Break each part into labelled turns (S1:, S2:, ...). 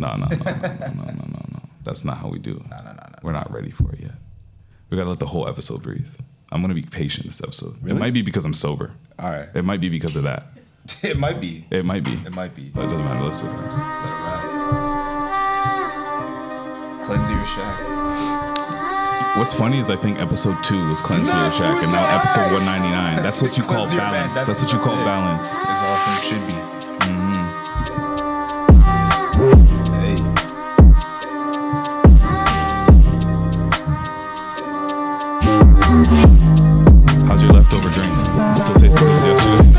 S1: No. That's not how we do.
S2: No.
S1: We're not ready for it yet. We gotta let the whole episode breathe. I'm gonna be patient this episode.
S2: Really?
S1: It might be because I'm sober.
S2: All right.
S1: It might be because of that.
S2: It might be.
S1: It might be.
S2: It might be.
S1: But it doesn't matter. Let's listen.
S2: Let it ride. Cleanse your shack.
S1: What's funny is I think episode 2 was Cleanse Your Shack, and now episode 199. That's what you call
S2: Cleanse your
S1: balance.
S2: man.
S1: That's what you call balance.
S2: As all things should be. Hey.
S1: How's your leftover drink? Still tastes good as yesterday?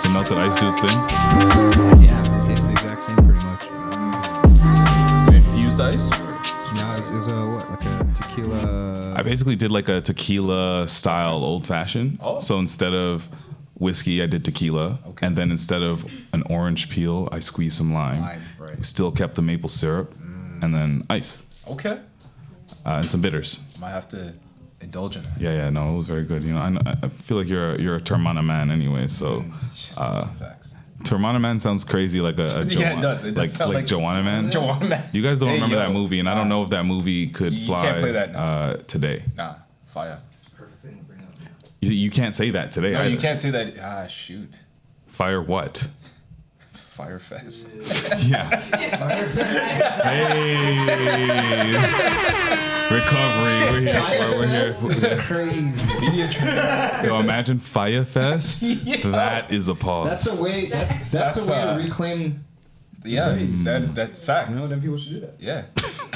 S1: The melted ice juice thing?
S3: Yeah, it tastes the exact same pretty much.
S2: Infused ice?
S3: No, it's a what? Like a tequila.
S1: I basically did like a tequila style old fashioned.
S2: Oh.
S1: So instead of whiskey, I did tequila.
S2: Okay.
S1: And then instead of an orange peel, I squeezed some lime.
S2: Right.
S1: Still kept the maple syrup and then ice
S2: Okay.
S1: and some bitters.
S2: Might have to indulge in that.
S1: Yeah, no, it was very good. You know, I feel like you're a Termana man anyway. So
S2: Facts.
S1: Termana man sounds crazy like a
S2: Yeah, it does. It does sound
S1: like
S2: like
S1: Joanna man.
S2: Joanna Man.
S1: You guys don't
S2: Hey,
S1: remember
S2: yo.
S1: that movie, and I don't know if that movie could
S2: You
S1: fly
S2: can't play that now.
S1: today.
S2: Nah, fire.
S1: You can't say that today.
S2: No,
S1: either.
S2: you can't say that. Shoot.
S1: Fire what?
S2: Firefest.
S1: Yeah. Hey. Recovery. We're here.
S3: Crazy.
S1: Yo, imagine Fire Fest. That is a pause.
S3: That's a way. That's a way to reclaim.
S2: Yeah, that's facts.
S3: You know, then people should do that.
S2: Yeah.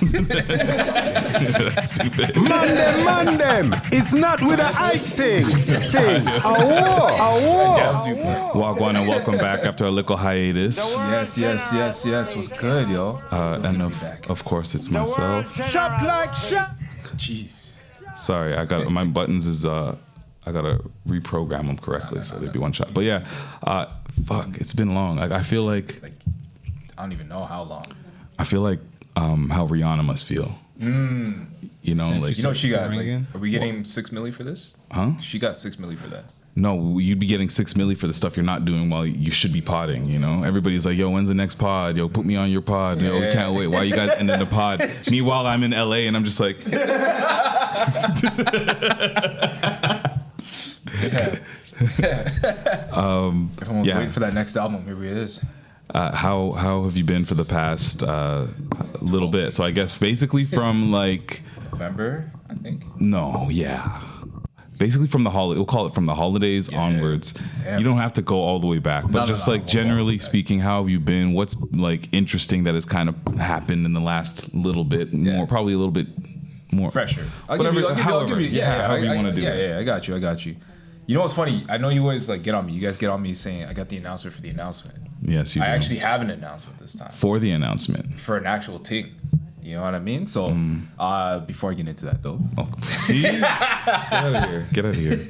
S1: That's stupid.
S4: Mandem. It's not with an ice thing. A war.
S1: Wagwan and welcome back after a little hiatus.
S2: Yes. What's good, yo?
S1: And of course, it's myself.
S4: Shop like shop.
S2: Jeez.
S1: Sorry, I got my buttons is I gotta reprogram them correctly so they'd be one shot. But yeah, fuck, it's been long. Like I feel like
S2: I don't even know how long.
S1: how Rihanna must feel. You know, like
S2: You know she got.
S3: Going
S2: Like,
S3: again?
S2: are we getting $6 million for this?
S1: huh?
S2: She got $6 million for that.
S1: No, you'd be getting $6 million for the stuff you're not doing while you should be podding. You know, everybody's like, "Yo, when's the next pod? Yo, put me on your pod. Yo, we can't wait. Why you guys ending the pod?" Meanwhile, I'm in LA and I'm just like,
S2: Everyone's
S1: yeah.
S2: waiting for that next album. Here it is.
S1: how have you been for the past little bit? So I guess basically from like
S2: November, I think.
S1: no, yeah. Basically from the holiday, we'll call it from the holidays onwards.
S2: Damn.
S1: You don't have to go all the way back, but
S2: No,
S1: just
S2: no,
S1: like
S2: we'll
S1: generally
S2: go back.
S1: speaking, how have you been? What's like interesting that has kind of happened in the last little bit more, probably a little bit more
S2: Fresher. I'll
S1: Whatever,
S2: give you.
S1: however you want to do it.
S2: Yeah, I got you. You know what's funny? I know you always like get on me. You guys get on me saying I got the announcement for the announcement.
S1: Yes, you
S2: I
S1: do.
S2: actually have an announcement this time
S1: For the announcement.
S2: for an actual thing. You know what I mean? So before I get into that though,
S1: Oh, see? Get out of here. Get out of here.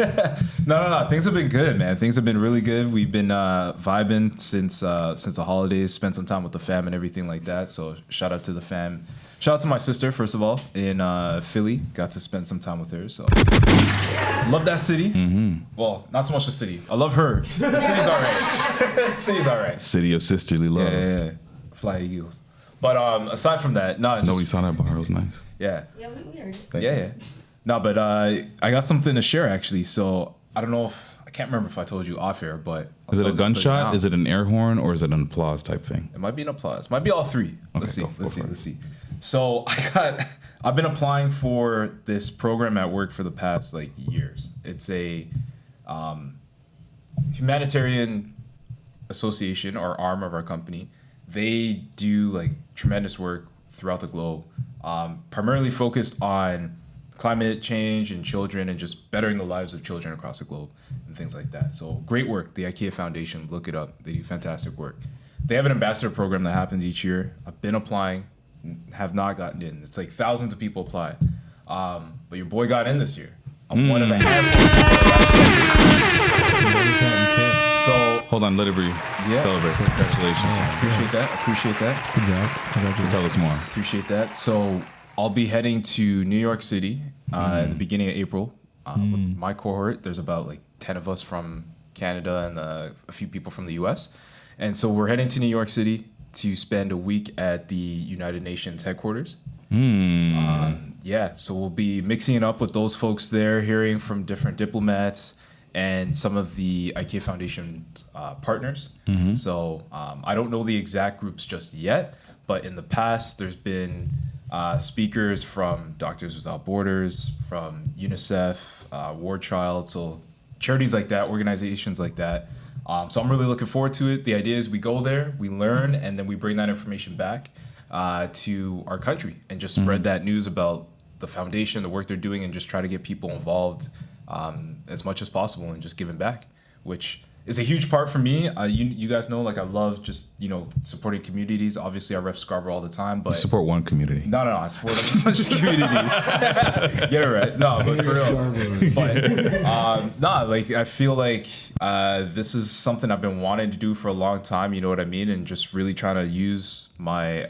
S2: no. Things have been good, man. Things have been really good. We've been vibing since the holidays. Spent some time with the fam and everything like that. So shout out to the fam. Shout out to my sister first of all in Philly. Got to spend some time with her. So love that city. Well, not so much the city. I love her. The city's alright. The city's alright.
S1: City of sisterly love.
S2: Yeah. Fly Eagles. But aside from that, no.
S1: No, we saw that bar. It was nice.
S2: Yeah.
S5: Yeah, we heard it.
S2: Yeah. No, but I got something to share actually. So I don't know if I can't remember if I told you off air, but
S1: Is it a gunshot? Is it an air horn? Or is it an applause type thing?
S2: It might be an applause. Might be all three. Let's
S1: Okay,
S2: see.
S1: go for it.
S2: Let's see. So I've been applying for this program at work for the past like years. It's a humanitarian association or arm of our company. They do like tremendous work throughout the globe, primarily focused on climate change and children and just bettering the lives of children across the globe and things like that. So great work, the IKEA Foundation, look it up. They do fantastic work. They have an ambassador program that happens each year. I've been applying, have not gotten in. It's like thousands of people apply. But your boy got in this year. I'm one of a handful of people. So
S1: Hold on, let it breathe.
S2: Yeah.
S1: Celebrate. Congratulations.
S2: appreciate that.
S3: Good job. Congratulations.
S1: Tell us more.
S2: Appreciate that. So I'll be heading to New York City at the beginning of April with my cohort. There's about like 10 of us from Canada and a few people from the US. And so we're heading to New York City to spend a week at the United Nations headquarters. So we'll be mixing it up with those folks there, hearing from different diplomats and some of the IKEA Foundation partners. So I don't know the exact groups just yet, but in the past, there's been speakers from Doctors Without Borders, from UNICEF, War Child, so charities like that, organizations like that. So I'm really looking forward to it. The idea is we go there, we learn, and then we bring that information back to our country and just spread that news about the foundation, the work they're doing, and just try to get people involved as much as possible and just giving back, which is a huge part for me. You guys know, like, I love just, supporting communities. Obviously, I rep Scarborough all the time, but...
S1: You support one community.
S2: No, I support a bunch of communities. Get it right. No, but for real. But, I feel like this is something I've been wanting to do for a long time, you know what I mean? And just really trying to use my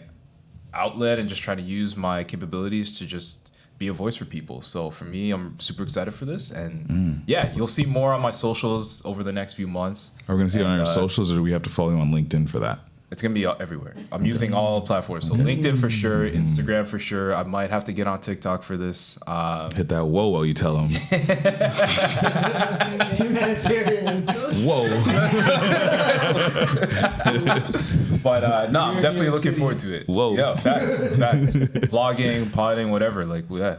S2: outlet and just trying to use my capabilities to just be a voice for people. So for me, I'm super excited for this, and you'll see more on my socials over the next few months.
S1: Are we going to see it on your socials, or do we have to follow you on LinkedIn for that?
S2: It's going to be everywhere. I'm using all platforms. So LinkedIn for sure, Instagram for sure. I might have to get on TikTok for this.
S1: Hit that whoa while you tell them. Whoa.
S2: But I'm definitely looking forward to it.
S1: Whoa.
S2: Yeah, facts. Blogging, potting, whatever.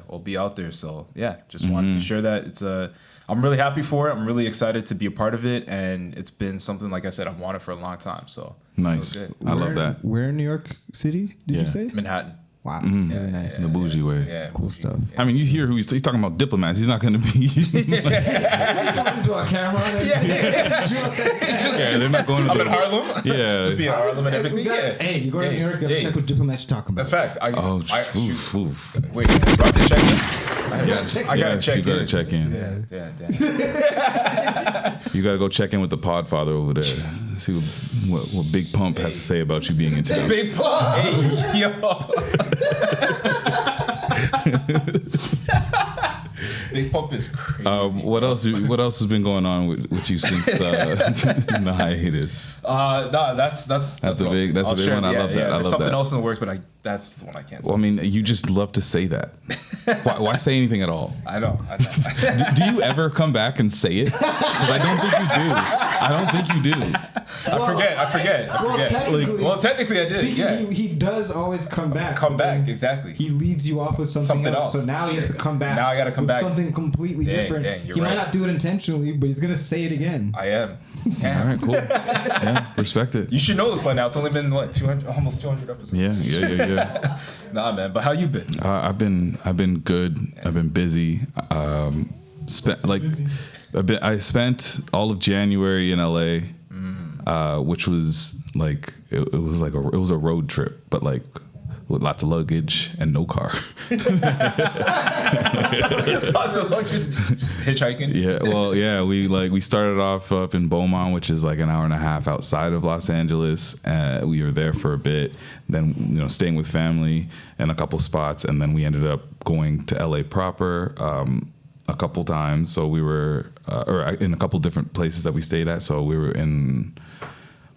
S2: I'll be out there. So just wanted to share that. I'm really happy for it. I'm really excited to be a part of it, and it's been something, like I said, I've wanted for a long time. So
S1: nice. I love that.
S3: Where in New York City did you say?
S2: Manhattan.
S3: Wow, really nice.
S1: In the bougie way.
S2: Yeah,
S3: Cool stuff.
S1: I mean, you hear who he's talking about diplomats. He's not going to be.
S3: Do a camera on it?
S1: Yeah, they're not going to.
S2: I'm in Harlem.
S1: Yeah.
S2: Just be in Harlem and everything.
S3: Hey, you go to New York, you gotta check what diplomats you're talking about.
S2: That's facts. Wait,
S1: oof.
S2: do I have to check in? I gotta check in.
S1: You gotta check in.
S3: Yeah.
S2: Damn.
S1: You gotta go check in with the Podfather over there. See what Big Pump has to say about you being in town.
S2: Big Pump. Hey, yo. Big Pump is crazy.
S1: What else has been going on with you since the hiatus?
S2: That's
S1: a big one. I love that.
S2: There's something else in the works, but that's the one I can't say.
S1: Well, I mean, you just love to say that. Why say anything at all?
S2: I know.
S1: Do you ever come back and say it? Because I don't think you do.
S2: I forget. Well, technically I did. Yeah.
S3: He does always come back.
S2: Exactly.
S3: He leads you off with something else. So now he has to come back.
S2: Now I got to come back.
S3: Something completely different.
S2: You're
S3: he
S2: right.
S3: might not do it intentionally, but he's gonna say it again.
S2: I am.
S1: All right, cool. Yeah, respect it.
S2: You should know this by now. It's only been almost 200 episodes.
S1: Yeah.
S2: Nah, man. But how you been?
S1: I've been good. I've been busy. I spent all of January in LA, which was like it was a road trip, but like with lots of luggage and no car.
S2: Lots of luggage, just hitchhiking.
S1: Yeah, well, yeah, we started off up in Beaumont, which is like an hour and a half outside of Los Angeles. We were there for a bit, then staying with family in a couple spots, and then we ended up going to LA proper a couple times. So we were in a couple different places that we stayed at. So we were in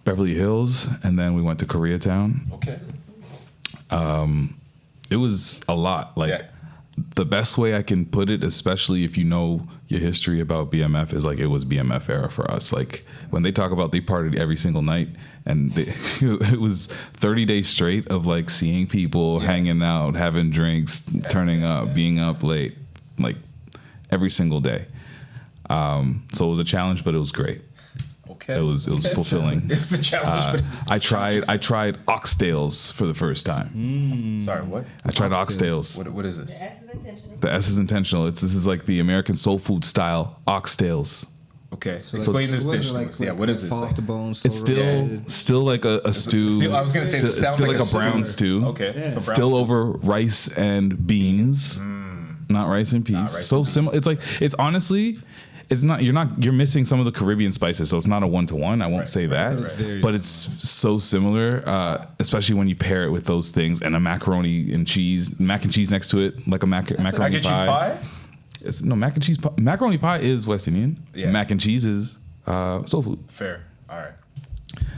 S1: Beverly Hills, and then we went to Koreatown.
S2: Okay.
S1: It was a lot. The best way I can put it, especially if you know your history about BMF, is like it was BMF era for us. Like when they talk about they partied every single night, and it was 30 days straight of like seeing people, hanging out, having drinks, turning up, being up late, like every single day. So it was a challenge, but it was great.
S2: Okay.
S1: It was fulfilling.
S2: It was a challenge. But
S1: I tried oxtails for the first time.
S2: Sorry, what?
S1: I tried oxtails.
S2: What is this?
S5: The S is intentional.
S1: The S is intentional. This is like the American soul food style oxtails.
S2: Okay.
S3: So
S2: explain this dish. What is this?
S3: Fall off the bones.
S1: It's still like a stew.
S2: I was gonna say
S1: it's still like a brown stew.
S2: Okay.
S3: Yeah.
S2: So brown
S1: Still
S2: stew.
S1: over rice and beans, not rice and peas. So similar. It's honestly. It's not. You're missing some of the Caribbean spices, so it's not a 1-to-1. I won't say that, but it's so similar, especially when you pair it with those things and a mac and cheese next to it, like a macaroni
S2: Mac and cheese pie?
S1: Mac and cheese pie. Macaroni pie is West Indian.
S2: Yeah.
S1: Mac and cheese is soul food.
S2: Fair. All right.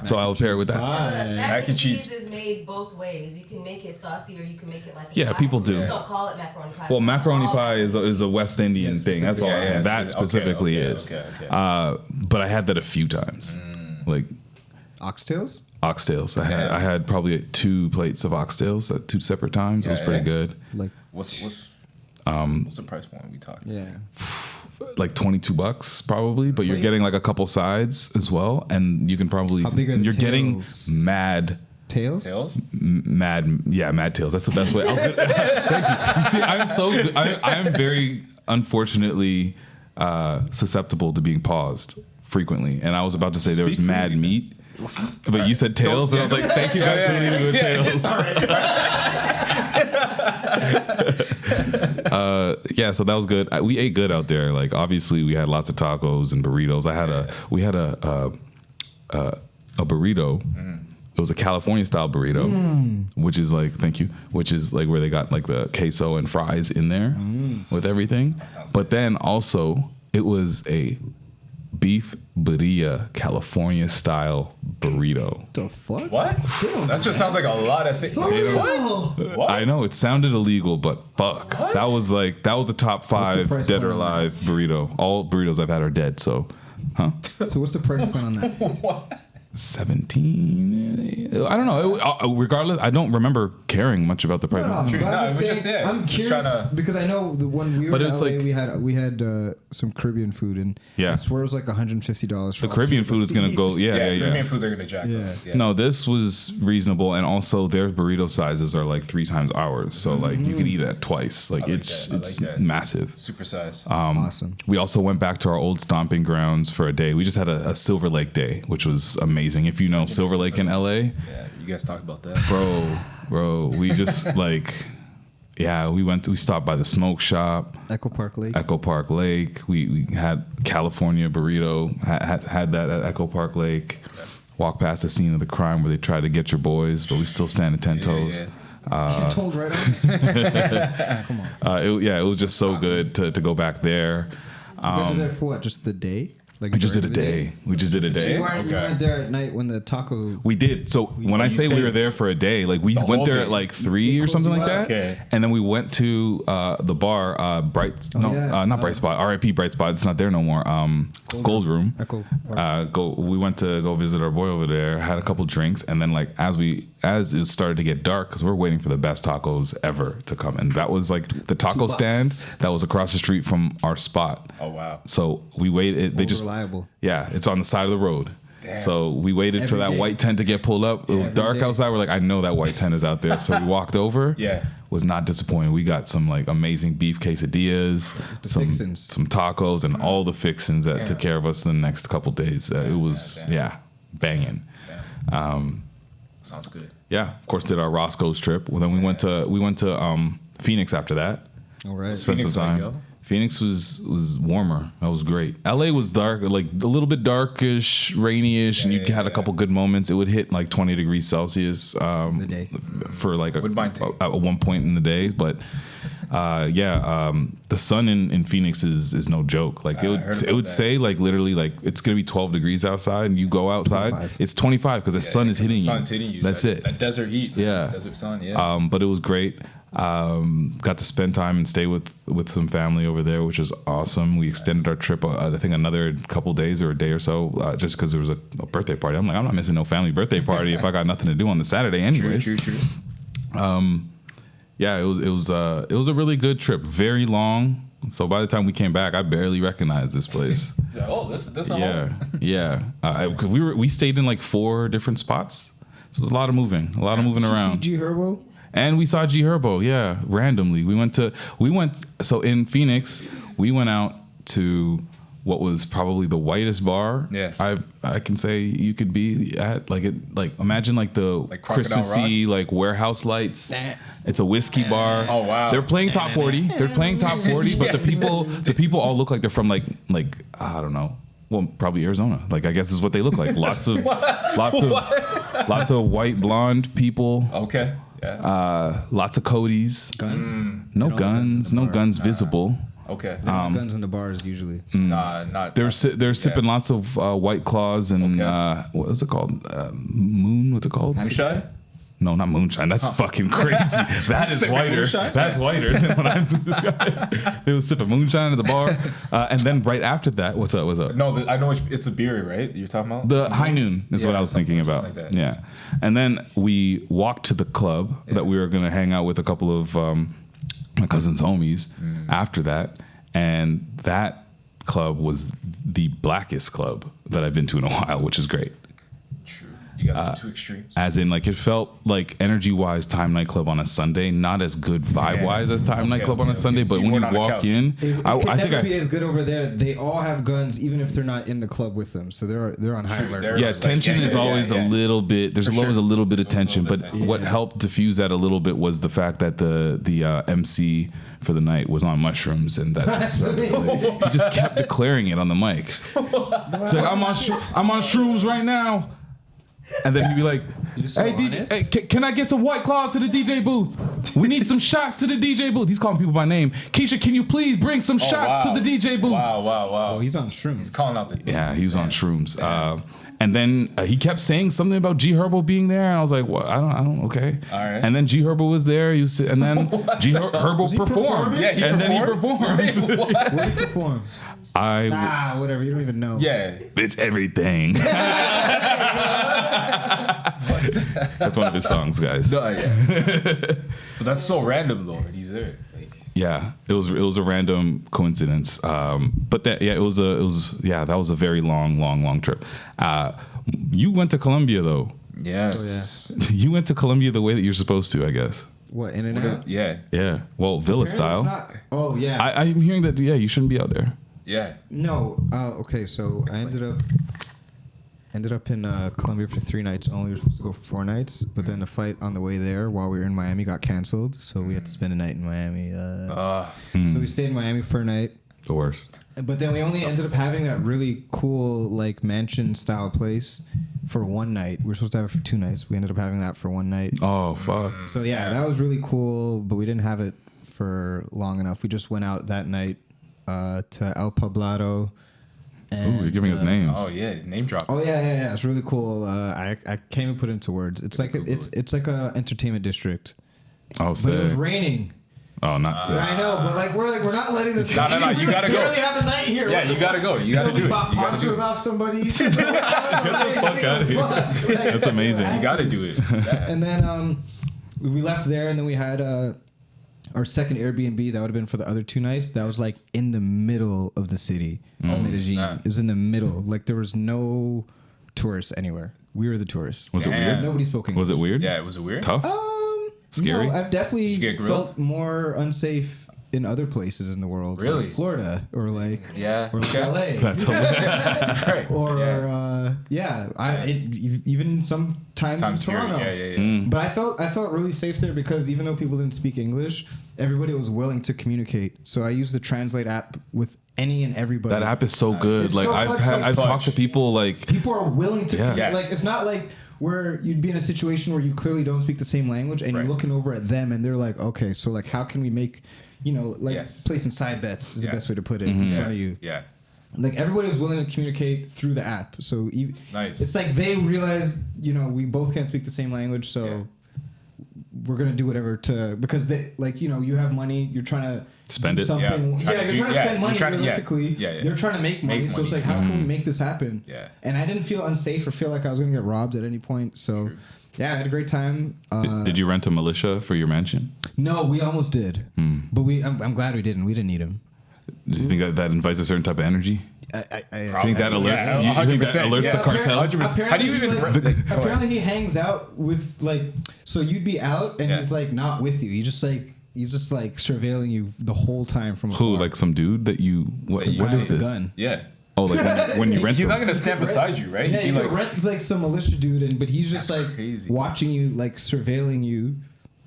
S1: So I will pair it with that.
S5: Mac and cheese is made both ways. You can make it saucy or you can make it like
S1: Yeah,
S5: pie.
S1: people do.
S5: Just don't call it macaroni pie.
S1: Well, macaroni pie is a West Indian thing. That's all. That specifically is. But I had that a few times, like
S3: Oxtails.
S1: Oxtails. I had probably 2 plates of oxtails at 2 separate times. It was pretty good.
S3: Like
S2: what's the price point we talking?
S3: yeah.
S1: Like $22 probably, but you're getting like a couple sides as well, and you can probably you're getting mad
S3: tails.
S1: Mad tails. That's the best way. Thank you. You see, I'm so good. I am very unfortunately susceptible to being paused frequently, and I was about to say there was mad meat. But you said tails, and I was like, thank you guys for leading with tails. So that was good. We ate good out there. Like, obviously, we had lots of tacos and burritos. We had a burrito. It was a California style burrito, which is like, which is like where they got like the queso and fries in there with everything. But then also, it was a beef birria California style burrito.
S3: The fuck?
S2: What? That just sounds like a lot of things. What?
S1: I know it sounded illegal, but fuck,
S2: What?
S1: that was the top 5 dead or alive burrito. All burritos I've had are dead. So,
S3: So what's the price point on that?
S2: What?
S1: 17. I don't know. Regardless, I don't remember caring much about the price.
S3: I'm curious because I know the one we were in LA, we had some Caribbean food, and I swear it was like $150.
S1: The Caribbean food is gonna go.
S2: Caribbean foods are gonna jack up.
S1: No, this was reasonable, and also their burrito sizes are like 3 times ours, so like you could eat that twice. Like it's massive,
S2: super size.
S3: Awesome.
S1: We also went back to our old stomping grounds for a day. We just had a Silver Lake day, which was amazing. If you know Silver Lake in LA,
S2: yeah, you guys talk about that,
S1: bro. We just we stopped by the smoke shop, Echo Park Lake. We had California burrito, had that at Echo Park Lake. Walked past the scene of the crime where they tried to get your boys, but we still stand 10 toes.
S3: 10 toes right on. Come on.
S1: It was just so good to go back there.
S3: You guys were there for what? Just the day? Like
S1: we just did a day. We just did a day.
S3: You weren't there at night when the taco...
S1: We did. So when I say we were there for a day, like we went there at like 3 or something like that. Okay. And then we went to the bar, not Bright Spot, RIP Bright Spot. It's not there no more. Gold Room. We went to go visit our boy over there, had a couple drinks, and then like as it started to get dark, because we're waiting for the best tacos ever to come. And that was like the taco stand that was across the street from our spot.
S2: Oh, wow.
S1: So we waited. They just...
S3: Reliable.
S1: Yeah, it's on the side of the road.
S2: Damn.
S1: So we waited for that white tent to get pulled up. It was dark outside. We're like, I know that white tent is out there. So we walked over.
S2: Yeah.
S1: Was not disappointed. We got some like amazing beef quesadillas, some tacos, and all the fixins that took care of us the next couple days. It was banging.
S2: Sounds good.
S1: Yeah, of course, did our Roscoe's trip. Well, then we went to Phoenix after that.
S3: All right.
S1: Spent some time. Phoenix was warmer. That was great. LA was dark, like a little bit darkish, rainy-ish, and you had a couple good moments. It would hit like 20 degrees Celsius
S3: the day.
S1: For like at one point in the day. But the sun in Phoenix is no joke. Like it would say like literally like it's gonna be 12 degrees outside, and you go outside, 25. It's 25 because the sun is hitting you.
S2: The sun's hitting you.
S1: That's it.
S2: That desert heat.
S1: Yeah.
S2: Desert sun. Yeah.
S1: But it was great. Got to spend time and stay with some family over there, which was awesome. We extended our trip, I think another couple days or a day or so, just because there was a birthday party. I'm like, I'm not missing no family birthday party if I got nothing to do on the Saturday anyways.
S2: True.
S1: It was a really good trip, very long. So by the time we came back, I barely recognized this place.
S2: This
S1: because we stayed in like 4 different spots, so it was a lot of moving around.
S3: G Herbo?
S1: And we saw G Herbo, randomly. So in Phoenix, we went out to what was probably the whitest bar I can say you could be at. Like imagine like the Christmassy like warehouse lights. It's a whiskey bar.
S2: Oh wow.
S1: They're playing top 40. But the people all look like they're from like I don't know. Well, probably Arizona. Like I guess is what they look like. Lots of white blonde people.
S2: Okay. Yeah.
S1: Lots of Codys.
S3: Guns?
S1: No guns visible.
S2: Okay.
S3: There are guns in the bars usually.
S2: Not.
S1: They're sipping lots of White Claws and what is it called? Moon. What's it called?
S2: Moonshine.
S1: No, not moonshine. That's fucking crazy. That is whiter. Moonshine? That's whiter than when I they was sipping moonshine at the bar. And then right after that, what's up?
S2: No, I know it's a beer, right? You're talking about
S1: the High Noon is what I was thinking about. Like yeah, and then we walked to the club that we were gonna hang out with a couple of my cousin's homies after that, and that club was the blackest club that I've been to in a while, which is great.
S2: You got the two extremes.
S1: As in, like, it felt like energy-wise Time Nightclub on a Sunday, not as good vibe-wise as Time Nightclub on a Sunday, but when you walk in,
S3: I think never be as good over there. They all have guns, even if they're not in the club with them, so they're on high alert.
S1: Yeah, tension is always a little bit. There's always a little bit of tension, but what helped diffuse that a little bit was the fact that the MC for the night was on mushrooms, and that he just kept declaring it on the mic. It's like, I'm on shrooms right now. And then he'd be like, "Hey, DJ, hey, can I get some White Claws to the DJ booth? We need some shots to the DJ booth." He's calling people by name. "Keisha, can you please bring some shots to the DJ booth?"
S2: Wow.
S3: Oh, he's on shrooms.
S2: He's calling out the...
S1: Yeah, he was on shrooms. And then he kept saying something about G Herbo being there, and I was like, "What? I don't. Okay."
S2: All right.
S1: And then G Herbo was there. And then G Herbo performed.
S2: Yeah,
S1: then he performed.
S3: Wait, what did he perform?
S1: Whatever.
S3: You don't even know.
S2: Yeah.
S1: It's everything. That's one of his songs, guys.
S2: No, yeah. But that's so random though that he's there. Like,
S1: yeah, it was a random coincidence. But that was a very long trip. You went to Colombia though.
S2: Yes.
S3: Oh, yeah.
S1: You went to Colombia the way that you're supposed to, I guess.
S3: What, in and out?
S2: Yeah.
S1: Yeah. Well, Villa style.
S3: Oh yeah.
S1: I'm hearing that. Yeah, you shouldn't be out there.
S2: Yeah.
S3: No. Okay. So I ended up in Colombia for 3 nights. Only we were supposed to go for 4 nights, but then the flight on the way there while we were in Miami got canceled, so we had to spend a night in Miami. So we stayed in Miami for a night.
S1: The worst.
S3: But then we only ended up having that really cool like mansion style place for 1 night. We were supposed to have it for 2 nights. We ended up having that for 1 night.
S1: Oh fuck.
S3: So yeah, that was really cool, but we didn't have it for long enough. We just went out that night to El Poblado.
S1: And, you're giving us names.
S2: Oh yeah, name drop.
S3: Oh yeah. It's really cool. I can't even put it into words. It's like it's like a entertainment district.
S1: Oh,
S3: but it was raining.
S1: Oh, not sick.
S3: I know, but like we're not letting this.
S2: No. You gotta go.
S3: We really have a night here.
S2: Yeah, you gotta go. You gotta do it. You gotta do it.
S3: Off somebody.
S1: Get the fuck out of here. That's amazing.
S2: You gotta do it.
S3: And then we left there, and then we had our second Airbnb. That would have been for the other 2 nights. That was like in the middle of the city, Medellin. It was in the middle. Like there was no tourists anywhere. We were the tourists.
S1: Was it weird?
S3: Nobody spoke English.
S1: Was it weird?
S2: Yeah, it was weird.
S1: Tough? Scary?
S3: No, I've definitely felt more unsafe in other places in the world.
S2: Really?
S3: Like Florida or like
S2: or
S3: like LA.
S1: That's hilarious.
S2: Right.
S3: Or even sometimes in Toronto.
S2: Yeah.
S3: But I felt really safe there because even though people didn't speak English, everybody was willing to communicate. So I used the Translate app with any and everybody.
S1: That app is so good. Like I've talked to people like
S3: people are willing to like it's not like where you'd be in a situation where you clearly don't speak the same language and you're looking over at them and they're like, okay, so like how can we make placing side bets is the best way to put it in front of you.
S2: Yeah.
S3: Like everybody was willing to communicate through the app. So
S2: nice.
S3: It's like they realize, we both can't speak the same language, so we're gonna do whatever because they you have money, you're trying to
S1: spend it.
S3: Something. You're trying to spend money realistically. They're trying to make money, so it's like how can we make this happen?
S2: Yeah.
S3: And I didn't feel unsafe or feel like I was gonna get robbed at any point. So yeah, I had a great time.
S1: Did you rent a militia for your mansion?
S3: No, we almost did. But I'm glad we didn't. We didn't need him.
S1: Do you think that invites a certain type of energy?
S3: I
S1: think that alerts. You think that alerts the cartel?
S2: How do you even?
S3: Apparently, he hangs out with so you'd be out and he's like not with you. He's just like surveilling you the whole time from afar.
S1: Who, like some dude that you? What is this?
S3: Gun.
S2: Yeah.
S1: Oh, like when you rent.
S2: He's not gonna stand beside you, right?
S3: Yeah, you rent like some militia dude, but he's just like
S2: crazy.
S3: Watching you, like surveilling you,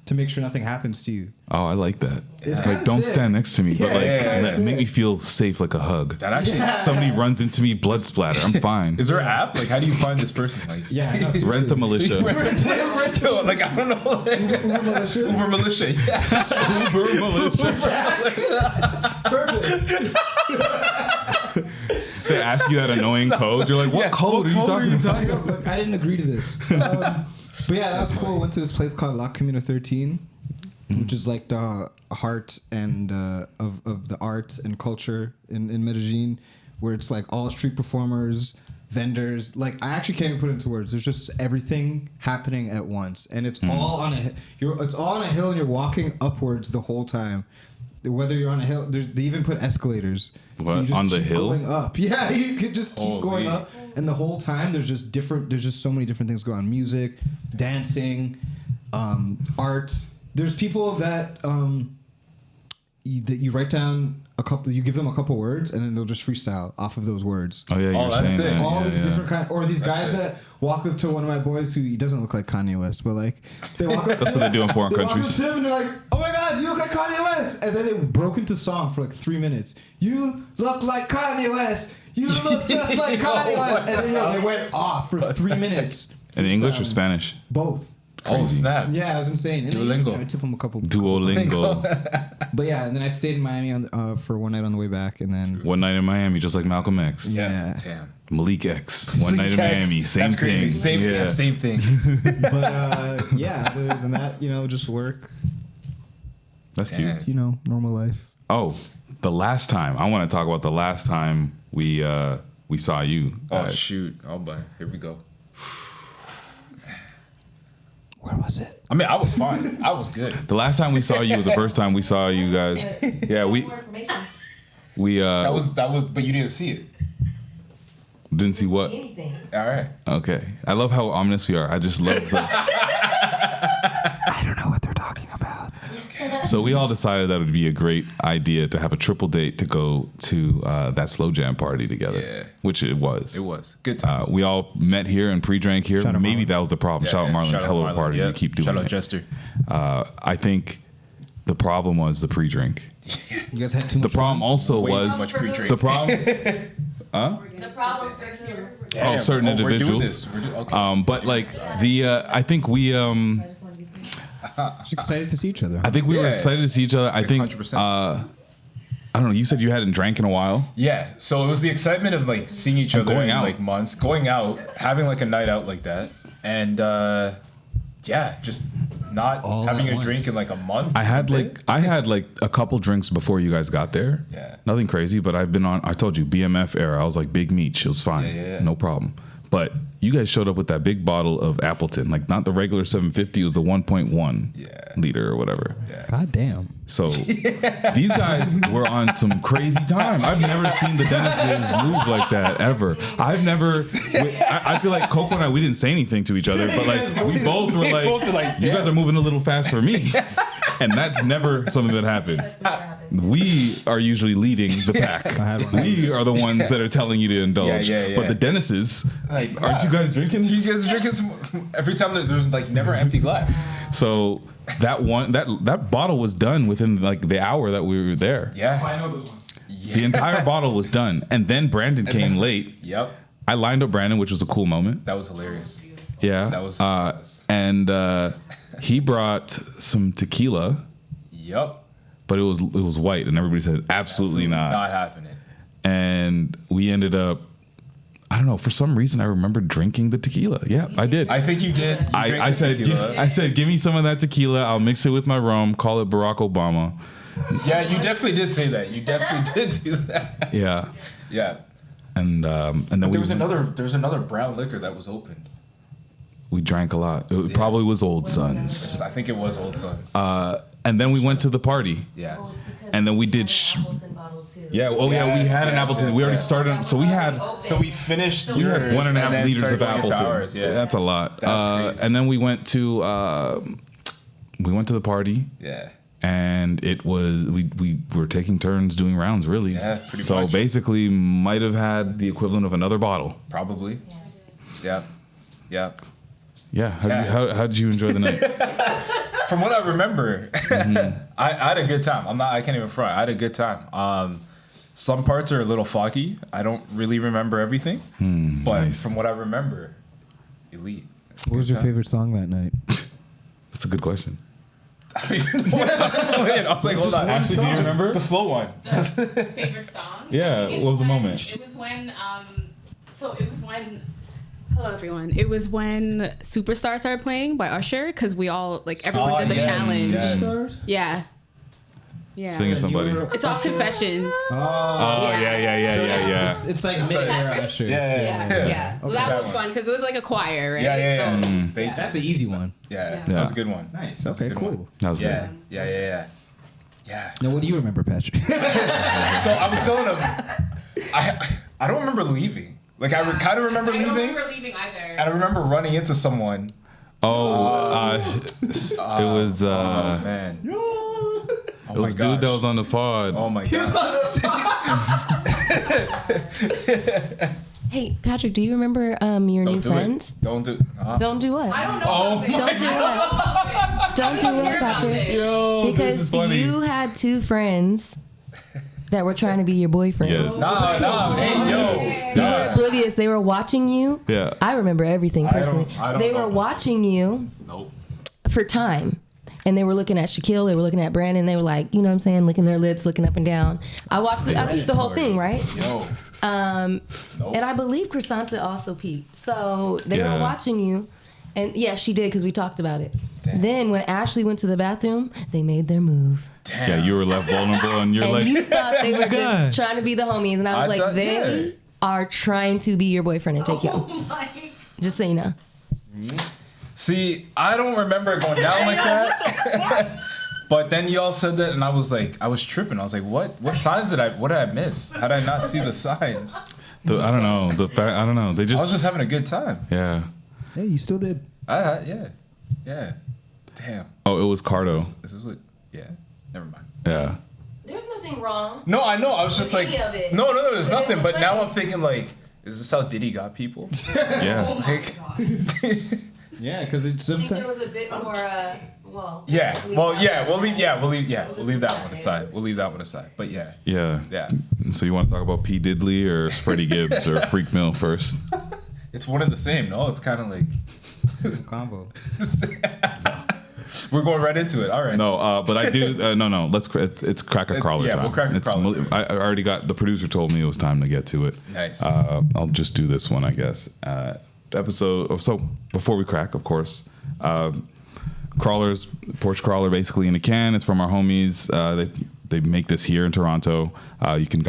S3: to make sure nothing happens to you.
S1: Oh, I like that.
S3: It's
S1: like, don't
S3: sick.
S1: stand next to me, but make me feel safe, like a hug.
S2: That actually.
S1: Somebody runs into me, blood splatter. I'm fine.
S2: Is there an app? Like, how do you find this person? Like,
S1: rent a militia.
S2: Like, I don't know.
S3: Uber militia.
S2: Uber militia. Yeah.
S1: Uber militia.
S3: Perfect.
S1: They ask you that annoying code. You're like, what code are you talking about?
S3: Look, I didn't agree to this. But yeah, that was cool. Went to this place called La Comuna 13, which is like the heart and of the art and culture in Medellin, where it's like all street performers, vendors. Like I actually can't even put it into words. There's just everything happening at once, and it's all on it's all on a hill, and you're walking upwards the whole time. Whether you're on a hill, they even put escalators.
S1: What,
S3: so you just
S1: on the
S3: keep
S1: hill?
S3: Going up. Yeah, you could just keep going up, and the whole time there's just so many different things going on: music, dancing, art. There's people that you write down you give them a couple words, and then they'll just freestyle off of those words.
S1: Oh yeah, you were
S2: that's
S1: saying
S2: it.
S1: that.
S3: All
S1: Yeah,
S3: these
S1: yeah.
S3: different kind, or these guys that walk up to one of my boys who he doesn't look like Kanye West, but like they walk up.
S1: That's what they do in foreign
S3: They walk up
S1: countries.
S3: to him and they're like, "Oh my God, you look like Kanye West!" And then they broke into song for like 3 minutes. You look like Kanye West. You look just like Kanye West. And then they went off for 3 minutes.
S1: In English or Spanish?
S3: Both.
S2: Oh
S1: Crazy.
S2: snap!
S3: Yeah, it was insane. And
S2: Duolingo.
S3: I took them a couple.
S1: Duolingo.
S3: But yeah, and then I stayed in Miami for one night on the way back, and then
S1: One night in Miami, just like Malcolm X.
S3: yeah.
S2: Damn.
S1: Malik X. One night in Miami, same
S2: That's crazy.
S1: thing.
S2: Same thing.
S3: But yeah, other than that, just work.
S1: That's
S2: Yeah.
S1: cute.
S3: Normal life.
S1: Oh, the last time. I want to talk about the last time we saw you.
S2: Oh shoot! Oh boy, here we go.
S3: Where was it?
S2: I mean, I was fine. I was good.
S1: The last time we saw you was the first time we saw you guys. Yeah,
S5: More information.
S1: we
S2: That was, but you didn't see it.
S1: didn't see what.
S5: Anything.
S2: All right.
S1: Okay, I love how ominous we are. I just love the.
S3: I don't know what they're talking about.
S1: So we all decided that it would be a great idea to have a triple date to go to that slow jam party together.
S2: Yeah.
S1: Which it was.
S2: It was good time.
S1: We all met here and pre-drank here.
S3: Shout out
S1: Maybe
S3: Marlon.
S1: that was the problem. Shout out Marlon.
S2: Shout out
S1: Hell of a
S2: Marlon,
S1: party.
S2: yeah.
S1: We keep doing
S2: Shout out
S1: it.
S2: Jester.
S1: I think the problem was the pre-drink.
S3: You guys had too
S1: The
S3: much.
S1: problem also
S2: Way
S1: was
S2: too much pre-drink.
S1: the problem.
S5: The problem for him.
S1: Oh, certain
S2: We're doing
S1: individuals.
S2: this. Okay.
S1: But like I think we
S5: I just want to be clear.
S3: Just excited to see each other.
S1: I think we were
S2: Yeah.
S1: excited to see each other. I think
S2: 100%.
S1: I don't know. You said you hadn't drank in a while.
S2: Yeah, so it was the excitement of like seeing each other
S1: going
S2: in
S1: out.
S2: like months, going out, having like a night out like that, and yeah, just not
S3: All
S2: having
S3: at
S2: a drink
S3: once.
S2: in like a month.
S1: I had like a couple drinks before you guys got there.
S2: Yeah.
S1: Nothing crazy, but I've been on. I told you BMF era. I was like Big Meech. It was fine.
S2: Yeah.
S1: No problem. But you guys showed up with that big bottle of Appleton, like not the regular 750. It was the 1.1 liter or whatever.
S2: Yeah.
S3: God damn.
S1: So these guys were on some crazy time. I've never seen the Dennis's move like that ever. I've never. I feel like Coco and I, we didn't say anything to each other, but like we both were like,
S2: both were like,
S1: you
S2: damn.
S1: guys are moving a little fast for me, and that's never something that happens.
S5: That's never happened.
S1: We are usually leading the pack.
S3: had one.
S1: We are the ones that are telling you to indulge.
S2: Yeah.
S1: But the Dennis's,
S2: Like,
S1: aren't you guys drinking?
S2: You guys are drinking some every time. There's like never empty glass.
S1: So that bottle was done within like the hour that we were there.
S2: Yeah.
S3: I know those ones.
S1: The entire bottle was done, and then Brandon came late.
S2: Yep.
S1: I lined up Brandon, which was a cool moment.
S2: That was hilarious.
S1: Yeah.
S2: That was-
S1: and he brought some tequila,
S2: Yep.
S1: but it was white, and everybody said absolutely not.
S2: Not happening.
S1: And we ended up, I don't know, for some reason I remember drinking the tequila. Yeah, I did.
S2: I think you did. You drank
S1: I
S2: the
S1: said,
S2: tequila.
S1: give me some of that tequila. I'll mix it with my rum. Call it Barack Obama.
S2: Yeah, you definitely did say that. You definitely did do that.
S1: Yeah,
S2: Yeah.
S1: and then
S2: But
S1: we
S2: there was another brown liquor that was opened.
S1: we drank a lot. It probably was Old Sons.
S2: I think it was Old Sons.
S1: And then we went to the party.
S2: Yes.
S5: Well, it's because
S1: And then we
S5: had
S1: did
S5: an
S1: sh-
S5: Appleton bottle too.
S1: Yeah. Oh yeah, we had an
S2: Yes,
S1: Appleton. We already
S2: yes.
S1: started. So we had.
S2: So we finished.
S5: So we
S2: yours
S5: had
S1: 1.5
S2: and then
S1: liters
S2: started
S1: of
S2: going into
S1: Appleton.
S2: ours, yeah.
S1: That's a lot.
S2: That's crazy.
S1: And then we went to the party,
S2: Yeah.
S1: and it was we were taking turns doing rounds, really.
S2: Yeah, pretty
S1: so
S2: much.
S1: basically, might have had the equivalent of another bottle.
S2: Probably.
S5: Yeah.
S2: Yeah.
S1: Yeah. How did you enjoy the night?
S2: From what I remember, I had a good time. I can't even front. I had a good time. Some parts are a little foggy. I don't really remember everything, but
S1: nice.
S2: from what I remember, elite.
S3: What was your favorite song that night?
S1: That's a good question.
S2: I don't even know what I was like, hold on.
S1: Ashley, do you remember?
S2: The slow one.
S6: Favorite song?
S1: Yeah,
S6: I think it's
S1: what was the
S6: when-
S1: moment?
S6: It was when, so it was when Hello, everyone. It was when Superstar started playing by Usher because we all, like, everyone did the challenge.
S2: yes.
S6: Yeah. Yeah.
S1: Singing somebody.
S6: It's all confessions.
S1: Oh, yeah.
S3: It's like mid-era Usher.
S6: Yeah. So that was
S2: one.
S6: fun because it was like a choir, right?
S2: Yeah.
S6: So,
S3: That's the easy one.
S2: That was a good one.
S3: Nice.
S2: That was a
S3: Okay,
S2: good one.
S3: cool.
S1: That was
S2: Yeah.
S1: good.
S2: Yeah.
S3: Now, what do you remember, Patrick?
S2: So I was telling him, I don't remember leaving. Like I kind of remember leaving.
S6: I don't remember leaving either.
S2: And I remember running into someone.
S1: It was
S2: Man.
S1: it was dude that was on the pod.
S2: Oh my god.
S7: Hey, Patrick, do you remember your new friends?
S2: Don't do.
S7: Don't do what?
S6: I don't know.
S2: Oh,
S7: Don't do what? Don't do what, Patrick?
S1: Yo, this is
S7: Because
S1: funny.
S7: you had two friends that were trying to be your boyfriend.
S1: Yes.
S2: Nah. Hey, yo.
S7: You were oblivious. They were watching you.
S1: Yeah.
S7: I remember everything personally.
S2: I don't
S7: They
S2: know.
S7: were watching you
S2: Nope.
S7: for time. And they were looking at Shaquille. They were looking at Brandon. They were like, you know what I'm saying, licking their lips, looking up and down. I peeped the whole thing, right?
S2: Yo.
S7: And I believe Chrysanta also peeped. So they
S1: Yeah.
S7: were watching you. And yeah, she did because we talked about it.
S2: Damn.
S7: Then when Ashley went to the bathroom, they made their move.
S2: Damn.
S1: Yeah, you were left vulnerable, and you're
S7: And
S1: like,
S7: you thought they were
S1: gosh.
S7: just trying to be the homies. And I was
S2: I
S7: like,
S2: thought-
S7: they
S2: yeah.
S7: are trying to be your boyfriend and take you. Just so you know.
S2: See, I don't remember it going down like that. But then y'all said that, and I was like, I was tripping. I was like, what? What signs did I miss? How did I not see the signs?
S1: I don't know. I don't know. They
S2: I was
S1: just
S2: just having a good time.
S1: yeah.
S3: Hey, you still did.
S2: Yeah. Damn.
S1: Oh, it was Cardo.
S2: This is what. Yeah. Never mind.
S1: Yeah.
S7: There's nothing wrong.
S2: No, I know. I was just like,
S7: Any of it.
S2: no, there's
S7: But it
S2: nothing.
S7: was
S2: But now
S7: funny.
S2: I'm thinking like, is this how Diddy got people?
S1: Yeah.
S2: Like,
S3: Yeah, because it's
S7: I think there
S3: sometimes.
S7: was a bit more, well.
S2: yeah. Well, yeah. We'll leave that one aside. We'll leave that one aside. But yeah.
S1: Yeah.
S2: Yeah.
S1: So you want to talk about P. Diddley or Freddie Gibbs or Freak Mill first?
S2: It's one and the same. No, it's kind of like
S3: It's a combo.
S2: we're going right into it. All right.
S1: No, but I do. No. It's cracker crawler
S2: yeah,
S1: time.
S2: we'll cracker crawler.
S1: I already got the producer told me it was time to get to it.
S2: Nice.
S1: I'll just do this one, I guess. So before we crack, of course, crawlers, porch crawler, basically in a can. It's from our homies. They make this here in Toronto. You can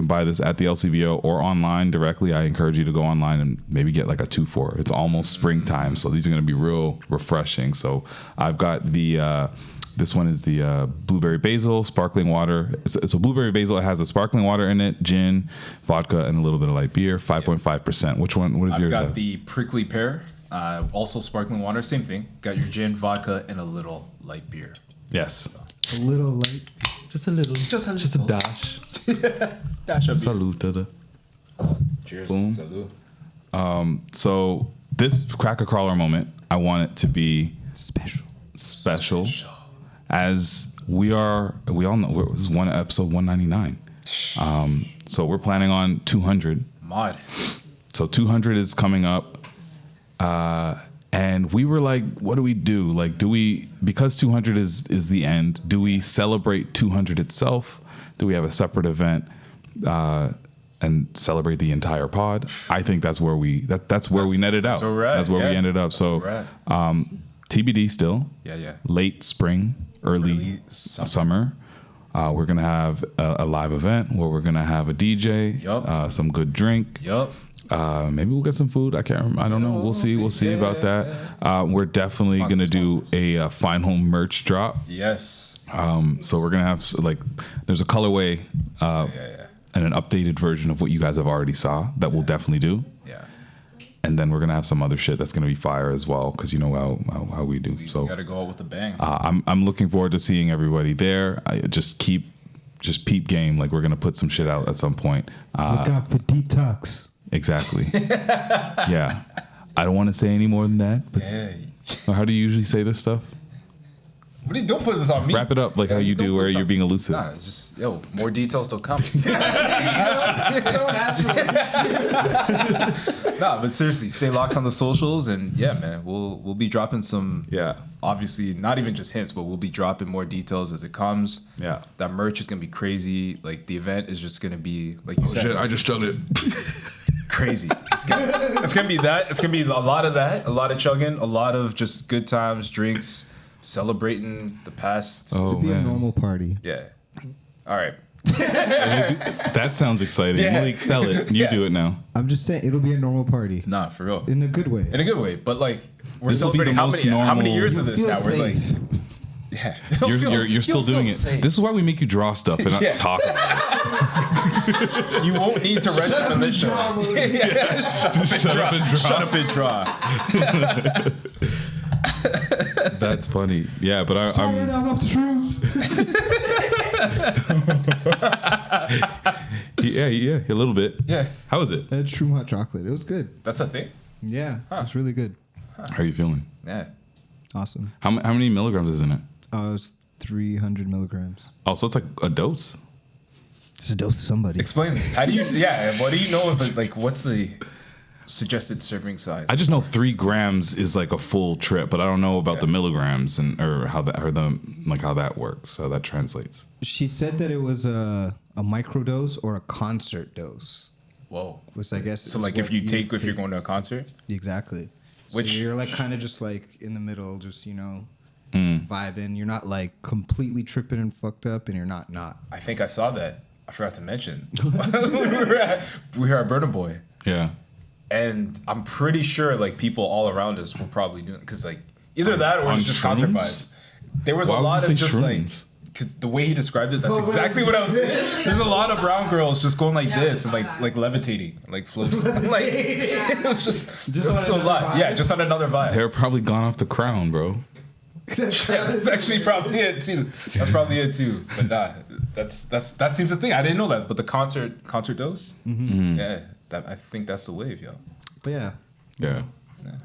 S1: buy this at the LCBO or online directly. I encourage you to go online and maybe get like a 2-4. It's almost springtime, so these are going to be real refreshing. So I've got the. This one is the blueberry basil sparkling water. It's a blueberry basil. It has a sparkling water in it, gin, vodka, and a little bit of light beer. 5.5%. Which one? What is
S2: I've
S1: yours?
S2: got the prickly pear, also sparkling water, same thing. Got your gin, vodka, and a little light beer.
S1: Yes.
S3: A little late.
S1: Just a little. Just a dash.
S2: Dash of beer.
S1: Salute to the.
S2: Cheers.
S1: Boom.
S2: Salud.
S1: So this cracker crawler moment, I want it to be
S3: Special.
S1: as we all know this is episode 199. So we're planning on 200.
S2: Mod.
S1: So 200 is coming up. And we were like, what do we do? Like, because 200 is the end, do we celebrate 200 itself? Do we have a separate event and celebrate the entire pod? I think that's where we netted out.
S2: that's where we're at,
S1: That's where we
S2: yeah.
S1: ended up. So
S2: That's where
S1: TBD still.
S2: Yeah.
S1: Late spring, early summer. We're going to have a live event where we're going to have a DJ,
S2: Yup.
S1: some good drink.
S2: Yup.
S1: Maybe we'll get some food. I can't remember. I don't know. We'll see. We'll see about that. We're definitely going to do a final merch drop.
S2: Yes.
S1: So we're going to have there's a colorway
S2: Yeah.
S1: and an updated version of what you guys have already saw that we'll definitely do.
S2: Yeah.
S1: And then we're going to have some other shit that's going to be fire as well because you know how we do.
S2: You
S1: So
S2: gotta go out with a bang.
S1: I'm looking forward to seeing everybody there. I just peep game. Like we're going to put some shit out at some point.
S3: Look out for detox.
S1: Exactly. Yeah. I don't want to say any more than that. But
S2: Yeah.
S1: how do you usually say this stuff?
S2: What do you, don't put this on me.
S1: Wrap it up like how you
S2: don't
S1: do,
S2: put
S1: where
S2: this
S1: you're
S2: on
S1: being
S2: me.
S1: elusive.
S2: Nah, it's just more details still come.
S3: So natural.
S2: Nah, but seriously, stay locked on the socials, and yeah, man, we'll be dropping some.
S1: Yeah.
S2: Obviously, not even just hints, but we'll be dropping more details as it comes.
S1: Yeah.
S2: That merch is gonna be crazy. Like the event is just gonna be like you said,
S1: I just chugged it.
S2: crazy. It's gonna be that. It's gonna be a lot of that. A lot of chugging. A lot of just good times, drinks, celebrating the past.
S1: Oh
S3: It'll be a
S1: man,
S3: normal party.
S2: Yeah. All right.
S1: that sounds exciting.
S2: Yeah.
S1: Malik, sell it. You
S2: Yeah.
S1: do it now.
S3: I'm just saying it'll be a normal party
S2: Nah, for real.
S3: in a good way.
S2: In a good way, but like we're
S1: This will be the
S2: celebrating how
S1: most
S2: many
S1: normal-
S2: years of this
S3: You'll
S2: now?
S3: feel
S2: We're like,
S3: safe.
S2: yeah.
S1: You're still doing it.
S2: Safe.
S1: This is why we make you draw stuff and not
S2: Yeah.
S1: talk about
S2: You won't need to register for this show. Shut up and draw. Shut up and draw.
S1: it. That's funny. Yeah, but I'm
S3: I'm off the shrooms.
S1: yeah, a little bit.
S2: Yeah,
S1: How is it?
S3: That shroom hot chocolate. It was good.
S2: that's a thing.
S3: Yeah, it's really good.
S1: How are you feeling?
S2: Yeah.
S3: Awesome.
S1: How many milligrams is in it?
S3: It was 300 milligrams.
S1: Oh, so it's like a dose.
S3: It's a dose to somebody.
S2: Explain. How do you? Yeah. What do you know of it? Like, what's the suggested serving size?
S1: I just know 3 grams is like a full trip, but I don't know about the milligrams or how that how that works, how that translates.
S3: She said that it was a microdose or a concert dose,
S2: Whoa.
S3: which I guess.
S2: So
S3: is
S2: like,
S3: what
S2: if you're going to a concert,
S3: exactly. So
S2: Which-
S3: you're like kind of just like in the middle, just vibing. You're not like completely tripping and fucked up, and you're not.
S2: I think I saw that. I forgot to mention. we were at Burna Boy,
S1: Yeah.
S2: and I'm pretty sure like people all around us were probably doing because like either that or
S1: on
S2: it's just concert
S1: shrooms?
S2: vibes. There was
S1: Why
S2: a
S1: would
S2: lot
S1: you
S2: of
S1: say
S2: just like.
S1: shrooms?
S2: Cause the way he described it, that's exactly what I was saying. There's a lot of brown girls just going like this and like levitating, like floating. Like it was just it was
S3: on
S2: so
S3: another
S2: lot.
S3: vibe?
S2: Yeah, just on another vibe.
S1: They're probably gone off the crown, bro.
S2: Yeah, that's actually probably it too. That's probably it too. But nah, that seems a thing. I didn't know that. But the concert dose, yeah, I think that's the wave, yo.
S3: But yeah,
S1: Yeah.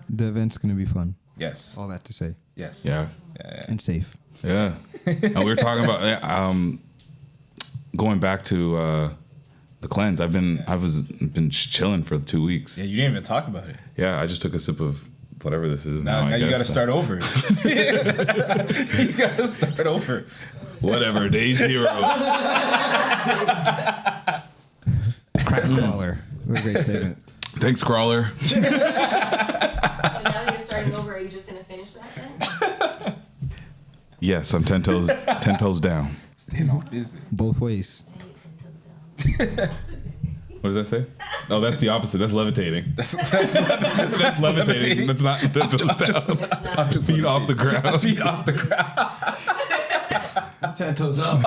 S3: the event's gonna be fun.
S2: Yes,
S3: All that to say,
S2: yes,
S1: Yeah.
S2: yeah.
S3: and safe.
S1: Yeah. And we were talking about going back to the cleanse. I've been chilling for 2 weeks.
S2: Yeah, you didn't even talk about it.
S1: Yeah, I just took a sip of whatever this is now.
S2: Now
S1: I
S2: you got to
S1: guess.
S2: start over. You got to start over.
S1: Whatever, day 0.
S3: Crack crawler. What a great segment.
S1: Thanks, Crawler.
S7: So now that you're starting over, are you just gonna finish that then?
S1: Yes, I'm 10 toes down.
S2: Staying on business.
S3: Both ways.
S1: What does that say? Oh, that's the opposite. That's levitating. That's levitating. That's not toes down. Feet off the ground.
S2: Feet off the ground.
S3: 10 toes up.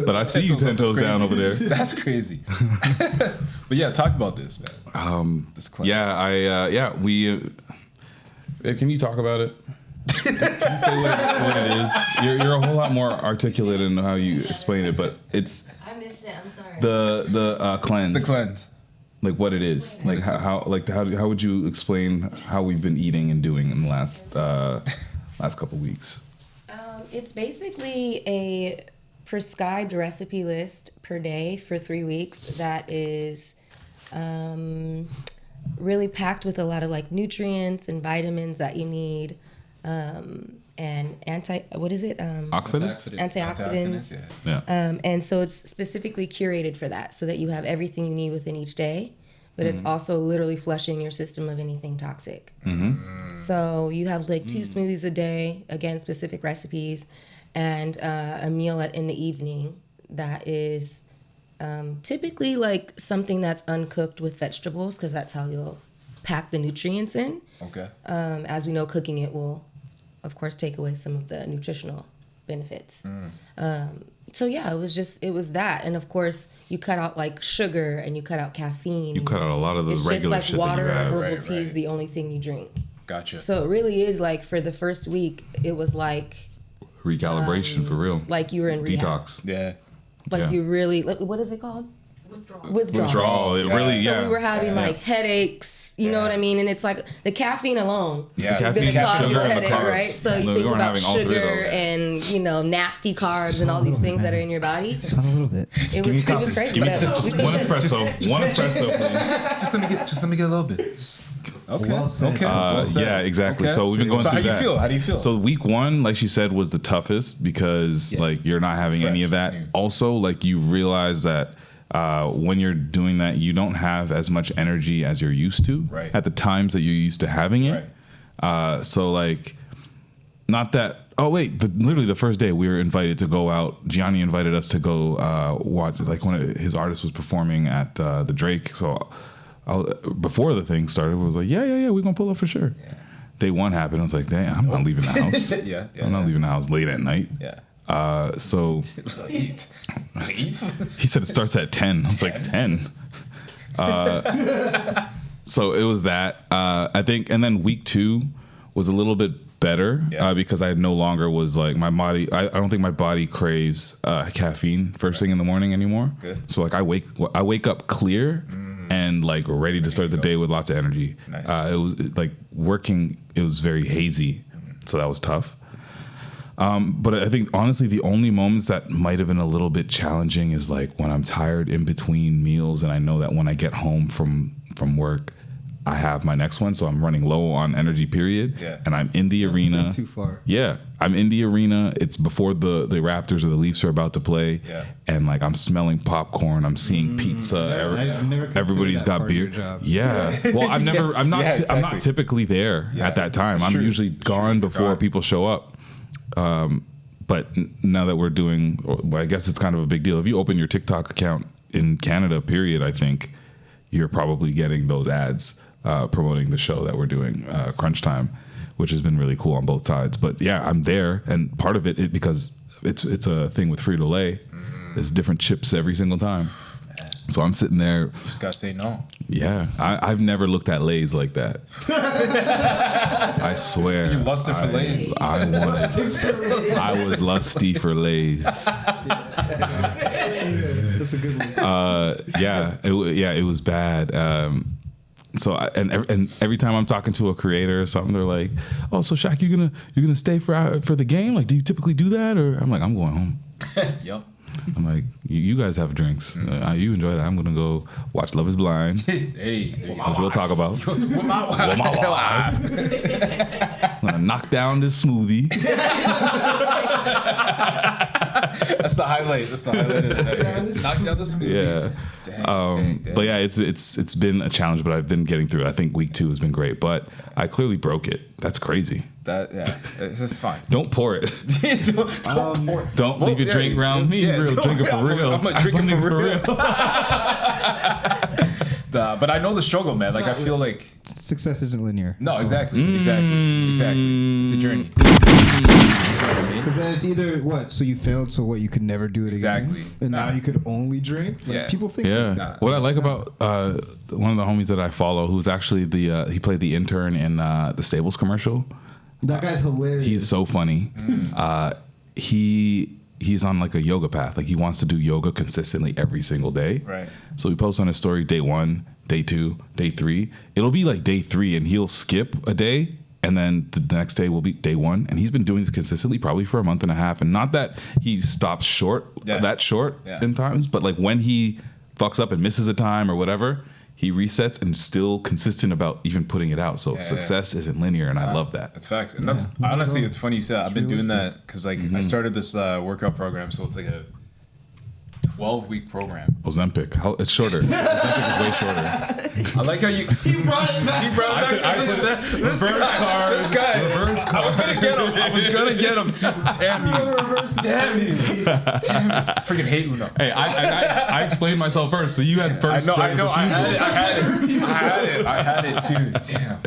S1: But I see you 10 toes down over there.
S2: That's crazy. But yeah, talk about this, man. This cleanse.
S1: Yeah, we. Can you talk about it? Can you say what it is? You're a whole lot more articulate in how you explain it, but it's
S7: I missed it. I'm sorry.
S1: the cleanse.
S2: The cleanse.
S1: Like what it is. Like how would you explain how we've been eating and doing in the last couple weeks?
S7: It's basically a prescribed recipe list per day for 3 weeks that is really packed with a lot of like nutrients and vitamins that you need, and
S1: Oxidants?
S7: antioxidants.
S2: Yeah.
S1: Yeah.
S7: And so it's specifically curated for that, so that you have everything you need within each day, but it's also literally flushing your system of anything toxic. So you have like 2 smoothies a day, again, specific recipes, and a meal in the evening that is typically like something that's uncooked with vegetables, because that's how you'll pack the nutrients in.
S2: Okay.
S7: As we know, cooking it will, of course, take away some of the nutritional benefits. So yeah, it was that, and of course you cut out like sugar and you cut out caffeine.
S1: You cut out a lot of the
S7: It's just
S1: regular
S7: like
S1: shit
S7: water
S1: that
S7: and
S1: you have.
S7: herbal
S2: Right,
S7: tea is
S2: right.
S7: the only thing you drink.
S2: Gotcha.
S7: So it really is like for the first week, it was like
S1: Recalibration for real.
S7: like you were in rehab.
S1: Detox.
S2: yeah.
S7: Like
S1: Yeah.
S7: you really, like, what is it called?
S5: Withdrawal.
S1: Withdrawal. It really,
S7: So
S1: yeah.
S7: we were having
S2: Yeah.
S7: like headaches, you know
S2: Yeah.
S7: what I mean? And it's like the caffeine alone
S2: Yeah.
S7: is
S1: Caffeine,
S7: going to cause you
S1: sugar,
S7: a
S1: and the
S7: headache,
S1: carbs.
S7: right? So
S1: No,
S7: you
S1: we
S7: think
S1: weren't
S7: about
S1: having all 3 of
S7: sugar
S1: those.
S7: and, you know, nasty carbs and all these things that are in your body.
S3: Just want a little bit.
S7: It was crazy.
S1: Give me
S7: But
S1: just
S7: we
S1: one
S7: did.
S1: espresso. One espresso, please.
S2: Just let me get a little bit. Okay.
S3: Well said.
S2: Okay. well said.
S1: Yeah, exactly.
S2: Okay.
S1: So we've been going
S2: so
S1: through
S2: how
S1: that.
S2: do you feel? How do you feel?
S1: So week 1, like she said, was the toughest because like you're not having
S2: It's
S1: any
S2: fresh,
S1: of that.
S2: new.
S1: Also, like you realize that when you're doing that, you don't have as much energy as you're used to at the times that you're used to having it. So like, not that. Oh wait, literally the first day we were invited to go out. Gianni invited us to go watch, like one of his artists was performing at the Drake. So before the thing started, I was like, yeah, we're gonna pull up for sure. Yeah. Day one happened. I was like, damn, I'm not leaving the house. I'm not leaving the house late at night. Yeah. So
S2: Leave?
S1: he said it starts at 10. I was like 10. So it was that. I think, and then week 2 was a little bit better because I no longer was like my body. I don't think my body craves caffeine first thing in the morning anymore. Good. So like I wake up clear and like ready to start the day with lots of energy. Nice. It was like working. It was very hazy, so that was tough. But I think honestly the only moments that might have been a little bit challenging is like when I'm tired in between meals and I know that when I get home from work I have my next one, so I'm running low on energy, period. Yeah. And I'm in the arena.
S3: Too far.
S1: Yeah. I'm in the arena. It's before the Raptors or the Leafs are about to play. Yeah. And like I'm smelling popcorn. I'm seeing pizza. Everybody's got beer. Yeah. Well, I'm not typically there at that time. I'm usually gone before people show up. But now that we're doing, well, I guess it's kind of a big deal. If you open your TikTok account in Canada, period, I think you're probably getting those ads. Promoting the show that we're doing, Crunch Time, which has been really cool on both sides. But yeah, I'm there, and part of it because it's a thing with Frito-Lay. There's different chips every single time. So I'm sitting there.
S2: You just gotta say no.
S1: Yeah, I've never looked at Lay's like that. I swear.
S2: You lusted for Lay's.
S1: I was lusty for Lay's.
S3: That's a good one.
S1: It was bad. So and every time I'm talking to a creator or something, they're like, "Oh, so Shaq, you're gonna stay for the game? Like, do you typically do that?" Or I'm like, "I'm going home."
S2: Yep.
S1: I'm like, you guys have drinks. You enjoy that. I'm gonna go watch Love Is Blind.
S2: Hey,
S1: which we'll talk about.
S2: With my wife.
S1: I'm gonna knock down this smoothie.
S2: That's the highlight. Of the day. Knock down the smoothie.
S1: Yeah. Dang. But yeah, it's been a challenge, but I've been getting through it. I think week 2 has been great, but I clearly broke it. That's crazy.
S2: It's fine.
S1: Don't pour it.
S2: Don't pour it.
S1: Don't leave your drink around me. Real drinker for real.
S2: I'm a drinker for real. But I know the struggle, man. Like I feel like
S3: success isn't linear.
S2: No, exactly. It's a journey.
S3: Because then it's either what? So you failed, so what? You could never do it again. And now you could only drink. Like, people think.
S1: Yeah. What I like about one of the homies that I follow, who's actually he played the intern in the Stables commercial.
S3: That guy's hilarious.
S1: He's so funny. He's on like a yoga path. Like he wants to do yoga consistently every single day.
S2: Right.
S1: So he posts on his story day 1, day 2, day 3. It'll be like day 3 and he'll skip a day. And then the next day will be day 1. And he's been doing this consistently probably for a month and a half. And not that he stops short in times, but like when he fucks up and misses a time or whatever, he resets and still consistent about even putting it out. So success isn't linear, and I love that.
S2: That's facts. And that's honestly, it's funny you said that. I've been doing that because like I started this workout program, so it's like a 12-week program.
S1: Ozempic. It's shorter. Ozempic is way shorter.
S2: I like how you. He brought it back. This guy. I was gonna get him too. Damn you. Freaking hate Uno.
S1: Hey, I explained myself first, so you had first.
S2: I know. I had it too. Damn.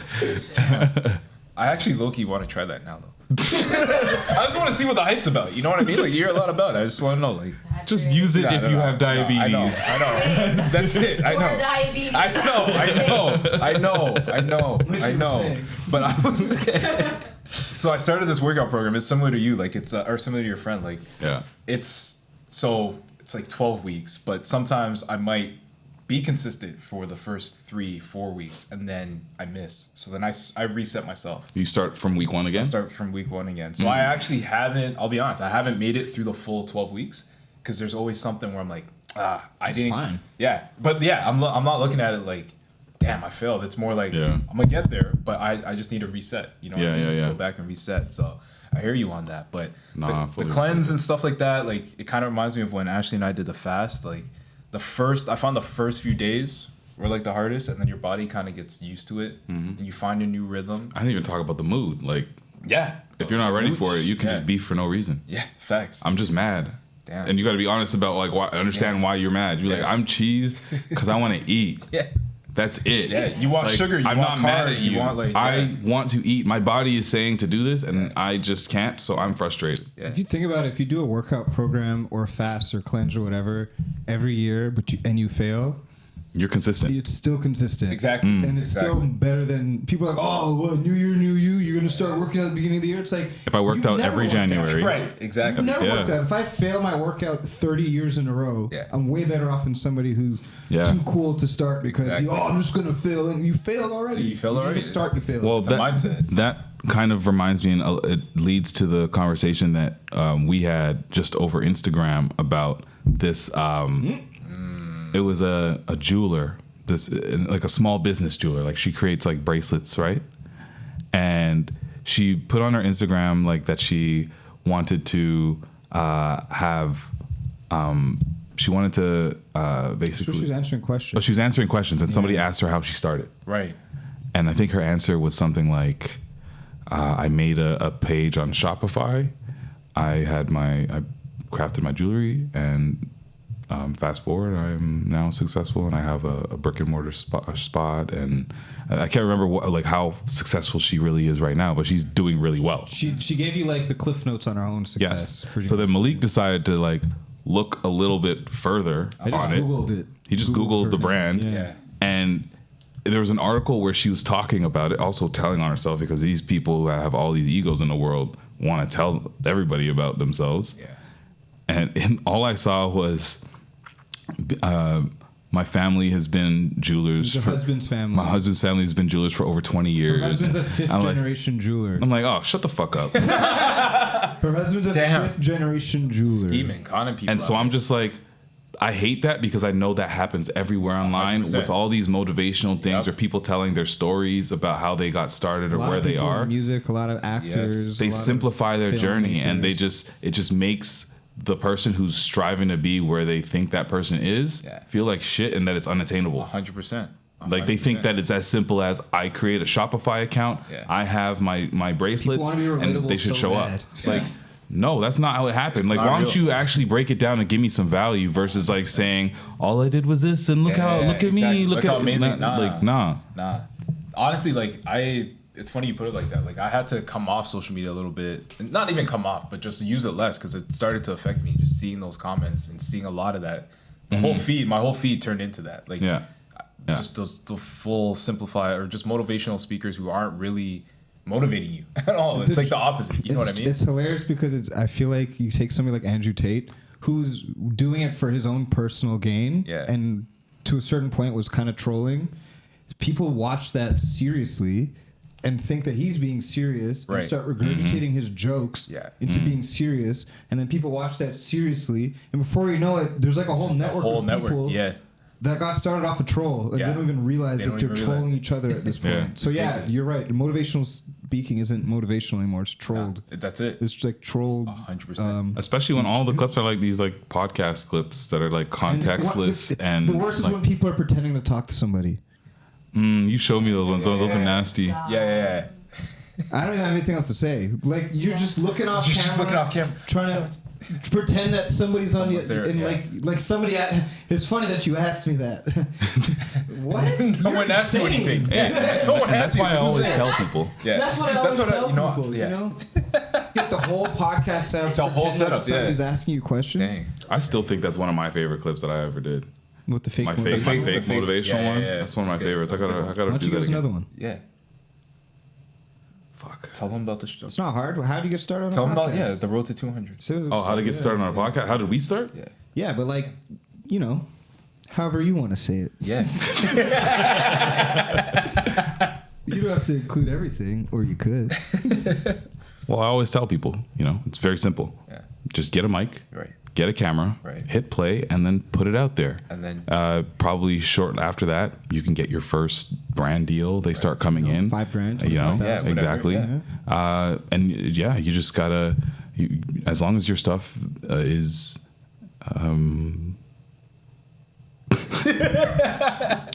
S2: I actually low-key want to try that now though. I just want to see what the hype's about. You know what I mean? Like you hear a lot about it. I just want to know. Like,
S1: just use it if you have diabetes.
S2: I know. That's it. I know.
S5: Diabetes.
S2: I know. But I was. So I started this workout program. It's similar to you. Like it's or similar to your friend. Like it's like 12 weeks. But sometimes I might be consistent for the first 3-4 weeks, and then I miss. So then I reset myself.
S1: You start from week 1 again?
S2: I start from week 1 again. So I actually haven't, I'll be honest, I haven't made it through the full 12 weeks because there's always something where I'm like, I didn't.
S3: Fine.
S2: Yeah. But yeah, I'm not looking at it like, damn, I failed. It's more like, I'm going to get there, but I just need to reset. You know what I mean? Just go back and reset. So I hear you on that. But the cleanse and stuff like that, like it kind of reminds me of when Ashley and I did the fast. Like I found the first few days were like the hardest, and then your body kind of gets used to it, and you find a new rhythm.
S1: I didn't even talk about the mood. Like,
S2: Yeah.
S1: if you're not ready for it, you can
S2: Yeah.
S1: just beef for no reason.
S2: Yeah, facts.
S1: I'm just mad.
S2: Damn.
S1: And you got to be honest about like understand why you're mad. You're like,
S2: Yeah.
S1: I'm cheesed because I want to eat.
S2: Yeah.
S1: That's it.
S2: Yeah, you want sugar, you
S1: I'm
S2: want
S1: not mad
S2: carbs,
S1: at you.
S2: you want, like,
S1: I
S2: yeah.
S1: want to eat. My body is saying to do this, and I just can't. So I'm frustrated.
S2: Yeah.
S3: If you think about it, if you do a workout program or fast or cleanse or whatever every year, and you fail,
S1: You're consistent.
S3: it's still consistent.
S2: Exactly.
S3: And it's still
S2: Exactly.
S3: better than people are like, oh, well, new year, new you. You're going to start working out at the beginning of the year. It's like,
S1: If I worked
S3: you've
S1: out
S3: never
S1: every
S3: worked out.
S1: January,
S2: Right, exactly.
S3: You've never
S1: Yeah.
S3: worked out. If I fail my workout 30 years in a row,
S2: Yeah.
S3: I'm way better off than somebody who's
S1: Yeah.
S3: too cool to start because,
S2: Exactly.
S3: I'm just going to fail. And you failed already.
S2: You failed
S3: didn't
S2: already.
S3: even start, you failed.
S1: Well,
S2: It's a mindset.
S1: that kind of reminds me, and it leads to the conversation that we had just over Instagram about this. It was a jeweler, this like a small business jeweler. Like she creates like bracelets, right? And she put on her Instagram like that she wanted to have. She wanted to basically.
S3: So she's answering questions.
S1: Oh, she was answering questions, and somebody asked her how she started.
S2: Right.
S1: And I think her answer was something like, I made a page on Shopify. I crafted my jewelry, and fast forward, I'm now successful, and I have a brick and mortar spot. And I can't remember how successful she really is right now, but she's doing really well.
S3: She gave you like the cliff notes on her own success.
S1: Yes. So then Malik decided to look a little bit further
S3: I just
S1: on it.
S3: Googled it.
S1: He just Googled
S3: her
S1: the
S3: name.
S1: brand.
S3: Yeah.
S1: And there was an article where she was talking about it, also telling on herself, because these people who have all these egos in the world want to tell everybody about themselves.
S2: Yeah.
S1: And all I saw was my family has been jewelers.
S3: Your husband's family.
S1: My husband's family has been jewelers for over 20 years.
S3: Her husband's a fifth
S1: I'm like-
S3: generation jeweler.
S1: I'm like, oh, shut the fuck up.
S3: Her husband's a
S2: Damn.
S3: fifth generation jeweler.
S2: Scheming, conning people.
S1: And so
S2: out
S1: I'm
S2: there.
S1: just like, I hate that because I know that happens everywhere online
S2: 100%.
S1: with all these motivational things
S2: Yep.
S1: or people telling their stories about how they got started or
S3: A lot
S1: where
S3: of
S1: they
S3: people in
S1: are.
S3: music, a lot of actors.
S1: They
S3: a lot of
S1: simplify their journey, and
S3: filmmakers.
S1: it just makes the person who's striving to be where they think that person is
S2: Yeah.
S1: feel like shit and that it's unattainable.
S2: 100%.
S1: Like they think
S2: 100%.
S1: that it's as simple as I create a Shopify account,
S2: Yeah.
S1: I have my bracelets,
S3: wanna be relatable
S1: and they should
S3: so
S1: show
S3: bad.
S1: up. Like, no, that's not how it happened.
S2: It's
S1: Like,
S2: not
S1: why don't
S2: real.
S1: you actually break it down and give me some value versus like saying all I did was this and look
S2: Yeah,
S1: at
S2: exactly.
S1: me,
S2: Look
S1: look
S2: how
S1: at
S2: amazing.
S1: Like,
S2: Nah.
S1: nah.
S2: Nah. Honestly, it's funny you put it like that. Like I had to come off social media a little bit, and not even come off, but just use it less because it started to affect me. Just seeing those comments and seeing a lot of that. My whole feed turned into that. Like
S1: Yeah. Yeah.
S2: just the full simplify or just motivational speakers who aren't really motivating you at all. It's like the opposite. You know what I mean?
S3: It's hilarious because I feel like you take somebody like Andrew Tate, who's doing it for his own personal gain,
S2: Yeah.
S3: and to a certain point was kind of trolling. People watch that seriously and think that he's being serious and
S2: Right.
S3: start regurgitating his jokes
S2: Yeah.
S3: into being serious, and then people watch that seriously, and before you know it, there's like a whole network of people
S2: Yeah.
S3: that got started off a troll and
S2: Yeah.
S3: they don't even realize
S2: They
S3: that
S2: don't
S3: they're
S2: even
S3: trolling
S2: realize.
S3: each other at this point.
S1: Yeah.
S3: So yeah,
S2: Ridiculous.
S3: you're right. Motivational speaking isn't motivational anymore. It's trolled.
S2: That's it.
S3: It's like trolled.
S2: 100%.
S1: Especially when all the clips are like these like podcast clips that are like contextless and
S3: the worst
S1: like,
S3: is when people are pretending to talk to somebody.
S1: you showed me those ones. Those are nasty.
S2: Yeah.
S3: I don't even have anything else to say. Like you're just looking off
S2: You're
S3: camera.
S2: just looking off camera.
S3: Trying to pretend that somebody's on you,
S2: Someone's there,
S3: and
S2: yeah.
S3: like somebody. It's funny that you asked me that. What?
S2: No one asked you anything. Yeah. No one
S1: And that's
S2: asked you.
S1: why I
S2: Who's
S1: always
S2: there?
S1: tell people.
S2: Yeah.
S3: That's what I always tell people.
S2: yeah.
S3: You know, get the whole podcast set up.
S2: The whole
S3: pretend like
S2: setup, yeah.
S3: Somebody's asking you questions.
S2: Dang.
S1: I still think that's one of my favorite clips that I ever did.
S3: With the fake.
S1: My
S3: one.
S1: fake
S2: the fake-
S1: motivational
S2: yeah,
S1: one.
S2: yeah.
S1: That's one of my
S2: That's good.
S1: favorites. I
S2: That's
S1: gotta
S3: Why
S1: do
S3: don't you
S1: that
S3: give us
S1: again.
S3: another one?
S2: Yeah.
S1: Fuck.
S2: Tell them about the show.
S3: It's not hard. How do you get started on
S2: Tell
S3: a
S2: them
S3: podcast?
S2: about the road to 200.
S3: So,
S1: Oh, how to get started on a podcast? How did we start?
S2: Yeah.
S3: Yeah, but like, you know, however you want to say it.
S2: Yeah.
S3: You don't have to include everything, or you could.
S1: Well, I always tell people, it's very simple.
S2: Yeah.
S1: Just get a mic,
S2: Right.
S1: get a camera,
S2: Right.
S1: hit play, and then put it out there.
S2: And then
S1: probably short after that, you can get your first brand deal. They start coming in.
S3: $5,000,
S1: You know,
S3: $25,000.
S2: Yeah, whatever,
S1: exactly.
S2: yeah.
S1: And yeah, you just gotta, as long as your stuff is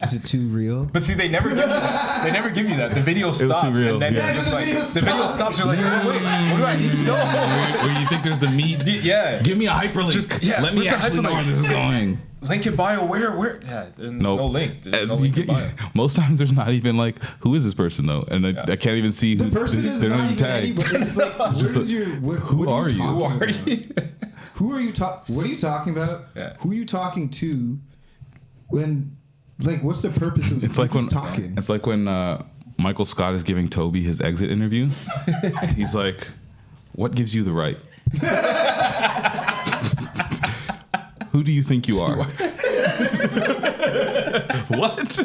S3: Is it too real?
S2: But see, they never give you that. They never give you that. The video stops,
S1: real,
S2: and then
S1: yeah.
S2: you're just
S3: The
S2: like,
S3: video
S2: the video stops. You're like, wait, what do I need to know?
S1: Where you think there's the meat?
S2: Yeah.
S1: Give me a hyperlink. Let me
S2: where's the
S1: actually know where
S2: hyperlink?
S1: this is going.
S2: Link in bio. Where? Yeah. There's
S1: Nope.
S2: no link. There's no
S1: And
S2: link in bio.
S1: most times there's not even like, who is this person though? And I can't even see
S3: The
S1: who
S3: person is
S1: they're
S3: not even
S1: tagged.
S3: anybody. It's like, where's your?
S1: who
S3: what
S1: are you?
S3: talking
S2: Who are
S3: about?
S2: you?
S3: Who are you talking? What are you talking about?
S2: Yeah.
S3: Who are you talking to? When, like, what's the purpose of
S1: It's like when
S3: talking?
S1: It's like when Michael Scott is giving Toby his exit interview. He's like, "What gives you the right? Who do you think you are?" What?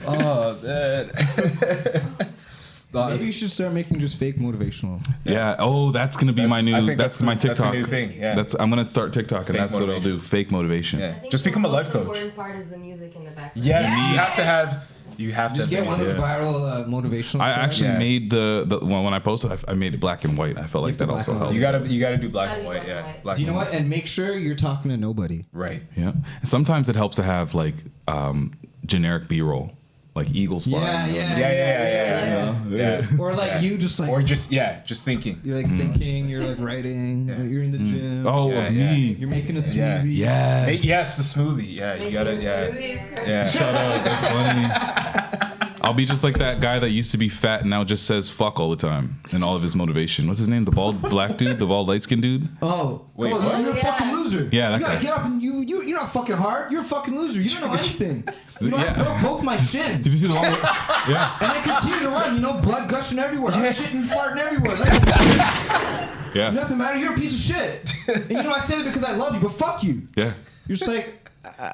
S2: Oh man.
S3: Maybe you should start making just fake motivational.
S1: Yeah. Oh, that's gonna be my new.
S2: I think
S1: That's my
S2: that's a
S1: TikTok.
S2: new thing, yeah.
S1: I'm gonna start TikTok, and
S2: Fake
S1: that's what I'll do. Fake motivation.
S2: Yeah.
S5: I think
S2: Just
S5: the
S2: become a life
S5: most
S2: coach.
S5: important part is the music in the background.
S2: Yes, you have to have. You have
S3: Just
S2: to
S3: get one of
S2: have.
S3: those viral motivational.
S1: I
S3: tracks.
S1: actually
S2: Yeah.
S1: made the when I posted, I made it black and white. I felt like
S3: Make the
S1: that
S3: black
S1: also
S3: and
S1: helped.
S3: white.
S2: You gotta do black
S5: Gotta
S2: and
S5: do
S2: white.
S5: black
S2: Yeah.
S5: and white.
S2: Black
S3: Do you know
S2: and
S3: what? And make sure you're talking to nobody.
S2: Right.
S1: Yeah. And sometimes it helps to have like generic B-roll, like Eagles flying.
S2: Yeah.
S3: Or like
S2: Yeah.
S3: you just like
S2: Or just thinking.
S3: you're like thinking, you're like writing,
S2: Yeah.
S3: you're in the gym.
S1: Oh,
S2: Yeah,
S1: of
S2: yeah.
S1: me.
S3: You're making a
S2: Yeah.
S3: smoothie.
S1: Yes.
S2: Yes, the smoothie. Yeah, you gotta. Yeah. Yeah.
S1: Shut up. That's funny. I'll be just like that guy that used to be fat and now just says fuck all the time in all of his motivation. What's his name? The bald black dude? The bald light skinned dude?
S3: Oh,
S2: Wait,
S3: oh,
S2: what?
S3: you're a
S5: Yeah.
S3: fucking loser.
S1: Yeah, that
S3: you gotta
S1: guy.
S3: get up and you're not fucking hard. You're a fucking loser. You don't know anything. You know,
S1: Yeah.
S3: I broke both my shins.
S1: Did you see the long Yeah.
S3: And I continue to run, blood gushing everywhere. I'm shitting, farting everywhere.
S1: Yeah.
S3: Nothing matter. You're a piece of shit. And I said it because I love you, but fuck you.
S1: Yeah.
S3: You're just like,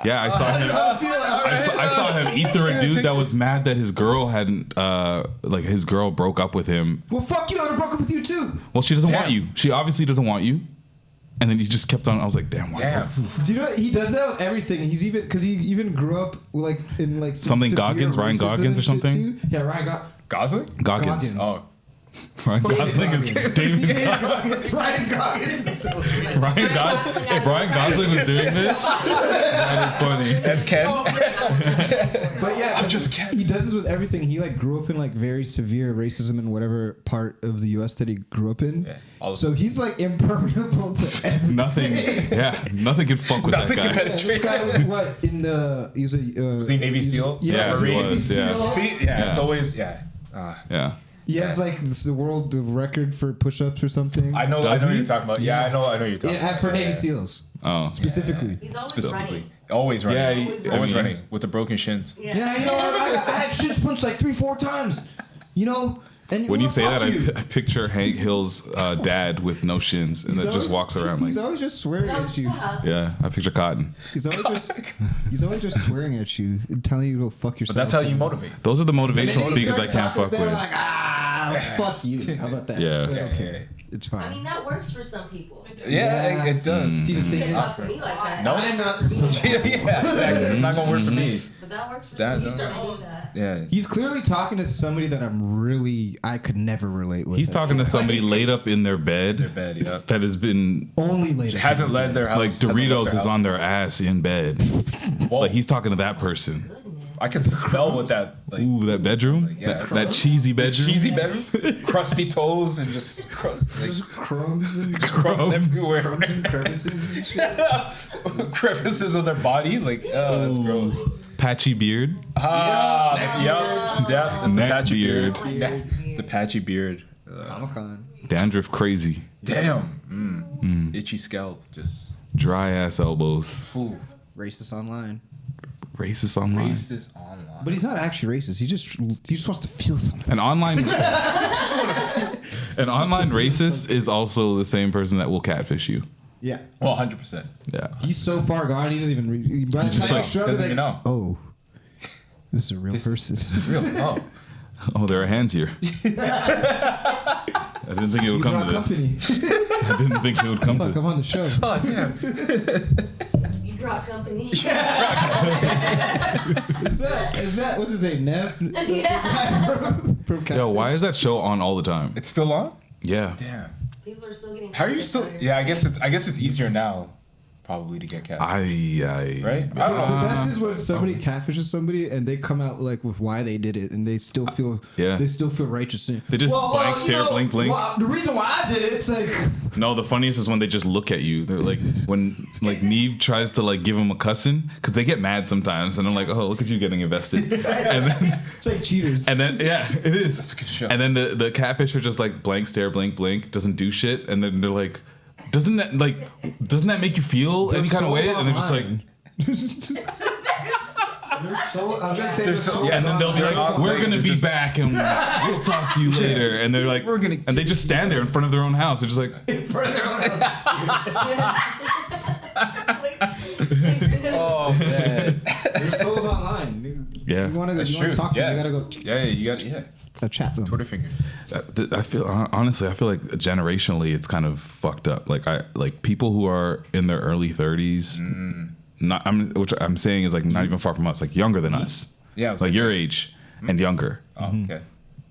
S1: Yeah, I saw him.
S3: I feel like,
S1: I saw him eat through a dude that was mad that his girl hadn't, like his girl broke up with him.
S3: well, fuck you. I would have broke up with you too.
S1: Well, she doesn't
S2: Damn.
S1: want you. She obviously doesn't want you. And then he just kept on. I was like, damn. Why?
S2: Damn.
S3: Do you know what? He does that with everything? He's even because he even grew up like in like some
S1: Something
S3: severe
S1: Goggins, Ryan
S3: racism
S1: Goggins or
S3: and shit,
S1: something?
S3: too. Yeah, Ryan
S2: Gosling?
S1: Goggins.
S2: Oh.
S1: Ryan Gosling is David.
S3: Ryan Goggins.
S1: Ryan Gosling. If Ryan Gosling was doing this, that is funny.
S2: As Ken.
S3: But yeah,
S2: I'm just kidding.
S3: he does this with everything. He like grew up in like very severe racism in whatever part of the U.S. that he grew up in.
S2: Yeah, all of
S3: So he's like impermeable to everything.
S1: Nothing. Yeah, nothing could fuck with
S2: Nothing
S1: that
S2: could
S1: guy.
S2: penetrate.
S3: This guy was what in the? He was a.
S2: Was he Navy SEAL?
S1: Yeah, he
S2: Marine?
S1: was, yeah.
S2: See, yeah,
S1: Yeah.
S2: it's always
S1: Yeah.
S3: He has like the world record for push-ups or something.
S2: I know
S1: Does
S2: what
S1: he?
S2: you're talking about. Yeah, I know what you're talking about.
S3: For Navy SEALs
S1: Oh.
S3: specifically.
S5: He's always
S2: Specifically.
S5: running.
S2: Always running.
S1: Yeah,
S2: always
S1: I mean-
S2: running with the broken shins.
S3: Yeah, I had shit punched like 3-4 times. And
S1: When you say
S3: fuck
S1: that,
S3: you.
S1: I picture Hank Hill's dad with no shins and
S3: He's
S1: that just
S3: always-
S1: walks around
S3: He's
S1: like.
S3: always just swearing
S5: No,
S3: at you.
S5: stop.
S1: Yeah, I picture Cotton.
S3: He's always just swearing at you and telling you to go fuck yourself.
S2: But that's how you motivate.
S1: Those are the
S3: And then
S1: motivational
S3: he
S1: speakers I
S3: starts
S1: can't
S3: talking,
S1: fuck
S3: they're
S1: with.
S3: like, fuck you. How about that?
S1: Yeah.
S3: They don't
S2: Yeah,
S3: care. It's fine.
S5: I mean, that works for some people.
S2: Yeah, it does.
S3: See, the
S5: You
S3: thing
S5: can
S3: is,
S5: talk to me like that.
S2: No.
S5: I'm not
S3: So-
S2: Yeah, exactly. It's not gonna work for me.
S5: But that works for
S2: That
S5: some
S2: does.
S5: people. I need that.
S2: Yeah.
S3: he's clearly talking to somebody that I could never relate with.
S1: He's talking to somebody laid up in their
S2: Their
S1: bed
S2: bed, yeah.
S1: that has been
S3: only later.
S2: Hasn't led their house.
S1: like
S2: hasn't left
S1: Doritos
S2: their
S1: is
S2: house.
S1: on their ass in bed.
S2: Whoa.
S1: Like he's talking to that person.
S2: I can smell what that like.
S1: Ooh, that bedroom.
S2: yeah,
S1: that cheesy bedroom.
S2: Cheesy bedroom, crusty toes, and just crust, like
S3: Just crumbs and
S2: crumbs everywhere.
S3: crumbs and crevices and shit.
S2: Crevices of their body, like that's gross.
S1: Patchy beard.
S2: Ah, yep, that's
S1: Neck
S2: the patchy beard.
S1: beard.
S2: Yeah, the patchy beard.
S3: Comic-Con.
S1: Dandruff crazy.
S2: Damn, itchy scalp, just
S1: Dry ass elbows.
S2: ooh,
S3: Racist online.
S1: Racist online.
S2: racist online.
S3: But he's not actually racist. He just wants to feel something.
S1: An online racist is also the same person that will catfish you.
S3: Yeah.
S2: Well, 100%.
S1: Yeah.
S3: He's so far gone, he doesn't even read. By the
S1: He's just
S3: time I
S1: like-
S3: show up,
S2: Doesn't
S3: he's
S2: even know.
S3: Oh, this is a real person.
S2: Real. Oh,
S1: Oh, there are hands here. I didn't think it would
S3: You
S1: come
S3: brought
S1: to this.
S3: company.
S1: I didn't think it would come
S3: Fuck,
S1: to
S3: I'm on the show.
S2: oh damn.
S5: You brought company.
S3: Is that what's his name? Nev? From
S1: Yo, why is that show on all the time?
S2: It's still on.
S1: Yeah.
S2: Damn.
S5: People are still getting.
S2: How are you still?
S5: tired.
S2: Yeah, I guess it's easier now. probably to get cat.
S1: I
S2: Right? I don't
S3: The
S2: know.
S3: best is when somebody catfishes somebody and they come out like with why they did it, and they still feel righteous.
S1: They just blank stare, blink, blink.
S3: Well, the reason why I did it, it's like
S1: No, the funniest is when they just look at you. They're like, when like Neve tries to like give them a cussing, because they get mad sometimes, and I'm like, oh, look at you getting invested, and then
S3: it's like cheaters.
S1: and then yeah, it is.
S2: That's a good show.
S1: And then the catfisher just like blank stare, blink, blink, doesn't do shit, and then they're like, doesn't that make you feel any kind of way? And they're just like.
S2: Yeah,
S1: And then they'll be like, "We're gonna be back, and we'll talk to you later." And they're like, and they just stand there in front of their own house. They're just like,
S2: Oh man.
S3: Their soul's online.
S1: Yeah.
S3: You want to
S2: That's true.
S3: talk to them,
S2: Yeah.
S3: you gotta go
S2: You got
S3: chat them.
S2: Twitter finger.
S1: I feel honestly, I feel like generationally, it's kind of fucked up. Like people who are in their early 30s, which I'm saying is like not even far from us, like younger than us.
S2: Yeah, I was
S1: like
S2: like-
S1: your age and younger.
S2: Oh, okay.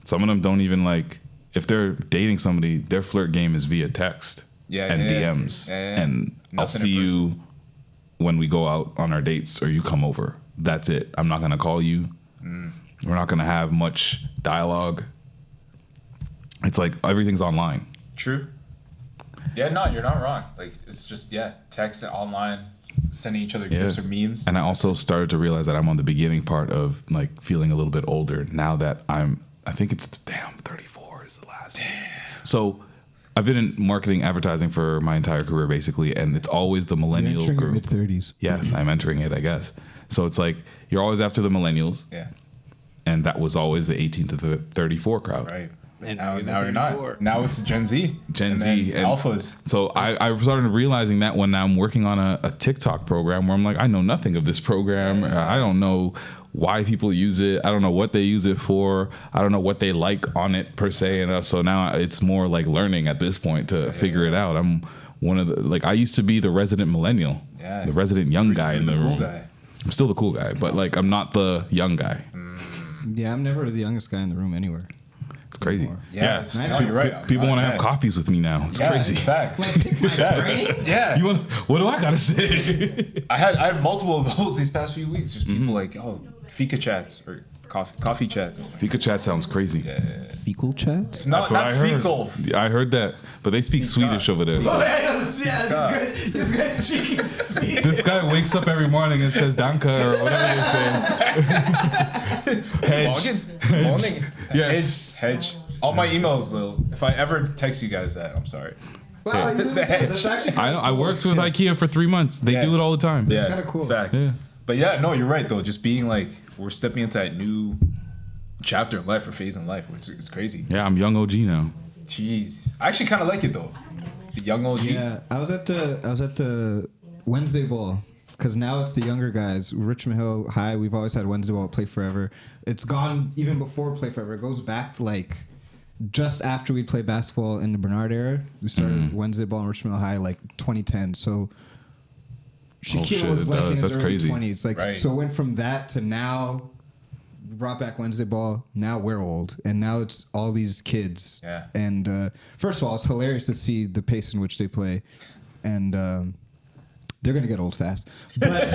S1: Some of them don't even like, if they're dating somebody, their flirt game is via text and DMs. And I'll
S2: Nothing
S1: see
S2: in person.
S1: you when we go out on our dates or you come over. That's it. I'm not going to call you. We're not going to have much dialogue. It's like everything's online.
S2: True. Yeah, no, you're not wrong. Like it's just text and online, sending each other gifts or memes.
S1: And I also started to realize that I'm on the beginning part of like feeling a little bit older now that I think it's 34 is the last. So I've been in marketing advertising for my entire career basically, and it's always the millennial group.
S3: Mid 30s.
S1: Yes, I'm entering it, I guess. So it's like you're always after the millennials.
S2: Yeah.
S1: And that was always the 18 to 34 crowd.
S2: Right. And now you're not. Now it's Gen Z.
S1: Gen
S2: and
S1: Z
S2: then alphas.
S1: So I started realizing that when I'm working on a TikTok program where I'm like, I know nothing of this program. I don't know why people use it. I don't know what they use it for. I don't know what they like on it per se. And so now it's more like learning at this point to figure it out. I'm one of the, like, I used to be the resident millennial, the resident young guy in the room.
S2: Cool guy.
S1: I'm still the cool guy, but like I'm not the young guy.
S3: Yeah, I'm never the youngest guy in the room anywhere.
S1: It's crazy.
S2: Yeah, no, you're right.
S1: People want to have coffees with me now. It's crazy.
S2: Facts. Yeah.
S1: You want? What do I gotta say?
S2: I had multiple of those these past few weeks. Just people like, fika chats or coffee chats.
S1: Fika chat sounds crazy.
S3: Fecal chat?
S2: Not fecal.
S1: I heard that, but they speak Swedish over there.
S3: This guy's speaking Swedish.
S1: This guy wakes up every morning and says "danka" or whatever they say. Hedge.
S2: Morning.
S1: Yeah.
S2: Hedge. All my emails, Lil. If I ever text you guys that, I'm sorry.
S3: Wow, that's actually
S1: I worked with IKEA for 3 months. They do it all the time.
S2: Yeah.
S3: kinda cool.
S2: Facts.
S1: Yeah.
S2: But yeah, no, you're right though. Just being like, we're stepping into that new chapter in life or phase in life, which is crazy.
S1: Yeah, I'm young OG now.
S2: Jeez. I actually kind of like it though. The young OG.
S3: Yeah, I was at the Wednesday Bowl because now it's the younger guys. Richmond Hill High. We've always had Wednesday Bowl at Play Forever. It's gone even before Play Forever. It goes back to like just after we played basketball in the Bernard era. We started Wednesday Ball in Richmond Hill High like 2010. So Shaquille
S1: shit,
S3: was
S1: it
S3: like
S1: does.
S3: in his
S1: That's
S3: early
S1: crazy.
S3: 20s. Like
S2: Right.
S3: so it went from that to now. We brought back Wednesday Ball. Now we're old, and now it's all these kids.
S2: Yeah.
S3: And first of all, it's hilarious to see the pace in which they play, and they're gonna get old fast. But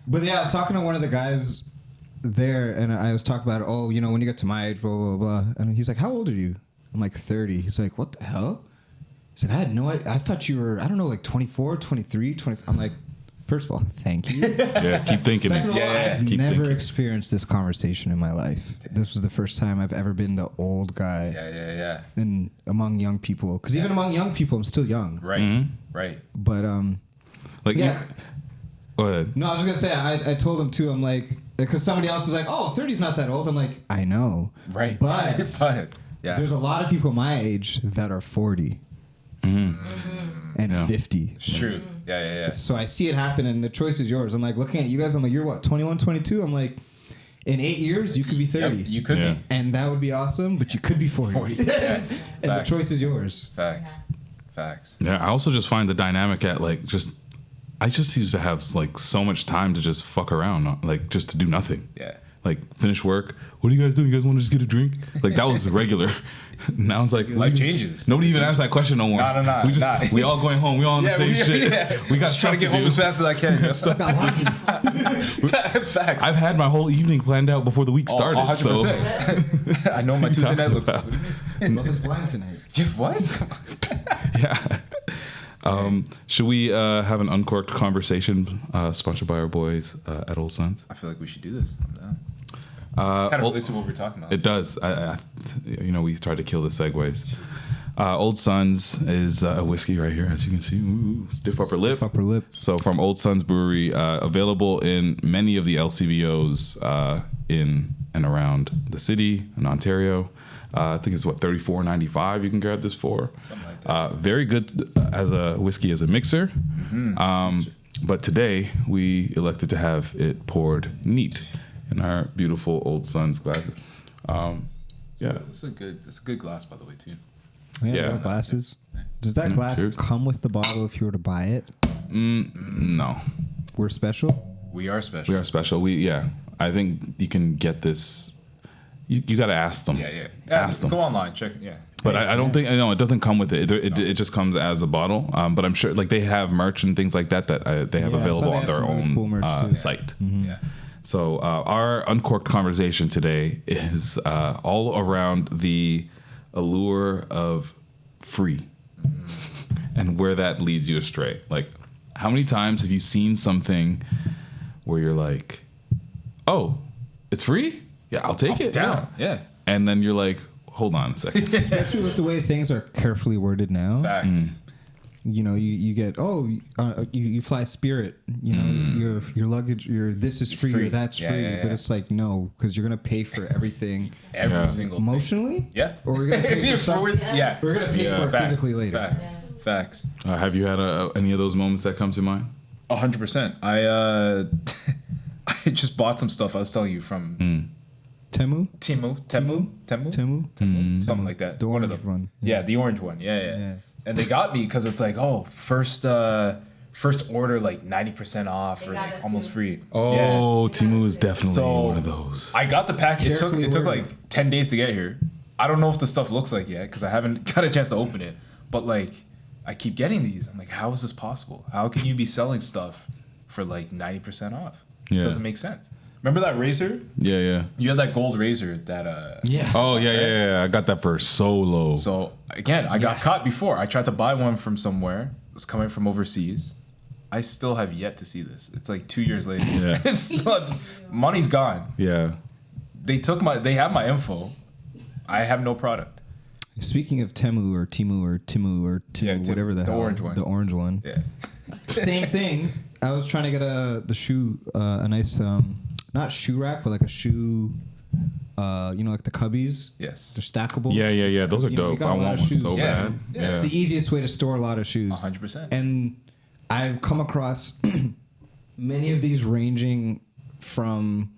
S3: but yeah, I was talking to one of the guys there, and I was talking about, oh, you know, when you get to my age, blah blah blah. And he's like, "How old are you?" I'm like, 30. He's like, "What the hell?" He's like, "I had no idea. I thought you were, I don't know, like 24, 23, 25." I'm like, first of all, thank you.
S1: Yeah, keep thinking
S3: Second of
S1: it.
S3: all,
S2: Yeah,
S3: I've
S1: keep
S3: never
S1: thinking.
S3: experienced this conversation in my life. This was the first time I've ever been the old guy
S2: Yeah.
S3: in among young people. Because even among young people, I'm still young.
S2: Right. Right.
S3: But
S1: Like,
S3: yeah.
S1: go ahead.
S3: No, I was gonna say I told him too. I'm like, because somebody else was like, "Oh, 30's not that old." I'm like, I know,
S2: Right.
S3: But
S2: yeah.
S3: there's a lot of people my age that are 40 and 50.
S2: It's true. Yeah.
S3: So I see it happen, and the choice is yours. I'm like looking at you guys. I'm like, you're what, 21, 22? I'm like, in 8 years, you could be 30.
S2: Yep, you could
S1: Yeah.
S2: be.
S3: And that would be awesome, but you could be 40.
S2: 40. Yeah.
S3: And
S2: Facts.
S3: the choice is yours.
S2: Facts.
S1: Yeah, I also just find the dynamic at like I just used to have like so much time to just fuck around, like just to do nothing.
S2: Yeah.
S1: Like finish work. What do you guys do? You guys want to just get a drink? Like that was regular. Now it's like
S2: Life changes.
S1: Nobody even asked that question no more.
S2: Nah.
S1: We all going home. We all on the same shit. We got
S2: Just trying to get home as fast as I can. Facts.
S1: I've had my whole evening planned out before the week started.
S2: 100%. I know my Tuesday night looks like.
S3: Love is Blind tonight.
S2: Yeah, what?
S1: Yeah. Should we have an uncorked conversation sponsored by our boys at Old Sons?
S2: I feel like we should do this. Kind of relates to what we're talking about.
S1: It does. We tried to kill the segues. Old Sons is a whiskey right here, as you can see. Ooh, stiff upper lip.
S3: Upper lip.
S1: So from Old Sons Brewery, available in many of the LCBOs in and around the city in Ontario. I think it's $34.95 you can grab this for.
S2: Something like that.
S1: Very good as a whiskey as a mixer. But today we elected to have it poured neat in our beautiful Old Sons glasses. Yeah.
S2: It's a good glass, by the way, too.
S1: Yeah.
S3: Glasses. Does that glass
S1: cheers.
S3: come with the bottle if you were to buy it?
S1: No.
S3: We're special.
S2: We are special.
S1: We are special. I think you can get this. You got to ask them.
S2: Yeah.
S1: Ask them.
S2: Go online, check. Yeah.
S1: But I don't think, it doesn't come with it. It just comes as a bottle. But I'm sure they have merch and things like that they have
S3: Yeah,
S1: available
S3: so
S1: on
S3: they
S1: their
S3: have some really
S1: own
S3: cool merch too.
S1: site.
S2: Yeah.
S1: So our uncorked conversation today is all around the allure of free and where that leads you astray. Like, how many times have you seen something where you're like, oh, it's free? Yeah, I'll take it.
S2: Down. Yeah.
S1: And then you're like, hold on a second.
S3: Especially with the way things are carefully worded now.
S2: Facts.
S3: You get you fly Spirit. Your luggage. This is free,
S2: free.
S3: or that's
S2: Yeah,
S3: free.
S2: yeah,
S3: But
S2: yeah.
S3: it's like no, because you're gonna pay for everything
S2: Every single thing.
S3: emotionally.
S2: Yeah.
S3: Or we're gonna pay for something.
S2: Yeah.
S3: We're gonna pay for it
S2: Facts.
S3: physically later.
S2: Facts.
S1: Have you had any of those moments that come to mind?
S2: 100%. I just bought some stuff. I was telling you from
S3: Temu.
S2: Temu, something like that.
S3: The
S2: One of
S3: orange
S2: them.
S3: one.
S2: Yeah, the orange one. Yeah.
S3: Yeah.
S2: And they got me because it's like, first order like 90% off
S5: They
S2: or
S5: got
S2: like
S5: us
S2: almost
S5: too.
S2: free.
S1: Oh, Timu is definitely
S2: So
S1: one of those.
S2: I got the package. It took
S3: Carefully
S2: like 10 days to get here. I don't know if the stuff looks like yet because I haven't got a chance to open it. But like, I keep getting these. I'm like, how is this possible? How can you be selling stuff for like 90% off? It
S1: Yeah.
S2: doesn't make sense. Remember that razor?
S1: Yeah.
S2: You had that gold razor that
S3: Yeah.
S1: Oh, yeah. I got that for so low.
S2: So again, I got caught before. I tried to buy one from somewhere. It's coming from overseas. I still have yet to see this. It's like 2 years later.
S1: Yeah.
S2: It's still, money's gone.
S1: Yeah.
S2: They have my info. I have no product.
S3: Speaking of Timu,
S2: Yeah,
S3: whatever the hell,
S2: orange one.
S3: the orange one.
S2: Yeah.
S3: Same thing. I was trying to get the shoe, a nice, not shoe rack, but like a shoe, like the cubbies.
S2: Yes.
S3: They're stackable.
S1: Yeah. Those are
S3: We
S1: dope.
S3: got
S1: I
S3: a lot
S1: want
S3: of
S1: one
S3: shoes.
S1: so
S2: Yeah.
S1: bad.
S2: Yeah.
S3: It's the easiest way to store a lot of shoes.
S2: 100%.
S3: And I've come across many of these ranging from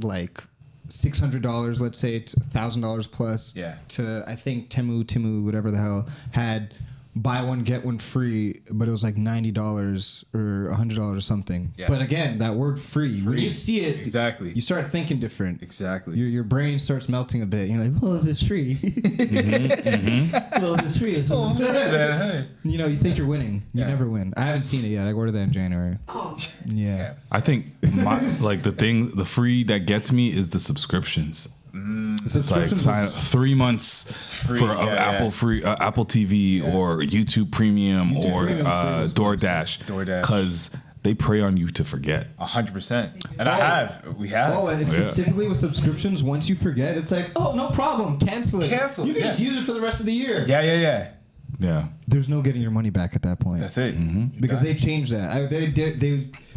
S3: like $600, let's say, to $1,000 plus.
S2: Yeah.
S3: To I think Temu, whatever the hell, had buy one get one free, but it was like $90 or $100 or something.
S2: Yeah.
S3: But again, that word free, when you see it,
S2: Exactly.
S3: you start thinking different.
S2: Exactly.
S3: Your brain starts melting a bit. You're like, well, if it's free, well, if it's free, it's
S2: Hey.
S3: you think you're winning. You
S2: Yeah.
S3: never win. I haven't seen it yet. I ordered that in January. Yeah.
S1: I think the free that gets me is the subscriptions. It's like sign up 3 months
S2: Free,
S1: for
S2: yeah.
S1: Apple TV or YouTube Premium or
S3: Premium free was
S1: DoorDash.
S2: DoorDash.
S1: Because they prey on you to forget.
S2: 100%. And we have.
S3: Oh, and specifically with subscriptions, once you forget, it's like, oh, no problem. Cancel it.
S2: Cancel,
S3: You can
S2: yeah.
S3: just use it for the rest of the year.
S2: Yeah.
S1: Yeah.
S3: There's no getting your money back at that point.
S2: That's it.
S3: Because they changed that.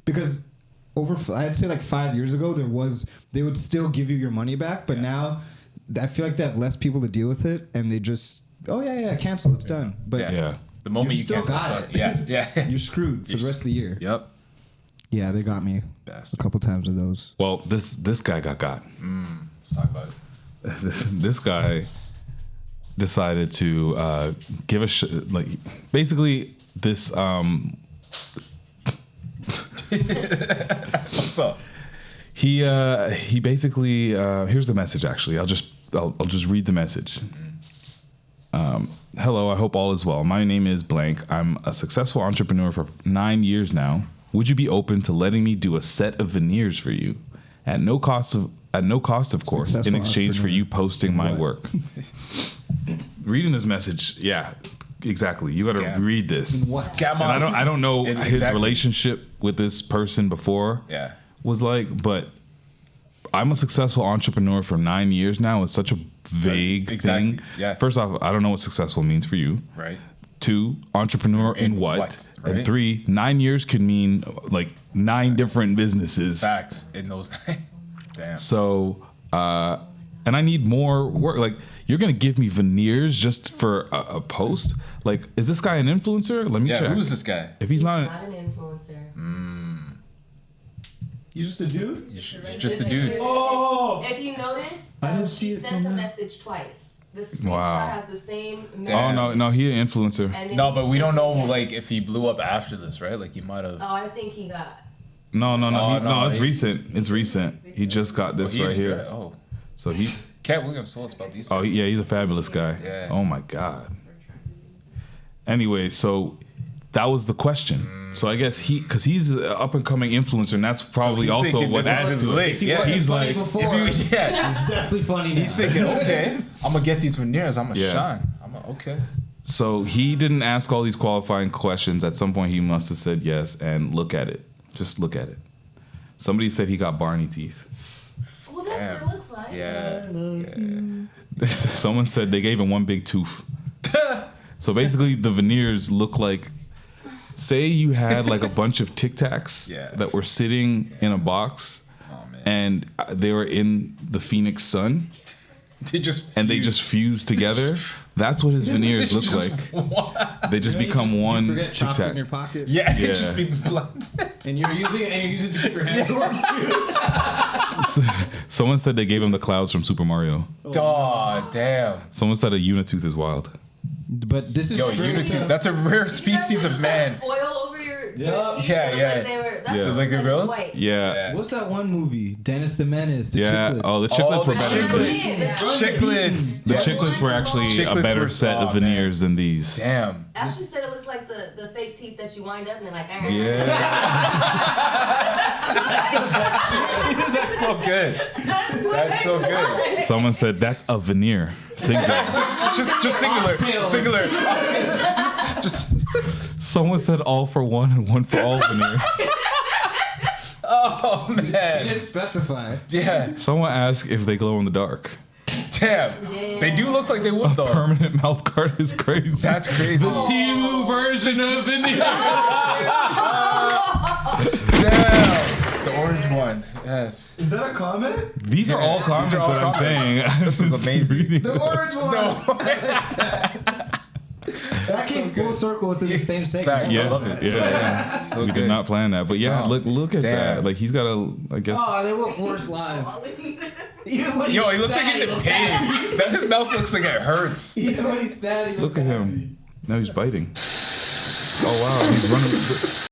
S3: Because I'd say like 5 years ago, they would still give you your money back, but now I feel like they have less people to deal with it, and they just, cancel, it's done. But
S1: Yeah.
S2: The moment
S3: You
S2: you
S3: still
S2: cancel
S3: got
S2: stuff-
S3: it.
S2: Yeah.
S3: you're screwed for the rest of the year.
S2: Yep.
S3: Yeah, they got me
S2: Best.
S3: a couple times with those.
S1: Well, this guy got.
S2: Let's talk about it.
S1: This guy decided to give a basically this
S2: What's up?
S1: he basically here's the message. Actually, I'll just read the message. Hello, I hope all is well. My name is blank. I'm a successful entrepreneur for 9 years now. Would you be open to letting me do a set of veneers for you at no cost of course, in
S3: Successful
S1: exchange for you posting my
S3: What?
S1: work? Reading this message, yeah, exactly. You got to
S2: Scam.
S1: read this.
S2: Scam
S1: And I don't know his
S2: Exactly.
S1: relationship with this person before.
S2: Yeah.
S1: Was like, but I'm a successful entrepreneur for 9 years now. It's such a vague
S2: Exactly,
S1: thing.
S2: yeah.
S1: First off, I don't know what successful means for you.
S2: Right.
S1: 2, entrepreneur in what?
S2: Right.
S1: And 3, 9 years could mean like 9 different businesses.
S2: Facts in those. Damn.
S1: So, and I need more work. Like, you're gonna give me veneers just for a post? Like, is this guy an influencer? Let me
S2: Yeah.
S1: check.
S2: Who's this guy?
S1: If he's not,
S5: Not an influencer.
S3: You just a dude?
S2: Just a dude.
S3: Oh!
S5: If you notice,
S3: I didn't see
S5: she
S3: it
S5: sent
S3: till
S5: the
S3: now.
S5: message twice. The screenshot
S1: Wow.
S5: has the same message.
S1: oh no, he an influencer.
S5: And then
S2: No,
S5: he
S2: but we
S5: sent
S2: don't know
S5: it again.
S2: like if he blew up after this, right? Like he might have.
S5: Oh, I think he got.
S1: No,
S2: Oh,
S1: no,
S2: no,
S1: it's
S2: he's-
S1: recent. It's recent. He just got this right here.
S2: Oh,
S1: So he,
S2: Cat Williams told us about these.
S1: oh yeah, he's a fabulous guy.
S2: Yeah.
S1: Oh my god. Anyway, so that was the question. So I guess because he's an up and coming influencer, and that's probably
S2: he's
S1: also
S2: thinking
S1: what
S2: this
S1: adds
S2: is
S1: to
S2: lit.
S1: it.
S3: If he
S2: Yeah,
S3: wasn't
S1: he's
S3: funny
S1: like-
S3: before,
S2: yeah.
S3: he's definitely funny now.
S2: He's thinking, okay, I'm gonna get these veneers. I'm gonna
S1: Yeah.
S2: shine. Okay.
S1: So he didn't ask all these qualifying questions. At some point, he must have said yes. And look at it. Just look at it. Somebody said he got Barney teeth.
S5: Well, that's
S2: Damn.
S5: what it looks like.
S2: Yeah.
S1: Someone said they gave him one big tooth. So basically, the veneers look like, say you had like a bunch of Tic Tacs
S2: Yeah.
S1: that were sitting in a box,
S2: Oh man.
S1: and they were in the Phoenix sun,
S2: They just
S1: and they just fused together. That's what his veneers look like. They just
S3: You know,
S1: become
S3: you
S1: one
S3: forget
S1: Tic
S3: chocolate
S1: Tac.
S3: in your pocket.
S2: yeah.
S1: Yeah.
S2: It just be blunt.
S3: And you're using it to keep your hands warm too.
S1: Someone said they gave him the clouds from Super Mario.
S2: Oh damn.
S1: Someone said a unitooth is wild.
S3: But this is
S2: Yo,
S3: straight
S2: Unity.
S3: to-
S2: That's a rare species of man.
S5: Foil over your
S3: Yeah.
S5: teeth.
S2: Yeah,
S5: so
S2: yeah.
S5: Like they were, that's
S1: Yeah.
S5: what
S2: Like a
S5: looks
S2: girl?
S5: White.
S1: Yeah.
S3: What's that one movie? Dennis the Menace. The
S1: Yeah.
S3: Chiclets.
S1: Oh, the chiclets
S2: Oh,
S1: were
S2: the
S1: better than
S2: chiclets.
S1: this.
S2: Chiclets.
S1: The chiclets were actually a
S2: Chiclets
S1: better
S2: were-
S1: set
S2: oh,
S1: of veneers than these.
S2: Damn.
S5: Ashley said it looks like the fake teeth that you wind up and they're like,
S1: Yeah.
S2: That's so good. That's so good.
S1: Someone said that's a veneer. Singular.
S2: Just singular. Singular. Just.
S1: Someone said all for one and one for all veneer.
S2: Oh
S3: She
S2: man.
S3: didn't specify.
S2: Yeah.
S1: Someone asked if they glow in the dark.
S2: Damn. They do look like they would though.
S1: Permanent mouth guard is crazy.
S2: That's crazy.
S1: Timu version of veneer.
S2: Damn. The orange one. Yes.
S3: Is that a comment?
S1: These are all comments
S2: These are all
S1: that I'm saying.
S2: This is amazing.
S3: The orange one.
S2: No.
S3: That came full circle within the same segment.
S2: Fact.
S1: Yeah,
S2: I love it.
S1: yeah.
S2: So
S1: We
S2: good.
S1: did not plan that, but yeah,
S2: No.
S1: look at
S2: Damn.
S1: that. Like he's got a, I guess.
S3: Oh, they look worse live. Even when
S2: Yo,
S3: he's
S2: he looks
S3: sad,
S2: like he's in
S3: looks
S2: pain.
S3: happy.
S2: That his mouth looks like it hurts.
S3: Even when he's sad, he looks
S1: Look at
S3: happy.
S1: him. Now he's biting. Oh wow, he's running.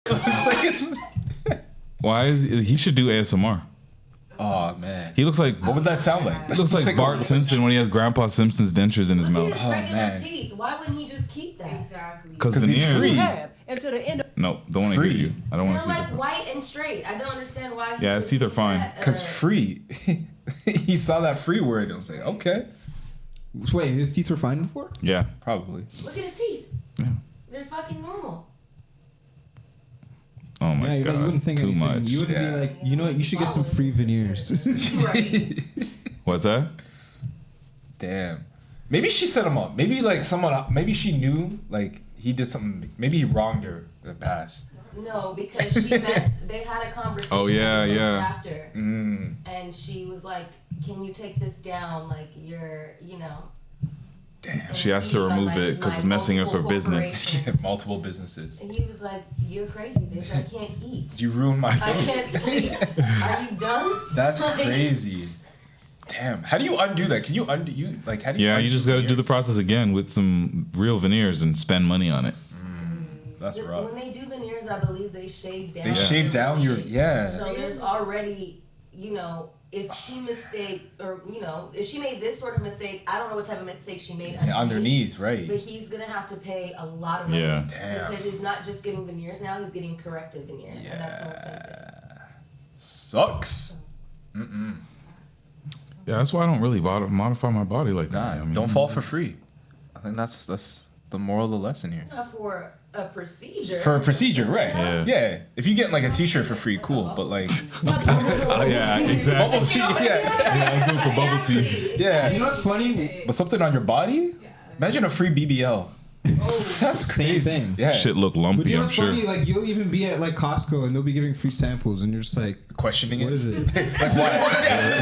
S2: It's like it's.
S1: Why is he should do ASMR?
S2: Oh man.
S1: He looks like
S2: What would that sound like?
S1: he looks like Bart Simpson when he has Grandpa Simpson's dentures in his
S5: Look at
S1: mouth.
S5: his
S2: Oh,
S5: regular
S2: man.
S5: teeth. Why wouldn't he just keep that?
S6: Exactly.
S1: Because
S2: 'Cause he's
S1: veneers.
S2: free.
S8: have until the end of
S1: No, don't want to hear
S2: Free.
S1: you. I don't want
S5: They're
S1: to see
S5: like
S1: that.
S5: white and straight. I don't understand why. he
S1: Yeah, his
S5: would
S1: teeth are
S5: keep
S1: fine.
S5: that,
S2: Cause free. He saw that free word and was like, okay,
S3: Wait, his teeth were fine before?
S1: Yeah.
S2: probably.
S5: Look at his teeth.
S1: Yeah.
S5: They're fucking normal.
S1: Oh my
S3: Yeah, you, know,
S1: god.
S3: you wouldn't think
S1: Too
S3: anything.
S1: much.
S3: You would
S2: Yeah.
S3: be like, you know what? You should get some free veneers.
S1: What's that?
S2: Damn. Maybe she set him up. Maybe like someone. Maybe she knew like he did something. Maybe he wronged her in the past.
S5: No, because they had a conversation.
S1: Oh, yeah,
S5: with us
S1: yeah.
S5: After,
S2: Mm.
S5: and she was like, "Can you take this down? Like you're, you know."
S2: Damn.
S1: She has to remove it because it's messing up her business.
S2: Multiple businesses.
S5: And he was like, "You're crazy, bitch. I can't eat.
S2: You ruined my
S5: I
S2: face.
S5: can't sleep. Are you dumb?"
S2: That's
S5: Like,
S2: crazy. Damn. How do you undo that? Can you undo you like? How do you?
S1: Yeah,
S2: undo
S1: you just got to do the
S2: veneers?
S1: process again with some real veneers and spend money on it.
S2: That's rough.
S5: When they do veneers, I believe they shave down.
S2: They shave down your
S5: So there's already, if she mistake or if she made this sort of mistake, I don't know what type of mistake she made
S2: underneath, right?
S5: But he's gonna have to pay a lot of money.
S1: Yeah.
S2: Damn.
S5: Because he's not just getting veneers now; he's getting corrective veneers, and that's more expensive.
S2: Sucks.
S1: Yeah, that's why I don't really modify my body like
S2: Nah,
S1: that. I mean,
S2: don't fall for free. I think that's the moral of the lesson here.
S5: Not for a procedure.
S2: For a procedure, right?
S1: Yeah.
S2: Yeah. If you get like a T-shirt for free, cool. But like,
S1: Oh, yeah, exactly.
S2: bubble tea, yeah.
S1: Yeah, I'm good for bubble tea.
S5: Exactly.
S2: Yeah.
S3: You know what's funny?
S2: But something on your body? Imagine a free BBL. That's
S3: Same thing.
S2: Yeah.
S1: Shit look
S3: But
S1: lumpy,
S3: you know
S1: I'm
S3: what's
S1: sure.
S3: funny? Like you'll even be at like Costco and they'll be giving free samples and you're just like,
S2: Questioning
S3: what
S2: it.
S3: is it?
S2: Like why?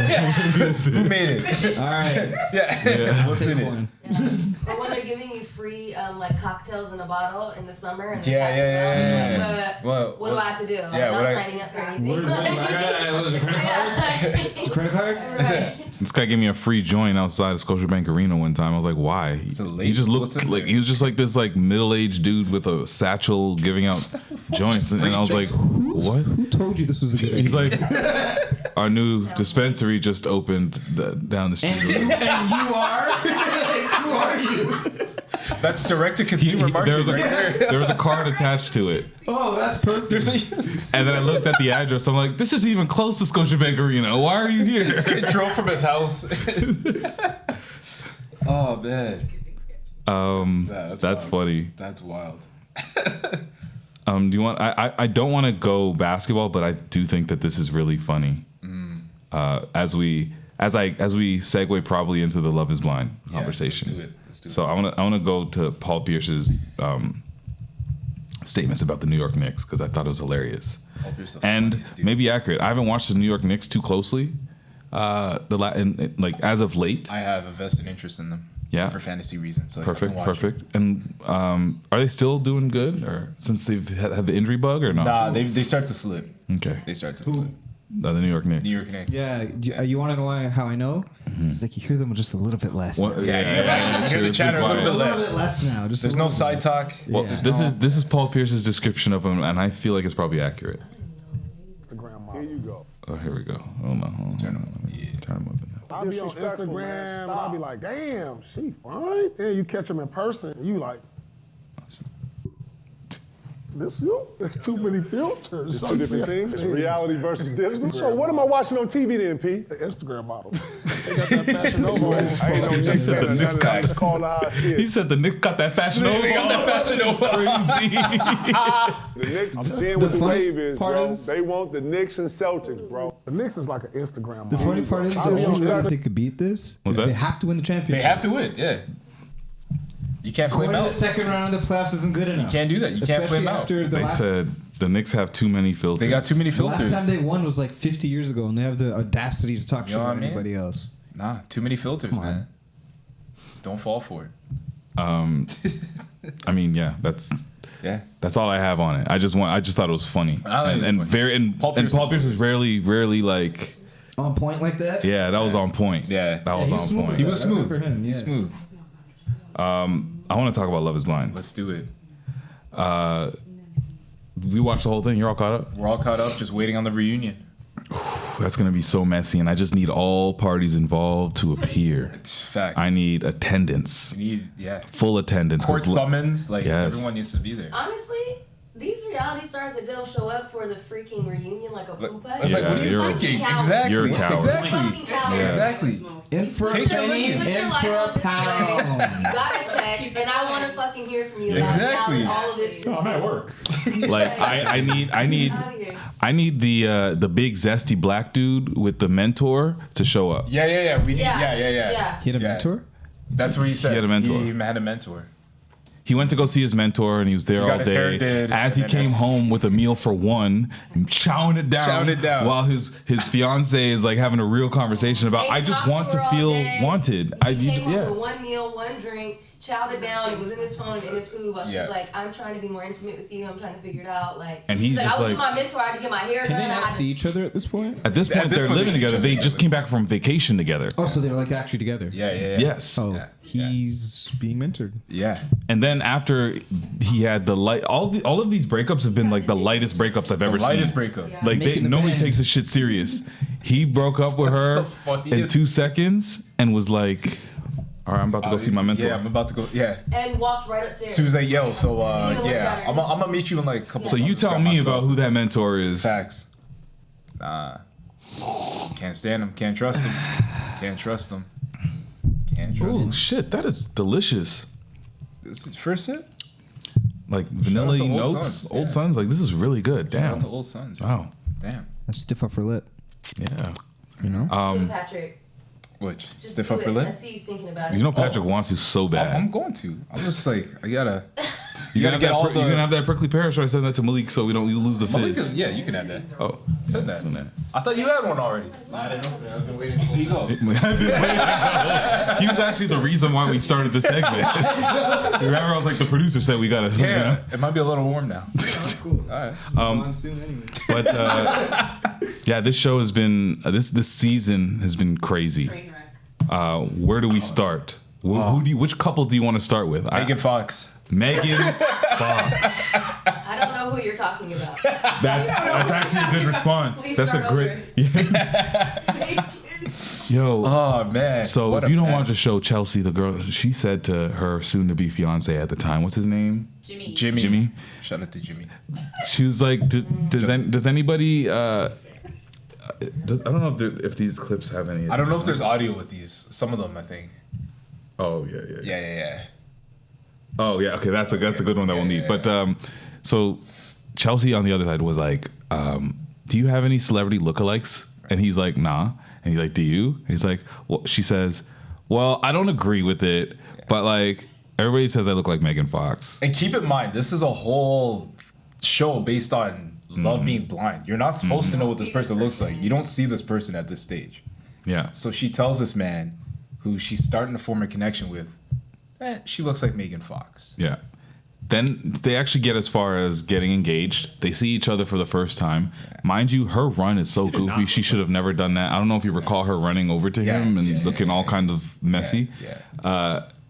S2: Yeah. Who made it?
S3: All right,
S2: Yeah. What's
S3: take
S2: in it?
S3: one.
S5: Or when they're giving you free like cocktails in a bottle in the summer and
S2: Yeah,
S5: they're passing
S2: yeah,
S5: out,
S2: yeah.
S5: like, what do I have to do? I'm
S2: yeah,
S5: not
S2: what I-
S5: signing up for anything.
S3: What was it, credit card?
S5: Right.
S1: This guy gave me a free joint outside of Scotiabank Arena one time. I was like, why?
S2: It's a
S1: He
S2: late-
S1: just
S2: what's
S1: looked
S2: in
S1: like
S2: there?
S1: he was just like this like middle-aged dude with a satchel giving out joints, and I was like, what?
S3: Who told you this was a good idea?
S1: He's like, our new dispensary just opened down the street.
S3: and you are? Who are you?
S2: That's direct to consumer
S1: There
S2: marketing.
S1: was,
S2: right there.
S1: there was a card attached to it.
S3: Oh, that's perfect.
S1: And then I looked at the address. I'm like, this isn't even close to Scotiabank Arena. Why are you here?
S2: Get drove from his house. Oh man,
S1: That's
S2: wild.
S1: funny.
S2: That's wild.
S1: Do you want? I don't want to go basketball, but I do think that this is really funny. As we segue probably into the Love Is Blind conversation.
S2: Let's do it. Let's do
S1: So I want to go to Paul Pierce's statements about the New York Knicks because I thought it was hilarious and maybe accurate. I haven't watched the New York Knicks too closely. Like as of late.
S2: I have a vested interest in them.
S1: Yeah.
S2: For fantasy reasons. So
S1: Perfect. And are they still doing good, or since they've had the injury bug, or not?
S2: Nah, they start to slip.
S1: Okay.
S2: They start to slip.
S1: The New York Knicks.
S2: New York Knicks.
S3: Yeah, you want to know how I know? It's like you hear them just a little bit less.
S1: What-
S2: Yeah. You hear the
S1: it's
S2: chatter a little
S1: quiet.
S2: bit less.
S3: now. Just
S2: There's
S3: a
S2: no
S3: little
S2: side talk.
S1: Well,
S3: Yeah.
S1: this is Paul Pierce's description of him, and I feel like it's probably accurate.
S8: Here you go.
S1: Oh, here we go. Hold on. Turn him up.
S8: I'll be on Instagram and I'll be like, damn, she fine. Then you catch them in person and you like, this you? There's too many filters.
S9: It's two different things. It's reality versus digital. So what am I watching on TV then, P?
S8: The Instagram model. They got that Fashion Nova.
S9: I ain't no Knicks
S1: said the
S9: fan.
S1: Knicks
S9: I just call it how I see
S1: He
S9: it.
S1: said the Knicks got that fashion over.
S2: They got that fashion over.
S9: The Knicks, I'm seeing what the
S3: funny
S9: wave is,
S3: part
S9: bro.
S3: is-
S9: They want the Knicks and Celtics, bro.
S8: The Knicks is like an Instagram
S3: The
S8: model.
S3: funny part is,
S8: I'll be on
S3: that they could beat this.
S1: What's
S3: They
S1: that?
S3: have to win the championship.
S2: They have to win. Yeah. You can't flame
S3: Going to
S2: out.
S3: the second round of the playoffs isn't good enough.
S2: You can't do that. You can't
S3: Especially
S2: flame out.
S3: after the
S1: They
S3: last.
S1: said the Knicks have too many filters.
S2: They got too many
S3: The last
S2: filters.
S3: time they won was like 50 years ago, and they have the audacity to talk
S2: You
S3: shit
S2: know what
S3: about
S2: I mean?
S3: anybody else.
S2: Nah, too many filters,
S3: Come on.
S2: man. Don't fall for it.
S1: I mean, yeah, that's
S2: Yeah.
S1: all I have on it. I just thought it was funny.
S2: I think it's
S1: And
S2: funny.
S1: very and
S2: Paul
S1: Paul
S2: Pierce
S1: Pierce
S2: is
S1: is rarely like,
S3: On point like that?
S1: yeah, that was on point.
S2: Yeah.
S1: That was
S3: he
S1: on
S3: was smooth
S1: point.
S2: He was
S3: Good
S2: smooth.
S3: for him,
S2: He's
S3: yeah.
S2: smooth.
S1: I want to talk about Love Is Blind.
S2: Let's do it.
S1: We watched the whole thing. You're all caught up.
S2: We're all caught up, just waiting on the reunion.
S1: That's gonna be so messy, and I just need all parties involved to appear.
S2: It's facts.
S1: I need attendance,
S2: You need,
S1: full attendance.
S2: court
S1: 'cause
S2: summons. Like,
S1: Yes.
S2: everyone needs to be there.
S5: Honestly, these reality stars that don't show up for the freaking reunion like a poopa.
S2: It's like,
S1: Yeah,
S2: what are you
S1: you're-
S2: thinking?
S5: Fucking
S2: Exactly.
S1: You're a coward.
S5: Fucking
S2: Exactly.
S5: coward.
S1: Yeah.
S2: Exactly.
S3: In for a
S2: Take your
S3: penny,
S2: money,
S3: in
S5: put your life
S3: for a
S5: on display.
S3: pound.
S5: Gotta check, and I want to fucking hear from you about
S2: Exactly.
S5: now that all of it's
S3: I'm at work.
S1: like I need
S5: Out of here.
S1: I need the big zesty black dude with the mentor to show up.
S2: Yeah. We need,
S5: Yeah.
S2: yeah.
S5: Yeah.
S3: He had a
S2: Yeah.
S3: mentor?
S2: That's what he said.
S1: had a mentor.
S2: He had a mentor.
S1: He went to go see his mentor, and he was there
S2: He got
S1: all
S2: his hair
S1: day.
S2: did,
S1: As he
S2: and then
S1: came
S2: that's-
S1: home with a meal for one, chowing it down, while his fiance is like having a real conversation about, I just want to feel wanted.
S5: He came home with one meal, one drink, chowed it down. It was in his phone and in his food. While she's like, I'm trying to be more intimate with you. I'm trying to figure it out. Like,
S1: And he's
S5: like,
S1: just
S5: I was
S1: like-
S5: with my mentor. I had to get my hair
S3: Can
S5: done.
S3: they
S5: I
S3: not
S5: had
S3: see each other at this point?
S1: At this point, they're living together. They just came back from vacation together.
S3: Oh, so they're like actually together.
S2: Yeah.
S1: Yes.
S3: Oh, he's being mentored.
S2: Yeah.
S1: And then after he had the light, all of these breakups have been like the lightest breakups I've ever seen.
S2: Lightest breakup.
S5: Yeah.
S1: Like
S3: Making the
S1: nobody
S3: band.
S1: takes this shit serious. He broke up with her
S2: the funniest-
S1: in 2 seconds and was like, "All right, I'm about to go see my mentor."
S2: Yeah, I'm about to go. Yeah.
S5: and walked right upstairs.
S2: She was like, "Yo, so
S5: Didn't even look at
S2: yeah,
S5: her.
S2: I'm gonna meet you in like a couple."
S1: So you
S2: months.
S1: tell
S2: Got
S1: me
S2: myself.
S1: about who that mentor is.
S2: Facts. Can't stand him. Can't trust him. Can't trust him. Can't trust
S1: Oh
S2: him.
S1: shit, that is delicious.
S2: This is first sip.
S1: Like vanilla
S2: to Old
S1: notes,
S2: Sons,
S1: Old
S2: yeah.
S1: Sons. Like this is really good.
S2: Shout out
S1: Damn.
S2: to Old Sons.
S1: Wow.
S2: Damn.
S3: That's stiff upper lip.
S1: Yeah.
S3: You know.
S5: Do it, Patrick.
S2: Which
S5: Just
S2: stiff
S5: do
S2: upper
S5: it.
S2: lip.
S5: I see you thinking about it.
S1: You know Patrick wants you so bad.
S2: I'm going to. I'm just like I gotta.
S1: You
S2: gotta get all
S1: You're gonna have that prickly pear. Should I send that to Malik so we don't lose the
S2: Malik
S1: fizz?
S2: is- yeah, you can have that.
S1: Oh,
S2: Send that.
S1: send that.
S2: I thought you had one already.
S10: I didn't know. I've been waiting.
S2: There you go.
S1: He was actually the reason why we started the segment. Remember, I was like, the producer said we gotta.
S2: Yeah, it might be a little warm now.
S3: Cool.
S2: All right.
S3: On soon anyway.
S1: But yeah, this show has been this season has been crazy.
S6: Train wreck.
S1: Where do we start? Which couple do you want to start with?
S2: Megan Fox.
S1: Megan Fox.
S5: I don't know who you're talking about.
S1: That's actually a good response.
S5: Please
S1: That's a
S5: start
S1: great. Yo.
S2: Oh man.
S1: So
S2: What
S1: if
S2: a
S1: you don't
S2: match.
S1: watch the show, Chelsea, the girl, she said to her soon-to-be fiance at the time, what's his name?
S2: Jimmy. Shout out to Jimmy.
S1: She was like, does anybody? I don't know if these clips have any.
S2: I don't know if there's audio with these. Some of them, I think.
S1: Oh yeah.
S2: Yeah.
S1: Oh yeah. Okay, that's a good one that we'll need. But so Chelsea on the other side was like, do you have any celebrity lookalikes? And he's like, nah. And he's like, do you? And he's like, well, she says, well, I don't agree with it, but like everybody says I look like Megan Fox.
S2: And keep in mind, this is a whole show based on love being blind. You're not supposed to know what this person looks like. You don't see this person at this stage.
S1: Yeah.
S2: So she tells this man, who she's starting to form a connection with, she looks like Megan Fox.
S1: Yeah. Then they actually get as far as getting engaged. They see each other for the first time. Mind you, her run is so goofy. She should have never done that. I don't know if you recall her running over to him and looking all kinds of messy.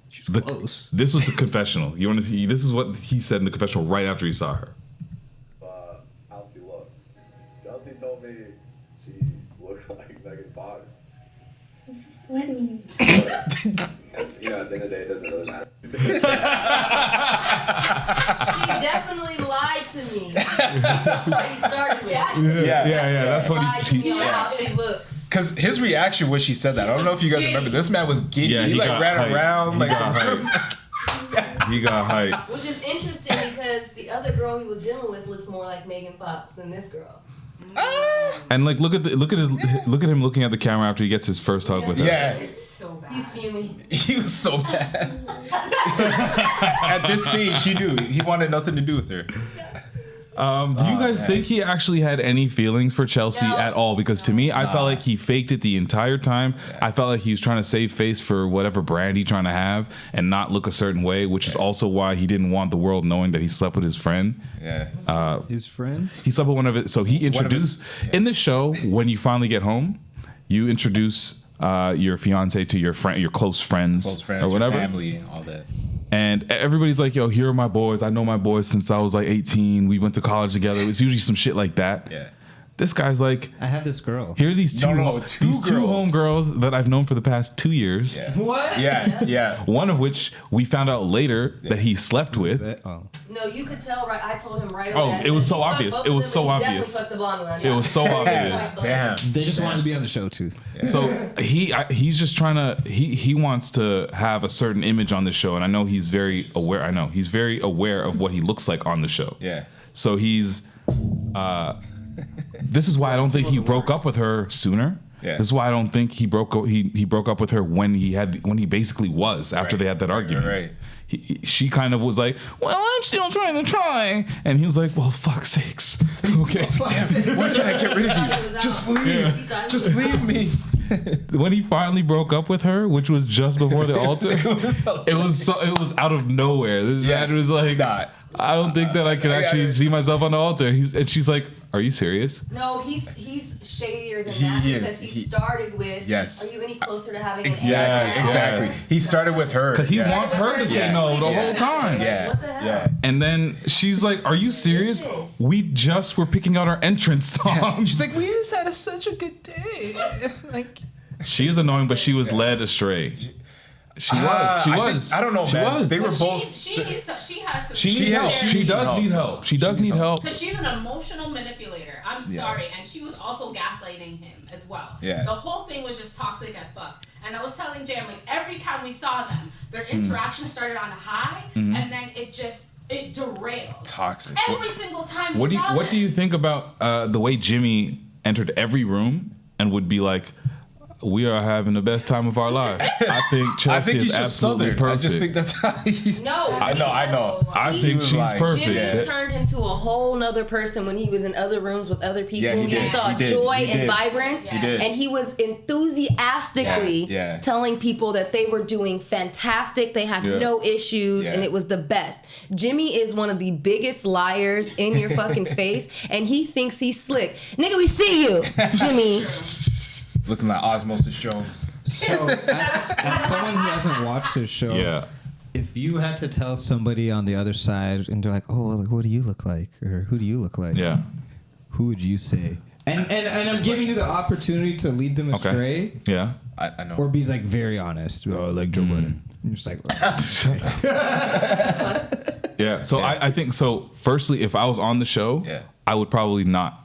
S3: She's close.
S1: This was the confessional. You want to see? This is what he said in the confessional right after he saw her.
S10: How's she look? Chelsea told me she looked like Megan Fox.
S11: I'm so sweaty.
S10: You know, at the end of the day, it doesn't really matter.
S5: She definitely lied to me. That's what he started with.
S2: Yeah.
S1: That's what
S5: lied to me on how she looks.
S2: Because his reaction when she said that, I don't know if you guys remember, this man was giddy.
S1: Yeah,
S2: he like
S1: got
S2: ran
S1: hyped.
S2: around.
S1: He
S2: Like,
S1: got hyped. He got hyped.
S5: Which is interesting because the other girl he was dealing with looks more like Megan Fox than this girl.
S1: And like, look at him looking at the camera after he gets his first hug with her.
S2: yeah.
S5: So bad. He's fuming.
S2: He was so mad. At this stage, he knew. He wanted nothing to do with her.
S1: Do you guys think he actually had any feelings for Chelsea
S5: No.
S1: at all? Because to me, I felt like he faked it the entire time. I felt like he was trying to save face for whatever brand he's trying to have and not look a certain way, which is also why he didn't want the world knowing that he slept with his friend.
S2: Yeah.
S3: His friend?
S1: He slept with one of it. So he introduced in the show, when you finally get home, you introduce your fiance to your friend, your close friends or whatever.
S2: Your family, all that.
S1: And everybody's like, yo, here are my boys. I know my boys since I was like 18. We went to college together. It's usually some shit like that.
S2: Yeah.
S1: This guy's like,
S3: I have this girl.
S1: here are these two,
S2: two
S1: these two homegirls that I've known for the past 2 years.
S2: Yeah.
S3: What?
S2: Yeah.
S1: One of which we found out later that he slept with.
S3: Oh.
S5: No, you could tell. Right, I told him right away.
S1: Oh,
S5: I
S1: it
S5: said,
S1: was so
S5: "You fucked
S1: obvious.
S5: both
S1: It
S5: of
S1: was
S5: them,
S1: so
S5: and you
S1: obvious.
S5: definitely fucked the blonde one."
S1: It was so obvious.
S5: Like,
S2: Damn.
S3: They just wanted to be on the show too.
S1: So he's just trying to he wants to have a certain image on the show, and I know he's very aware. I know he's very aware of what he looks like on the show.
S2: Yeah.
S1: So he's this is why I don't think he broke up with her sooner. This is why I don't think he broke up with her when he basically was after they had that argument.
S2: Right.
S1: She kind of was like, well, I'm still trying to try. And he was like, well, fuck's sakes. Okay.
S2: Damn, why can't I get rid of you? Just leave.
S1: Yeah.
S2: Just leave me.
S1: When he finally broke up with her, which was just before the altar, it was out of nowhere. This man was like, I don't think that I can actually see myself on the altar. And she's like, are you serious?
S5: No, he's shadier than that because he started with.
S2: Yes.
S5: Are you any closer to having
S2: Exactly.
S5: an
S2: Exactly. He started with her
S1: because he wants her to say no the whole time.
S2: Yeah.
S5: What the hell?
S2: Yeah.
S1: And then she's like, "Are you serious? We just were picking out our entrance song."
S2: She's like, "We just had such a good day." Like,
S1: she is annoying, but she was led astray. She was.
S2: I don't know,
S1: she
S2: man.
S1: Was.
S2: They were both.
S6: She has some.
S1: She does need help. She does need help.
S6: Because she's an emotional manipulator. I'm sorry, and she was also gaslighting him as well.
S2: Yeah.
S6: The whole thing was just toxic as fuck. And I was telling Jay, I'm like, every time we saw them, their interaction started on a high, and then it derailed.
S2: Toxic.
S6: Every single time.
S1: What do you think about the way Jimmy entered every room and would be like, "We are having the best time of our life." I think Chelsea is absolutely perfect.
S2: I just think that's how he's.
S5: No,
S2: I know.
S1: I think she's perfect.
S5: Jimmy turned into a whole nother person when he was in other rooms with other people.
S2: Yeah,
S5: he saw joy and vibrance, and he was enthusiastically telling people that they were doing fantastic. They had no issues, and it was the best. Jimmy is one of the biggest liars in your fucking face, and he thinks he's slick. Nigga, we see you, Jimmy.
S2: Looking like Osmosis Jones.
S3: So, as someone who hasn't watched this show, if you had to tell somebody on the other side, and they're like, "Oh, well, what do you look like?" or "Who do you look like?" Who would you say? And I'm giving you the opportunity to lead them astray.
S1: Okay. Yeah,
S2: I know.
S3: Or be like very honest. Oh, like Joe Budden. You're just like,
S1: yeah. So I think so. Firstly, if I was on the show, I would probably not.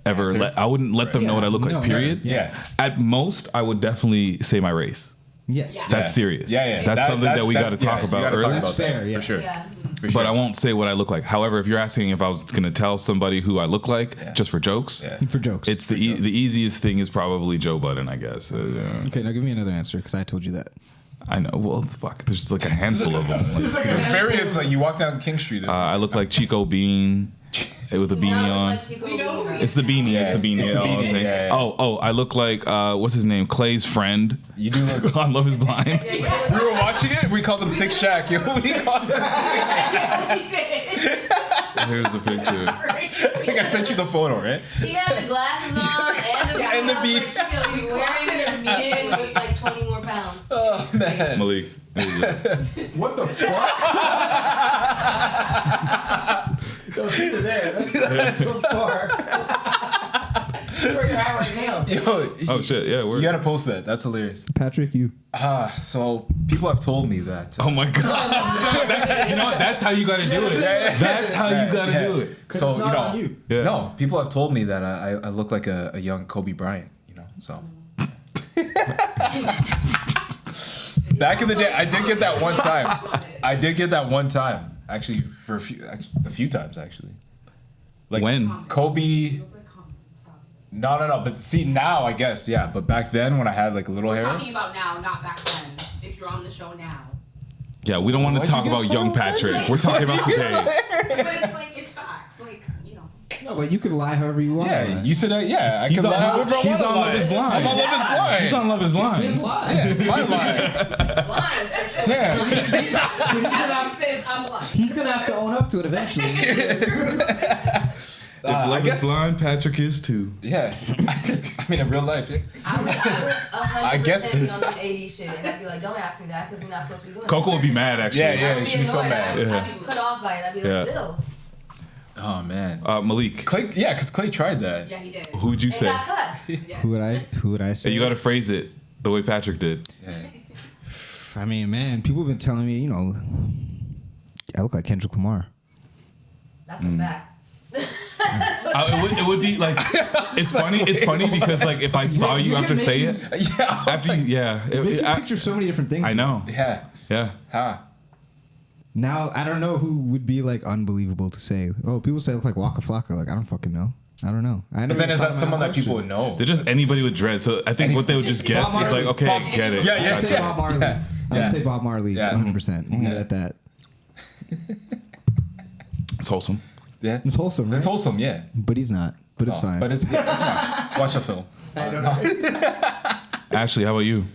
S1: I wouldn't let them know what I look like, period. At most, I would definitely say my race.
S3: Yes.
S1: That's serious.
S2: Yeah.
S1: That's something that we got to talk about early.
S3: That's fair,
S2: for sure.
S1: But I won't say what I look like. However, if you're asking if I was going to tell somebody who I look like just for jokes, it's the easiest thing is probably Joe Budden, I guess.
S3: Okay, now give me another answer because I told you that.
S1: I know. Well, fuck. There's like a handful of them.
S2: There's variants. Like you walk down King Street.
S1: I look like Chico Bean. With a beanie on. It's the beanie. It's the beanie. Oh, I look like what's his name? Clay's friend.
S2: You do look
S1: on Love Is Blind.
S2: We were watching it. We called him Thick Shaq. Here's
S1: a picture.
S2: I think I sent you the photo, right?
S5: He had the glasses on and the beanie. He's wearing your skin with like 20 more pounds.
S2: Oh man,
S1: Malik.
S3: What the fuck? Don't get to there. That's so far. Where you're at right now.
S2: Yo,
S1: oh shit, yeah,
S2: you gotta post that. That's hilarious.
S3: Patrick, you.
S2: So people have told me that.
S1: Oh my god. You know what? That's how you gotta do it. That's how you gotta do it.
S2: So no, people have told me that I look like a young Kobe Bryant. You know, so. Back in the day, I did get that one time. Actually, for a few times actually.
S1: Like when?
S2: Kobe. No. But see now, I guess But back then, when I had like a little hair.
S6: We're talking about now, not back then. If you're on the show now.
S1: Yeah, we don't want to talk about young Patrick. We're talking about today.
S6: But it's facts. Like, you know.
S3: No, but you could lie however you want.
S2: Yeah, you said I could lie however I want.
S1: He's on Love Is Blind.
S2: I'm on Love Is Blind.
S1: He's on Love Is Blind.
S3: It's his lie.
S2: Yeah, it's my lie.
S5: Blind for sure.
S2: Damn.
S3: He's gonna have to own up to it eventually.
S1: If Love Is Blind, Patrick is too.
S2: Yeah. I mean, in real life,
S5: I would 100% be on some 80s shit, and I'd be like, don't ask me that, because we're not supposed to be doing
S1: Coco would be mad, actually.
S2: Yeah, she'd be so mad.
S5: I'd be put off by it. I'd be like, ew.
S2: Oh, man.
S1: Malik.
S2: Clay, because Clay tried that.
S6: Yeah, he did.
S1: Who would you say?
S5: Got cussed.
S3: Who would I say?
S1: You got to phrase it the way Patrick did.
S2: Yeah.
S3: I mean, man, people have been telling me, I look like Kendrick Lamar.
S5: That's a fact.
S1: It would be like it's funny because like if I saw you after say it
S3: it makes you picture so many different things.
S1: I know.
S2: Yeah. Huh.
S3: Now I don't know who would be like unbelievable to say. Oh, people say I look like Waka Flocka. Like I don't fucking know. I don't know.
S2: But then is that someone that people would know?
S1: They're just anybody with dreads. So I think what they would just get is like, okay, I get it.
S3: I would say Bob Marley. I would say Bob Marley. 100%. Leave it at that.
S1: It's wholesome.
S2: Yeah,
S3: it's wholesome. Right?
S2: It's wholesome. Yeah,
S3: but he's not. But it's fine.
S2: But it's fine. Watch the film.
S3: I don't know.
S1: Ashley, how about you?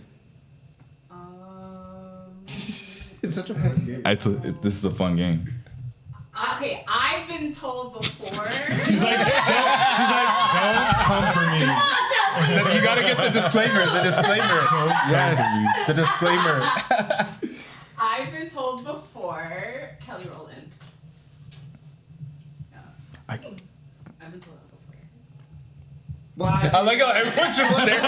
S3: It's such a fun game.
S1: This is a fun game.
S6: Okay, I've been told before.
S1: She's like, don't come for me.
S2: You gotta get the disclaimer. The disclaimer. Yes, the disclaimer.
S6: I've been told before, Kelly Rowland. Yeah. I've been told that before.
S3: Well,
S2: I like how everyone's just there.
S3: I'm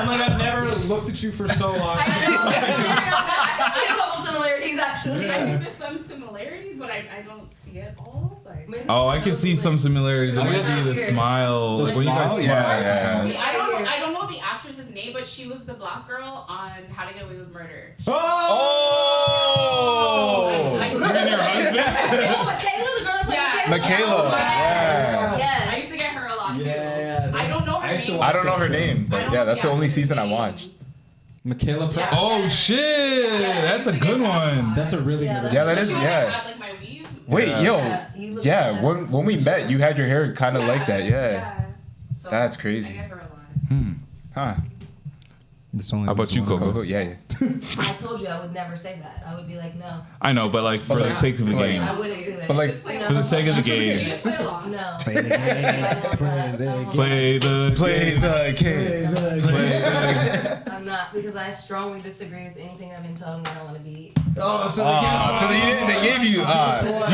S3: like, I've never looked at you for so long.
S5: I see a couple similarities actually.
S6: I think there's some similarities, but I don't see it all. Like,
S1: Oh, I can see some similarities. It might be the smile.
S2: The
S1: When you guys
S2: smile?
S1: smile.
S2: Yeah.
S6: I don't know the actress's name, but she was the black girl on How to Get Away with Murder.
S2: Oh!
S6: I
S1: You mean your husband?
S5: Oh, Michaela, the girl that played
S2: Michaela.
S5: Yeah. Yes.
S6: I used to get her a lot too.
S3: Yeah.
S6: I don't know her name.
S2: I don't know her name, but yeah, that's the only season I watched.
S3: Michaela Pratt.
S1: Oh shit! That's a good one.
S3: That's a really good one.
S2: Yeah, that is.
S6: I
S2: Yeah.
S6: had like my weave.
S2: Wait,
S5: Yeah, you
S2: yo.
S5: look
S2: Yeah,
S5: like that.
S2: when we met, you had your hair kind of like that. Yeah.
S6: So
S2: That's
S6: I
S2: crazy.
S6: get her a lot.
S2: Huh.
S1: How about you, Coco?
S2: Yeah.
S5: I told you I would never say that. I would be like, no.
S1: I know, but like for the sake of the game.
S5: I wouldn't do it.
S2: But like,
S5: Just play
S1: for the sake of the game.
S6: Just play along.
S5: No.
S3: Play the game.
S1: Play the game.
S5: I'm not, because I strongly disagree with anything I've been told and I don't want to be.
S3: Oh, so
S2: So they gave you.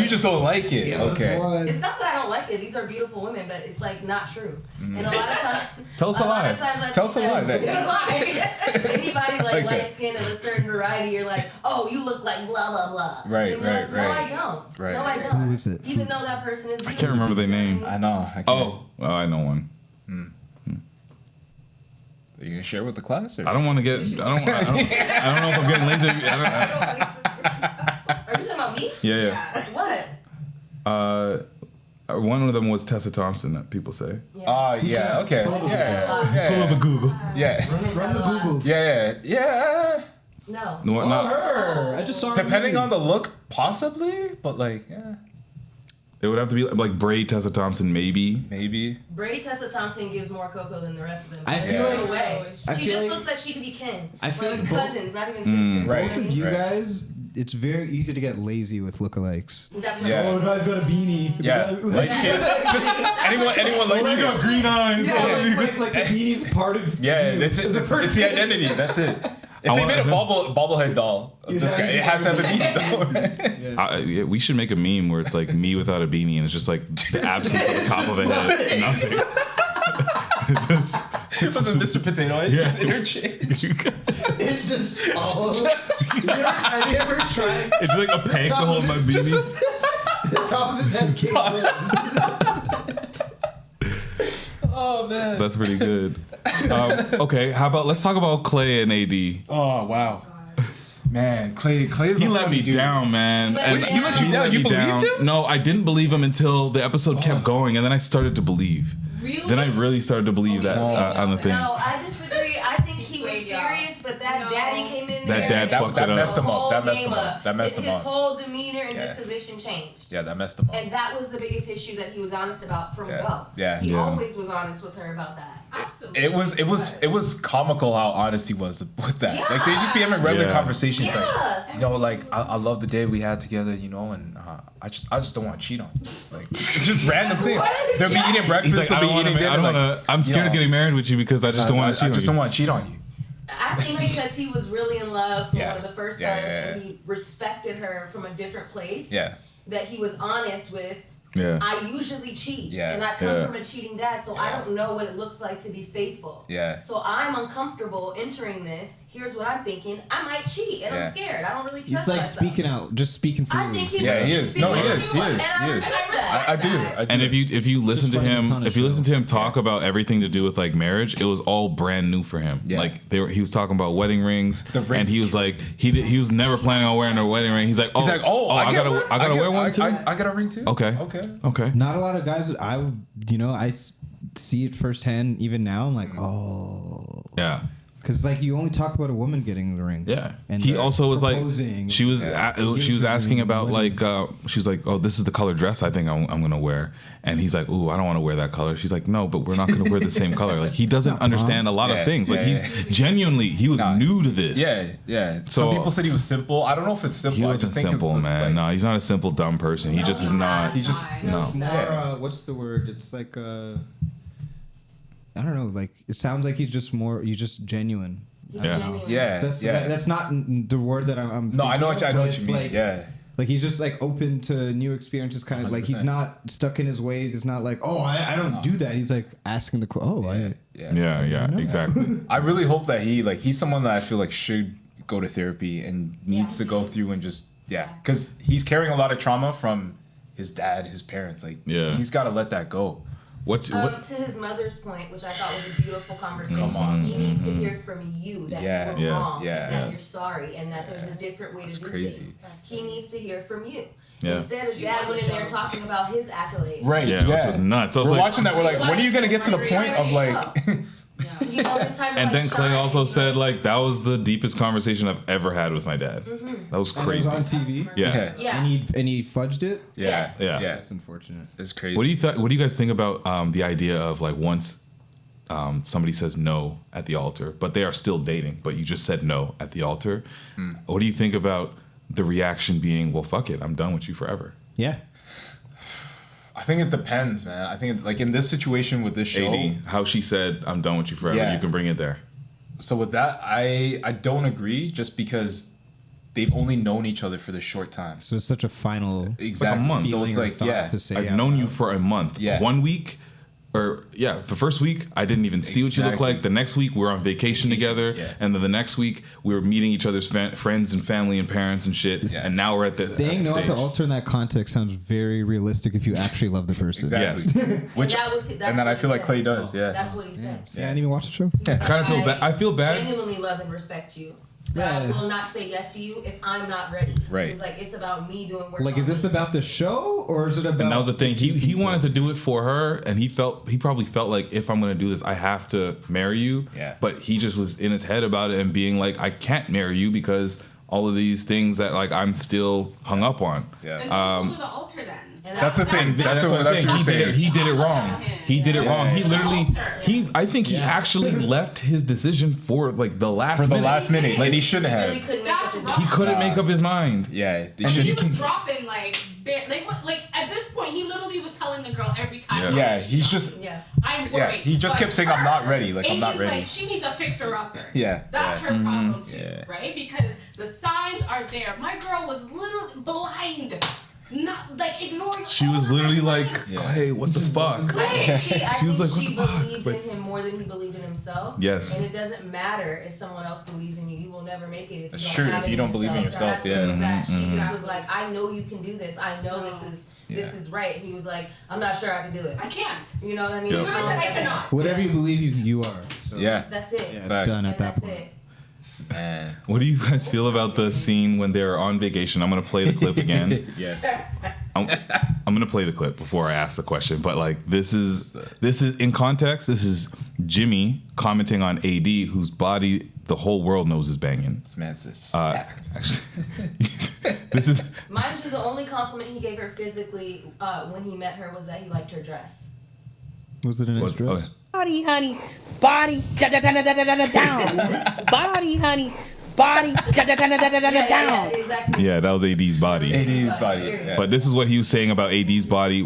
S2: You just don't like it. Okay.
S5: It's not that I don't like it. These are beautiful women, but it's like not true. And a lot of times,
S1: Tell us a lie.
S2: Tell us a lie.
S5: Anybody like
S2: Okay.
S5: light skinned of a certain variety, you're like, oh, you look like blah blah blah.
S2: Right,
S5: And you're
S2: right,
S5: like, no,
S2: right.
S5: I don't.
S2: Right.
S5: No, I don't.
S3: Who is it?
S5: Even though that person is.
S1: I can't remember their name.
S2: I know. I can't.
S1: Oh, well, I know one.
S2: Are you gonna share with the class? Or?
S1: I don't want to get. I don't know if I'm getting lazy.
S5: Are you talking about me?
S1: Yeah.
S5: What?
S1: One of them was Tessa Thompson that people say.
S2: Yeah. Okay. Yeah.
S1: Pull up a Google.
S2: Yeah.
S3: Run the Googles.
S2: Yeah.
S5: No.
S1: No, not.
S3: Her. I just saw her.
S2: Depending on the look, possibly, but like, yeah.
S1: It would have to be like Bray Tessa Thompson, maybe.
S2: Maybe.
S5: Bray Tessa Thompson gives more cocoa than the rest of them.
S3: I feel
S5: There's
S3: like-
S5: no way.
S3: I
S5: She
S3: feel
S5: just
S3: like-
S5: looks like she could be Ken.
S3: I feel like both-
S5: cousins, not even sisters.
S2: Right.
S3: Both of you
S2: Right.
S3: guys, it's very easy to get lazy with lookalikes.
S5: That's what
S2: Yeah.
S3: Oh, the guy's got a beanie.
S2: Yeah. Like, just anyone like you.
S1: green eyes.
S3: Yeah, like the beanie's part of
S2: Yeah,
S3: you.
S2: that's it.
S3: As a
S2: It's
S3: person.
S2: the identity. That's it. If they made a bobblehead doll of this guy, it has to have a beanie though.
S1: Yeah, we should make a meme where it's like me without a beanie and it's just like the absence of the top of a head. Nothing.
S2: It was a Mr. Potato Head.
S1: Yeah.
S2: It's interchange.
S3: It's just all over. Have you ever tried?
S1: It's like a peg to hold my beanie.
S3: The top of his head came
S2: Oh man.
S1: That's pretty good. Okay, how about let's talk about Clay and AD.
S2: Oh wow. Man, Clay's
S1: He
S2: a
S1: let
S2: funny
S1: me
S2: dude.
S1: down, man.
S5: Wait, he let
S2: you down? You believed him?
S1: No, I didn't believe him until the episode kept going, and then I started to believe.
S6: Really?
S1: Then I really started to believe that on the thing.
S5: No, I disagree. I think he was
S6: Wait, y'all.
S5: serious, but that daddy came in
S1: That
S5: there.
S1: dad
S5: and
S1: fucked it up.
S2: messed him up.
S5: whole
S2: That messed
S5: game
S2: him up. That messed him
S5: His
S2: up.
S5: whole demeanor and
S2: Yeah.
S5: disposition changed.
S2: Yeah, that messed him up.
S5: And that was the biggest issue that he was honest about from go.
S2: Yeah.
S5: He
S1: Yeah.
S5: always was honest with her about that.
S6: Absolutely.
S2: It was comical how honest he was with that.
S5: Yeah.
S2: Like they just be having regular
S1: Yeah.
S2: conversations.
S5: Yeah.
S2: Like, you know, like I love the day we had together, you know, and I just don't want to cheat on you. Like just random things. They'll be eating breakfast.
S1: He's like,
S2: they'll
S1: I
S2: be
S1: don't want
S2: eating
S1: to. I
S2: dinner.
S1: don't want to. I'm scared of getting married with you because I just don't want to cheat
S2: I
S1: on
S2: just
S1: you.
S2: don't want to cheat on you.
S5: I think because he was really in love for
S2: Yeah.
S5: one of the first
S2: Yeah,
S5: times
S2: yeah, yeah.
S5: and he respected her from a different place.
S2: Yeah.
S5: That he was honest with.
S1: Yeah.
S5: I usually cheat.
S2: Yeah.
S5: And I come
S1: Yeah.
S5: from a cheating dad, so I don't know what it looks like to be faithful.
S2: Yeah.
S5: So I'm uncomfortable entering this. Here's what I'm thinking. I might cheat, and
S2: Yeah.
S5: I'm scared. I don't really trust
S3: He's like
S5: myself.
S3: speaking out, just speaking for
S5: I
S3: you.
S5: think he
S2: Yeah,
S5: was
S2: he
S5: just
S2: is. No, he
S5: speaking
S2: is.
S5: for
S2: He
S5: you,
S2: is.
S5: and I
S2: He is.
S5: respect that.
S2: I do.
S1: And if you listen to
S3: funny
S1: him,
S3: it's on a
S1: if you
S3: show.
S1: listen to him talk about everything to do with like marriage, it was all brand new for him.
S2: Yeah.
S1: Like he was talking about wedding rings,
S2: The rings.
S1: and he was like he was never planning on wearing a wedding ring. He's like,
S2: He's like, oh,
S1: I
S2: get
S1: gotta
S2: one?
S1: wear one too.
S2: I got a ring too.
S1: Okay.
S2: Okay.
S1: Okay.
S3: Not a lot of guys. I see it firsthand even now. I'm like, oh.
S1: Yeah.
S3: Because like you only talk about a woman getting the ring.
S1: Yeah.
S3: And
S1: He also was like,
S3: proposing.
S1: she was asking about like, she was like, oh, this is the color dress I think I'm going to wear. And he's like, ooh, I don't want to wear that color. She's like, no, but we're not going to wear the same color. Like he doesn't understand a lot of things. Like he's genuinely, he was new to this.
S2: Yeah.
S1: So
S2: some people said he was simple. I don't know if it's simple.
S1: He
S2: I
S1: wasn't
S2: just think
S1: simple,
S2: it's just
S1: man.
S2: like,
S1: no, he's not a simple dumb person. He just is not.
S2: He just
S1: no.
S3: More, what's the word? It's like I don't know. Like it sounds like he's just genuine. That's not the word that I'm.
S2: No, I know what you mean.
S3: Like, like he's just like open to new experiences. Kind of 100%. Like he's not stuck in his ways. It's not like, oh, I don't do that. He's like asking
S1: exactly.
S2: I really hope that he's someone that I feel like should go to therapy and needs to go through and just because he's carrying a lot of trauma from his dad, his parents. Like he's got to let that go.
S5: To his mother's point, which I thought was a beautiful conversation, he needs to hear from you that you were wrong, and that you're sorry, and that there's a different way to do things. He needs to hear from you. Instead, his dad went in there talking about his accolades.
S2: Right.
S1: Which was nuts.
S2: We're watching that. We're like, when are you gonna get to the point of like?
S1: And then Clay also said like that was the deepest conversation I've ever had with my dad. That was crazy.
S3: And it was on TV.
S1: Yeah.
S3: And he fudged it.
S1: Yeah.
S3: That's unfortunate.
S2: It's crazy.
S1: What do you guys think about the idea of like once somebody says no at the altar, but they are still dating, but you just said no at the altar? What do you think about the reaction being, well, fuck it, I'm done with you forever?
S3: Yeah.
S2: I think it depends, man. I think like in this situation with this show,
S1: how she said, I'm done with you forever. You can bring it there.
S2: So with that, I don't agree just because they've only known each other for this short time.
S3: So it's such a final
S1: Like a month.
S2: So it's like,
S3: to say
S1: I've known you for a month. 1 week. Or the first week I didn't even see what you look like. The next week we were on vacation together, and then the next week we were meeting each other's friends and family and parents and shit. And now we're at the
S3: saying no at the altar in that context sounds very realistic if you actually love the person.
S2: Exactly. And then I feel like Clay does.
S5: That's what he said.
S3: I didn't even watch the show.
S1: I kind of feel bad. I feel bad.
S5: Genuinely love and respect you. I will not say yes to you if I'm not ready.
S2: Right.
S5: It's like it's about me doing work.
S3: Like, is this about the show or is it about?
S1: And that was the thing. He wanted to do it for her, and he probably felt like if I'm gonna do this, I have to marry you.
S2: Yeah.
S1: But he just was in his head about it and being like, I can't marry you because all of these things that like I'm still hung up on.
S2: Yeah.
S6: Then go to the altar then.
S2: That's the thing. That's what I'm saying.
S1: He did it wrong. He did it wrong. He literally, I think he actually left his decision for like the last minute.
S2: Like he shouldn't have.
S1: He couldn't make up his mind.
S2: Yeah.
S6: He was dropping like at this point he literally was telling the girl every time.
S2: Yeah. He's just.
S6: I'm worried.
S2: He just kept saying I'm not ready. Like I'm not ready.
S6: Like she needs a fixer-upper.
S2: Yeah.
S6: That's her problem too, right? Because the signs are there. My girl was literally blind. Not like ignoring.
S1: She was literally like, "Hey, what the fuck?"
S5: She was like,
S1: "What the fuck?"
S5: Believed in him more than he believed in himself.
S1: Yes.
S5: And it doesn't matter if someone else believes in you. You will never make it
S2: if you don't have it. If you don't believe in yourself,
S5: She just was like, "I know you can do this. I know this is right." And he was like, "I'm not sure I can do it.
S6: I can't."
S5: You know what I mean?
S6: Yep. I cannot.
S3: Whatever you believe you are. So.
S5: That's it.
S3: It's done at that point.
S2: Man.
S1: What do you guys feel about the scene when they're on vacation? I'm gonna play the clip again.
S2: Yes.
S1: I'm gonna play the clip before I ask the question, but like this is in context. This is Jimmy commenting on AD, whose body the whole world knows is banging.
S2: This man's stacked.
S1: Actually, this is.
S5: Mind you, the only compliment he gave her physically when he met her was that he liked her dress.
S3: Was it an dress?
S1: Okay.
S12: Body, honey, body, down. Body, honey, body, down.
S5: Exactly.
S1: Yeah, that was AD's body.
S2: AD's body. Yeah.
S1: But this is what he was saying about AD's body.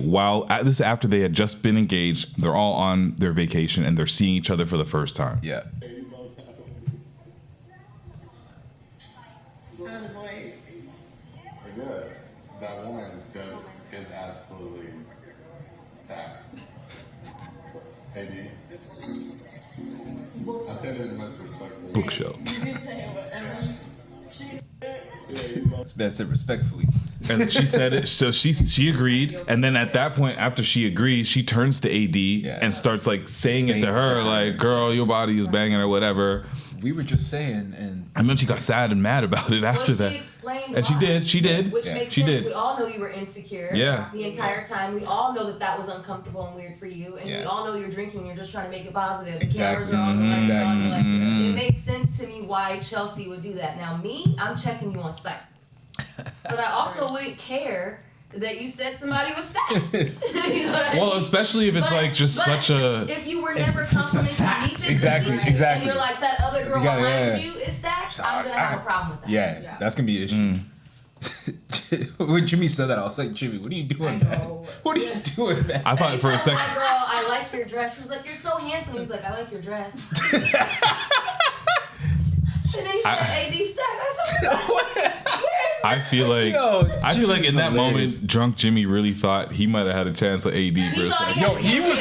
S1: This is after they had just been engaged. They're all on their vacation and they're seeing each other for the first time.
S2: Yeah.
S10: That woman is absolutely stacked. AD. I said it in the most respectful.
S1: Book show.
S2: It's best said respectfully.
S1: And she said it. So she agreed. And then at that point, after she agrees, she turns to AD and starts like saying it to her, like, "Girl, your body is banging," or whatever.
S2: We were just saying,
S1: and then she got sad and mad about it after that. And she did.
S5: Which makes sense. We all know you were insecure.
S1: Yeah.
S5: The entire time. We all know that was uncomfortable and weird for you. And we all know you're drinking. You're just trying to make it positive. The cameras are on. The lights are on. Like, it makes sense to me why Chelsea would do that. Now me, I'm checking you on sight. But I also wouldn't care that you said somebody was fat. You know what I mean?
S1: Especially if it's such a.
S5: If you were never complimenting me physically,
S2: exactly.
S5: And you're like that other girl behind you is fat, I'm gonna have a problem with that.
S2: Yeah, that's gonna be an issue. When Jimmy said that, I was like, Jimmy, what are you doing, man? What are you doing, man?
S1: I thought for a second.
S5: My girl, I like your dress. She was like, you're so handsome. He's like, I like your dress. And then he said, AD Stack. I said, where is that?
S1: I feel like in that moment, drunk Jimmy really thought he might have had a chance with AD for a second.
S2: He was.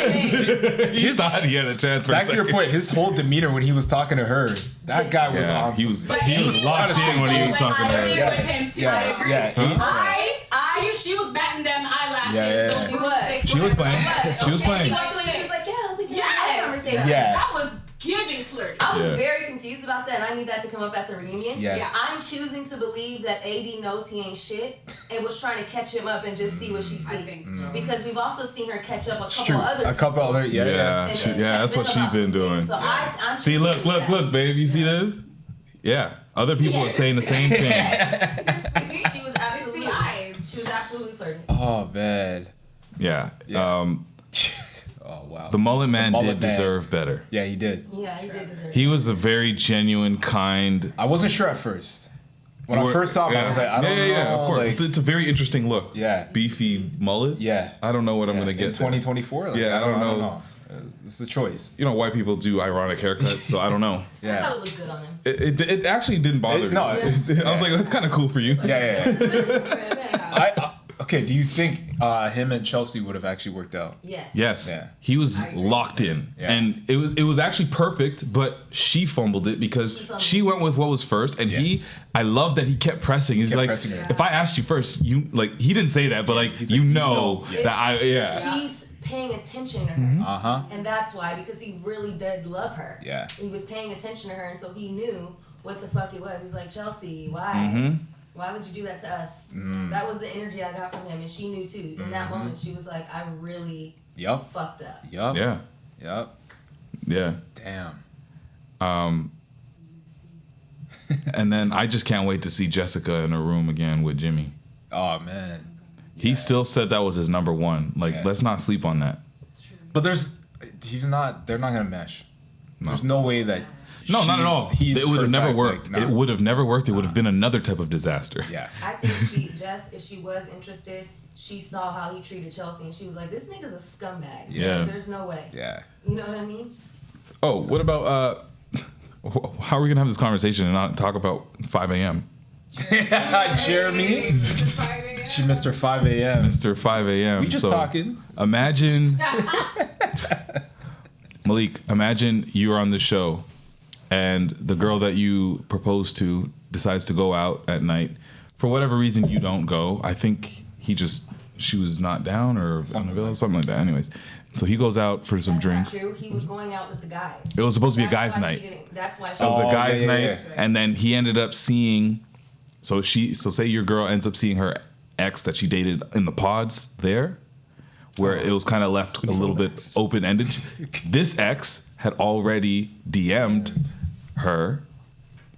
S1: He thought he had a chance for a second.
S2: Back to your point, his whole demeanor when he was talking to her, that guy was on.
S1: He was locked in when he was talking to her.
S6: She was batting them eyelashes.
S1: She was playing. She was playing.
S5: She was like, yeah, we can have a conversation.
S6: That was giving flirty.
S5: I was very confused about that, and I need that to come up at the reunion.
S2: Yes.
S5: I'm choosing to believe that AD knows he ain't shit and was trying to catch him up and just see what she sees. Because we've also seen her catch up a couple other.
S1: Yeah, that's what she's been doing.
S5: So I'm
S1: see, look, babe, you see this? Yeah, other people are saying the same thing.
S5: She was absolutely flirting.
S2: Oh man.
S1: Yeah.
S2: Oh wow.
S1: The mullet man did deserve better.
S2: Yeah, he did.
S5: Yeah, he did deserve.
S1: He was a very genuine, kind.
S2: I wasn't sure at first. When I first saw him, I was like, I don't know.
S1: Yeah, of course. Like, it's a very interesting look.
S2: Yeah.
S1: Beefy mullet.
S2: Yeah.
S1: I don't know what I'm gonna get.
S2: In 2024. Like,
S1: I don't know.
S2: It's a choice.
S1: You know, white people do ironic haircuts, so I don't know.
S5: I thought it looked good on him.
S1: It actually didn't bother me. I was like, that's kind of cool for you.
S2: Okay, do you think him and Chelsea would have actually worked out?
S1: Yes. Yeah. He was locked in. Yeah. And it was actually perfect, but she fumbled it because she went with what was first, and I love that he kept pressing. He's like, if I asked you first, you like he didn't say that, but like he's you know that
S5: He's paying attention to her. And that's why, because he really did love her.
S2: Yeah.
S5: He was paying attention to her, and so he knew what the fuck it was. He's like, Chelsea, why? Why would you do that to us? That was the energy I got from him, and she knew too. In that moment, she was like, I really fucked up.
S1: Yeah.
S2: Damn.
S1: And then I just can't wait to see Jessica in a room again with Jimmy.
S2: Oh man.
S1: He still said that was his number one. Like, let's not sleep on that.
S2: But they're not gonna mesh. No. There's no way that.
S1: No, not at all. It would have never worked. It would have never worked. It would have been another type of disaster.
S2: Yeah.
S5: I think if she was interested, she saw how he treated Chelsea, and she was like, "This nigga's a scumbag.
S1: Yeah.
S5: There's no way."
S2: Yeah.
S5: You know what I mean?
S1: Oh, what about how are we gonna have this conversation and not talk about 5 a.m.?
S2: Jeremy. Mr. 5 a.m.
S1: Mr. 5 a.m.
S2: We just talking.
S1: Imagine, Malik. Imagine you're on the show. And the girl that you propose to decides to go out at night. For whatever reason, you don't go. I think she was not down or something like that. Anyways, so he goes out for some drinks.
S5: Not true. He was going out with the guys.
S1: It was supposed to be a guy's night.
S5: That's why
S1: it was a guy's night. And then he ended up seeing, so say your girl ends up seeing her ex that she dated in the pods there, where it was kind of left a little bit open-ended. This ex had already DM'd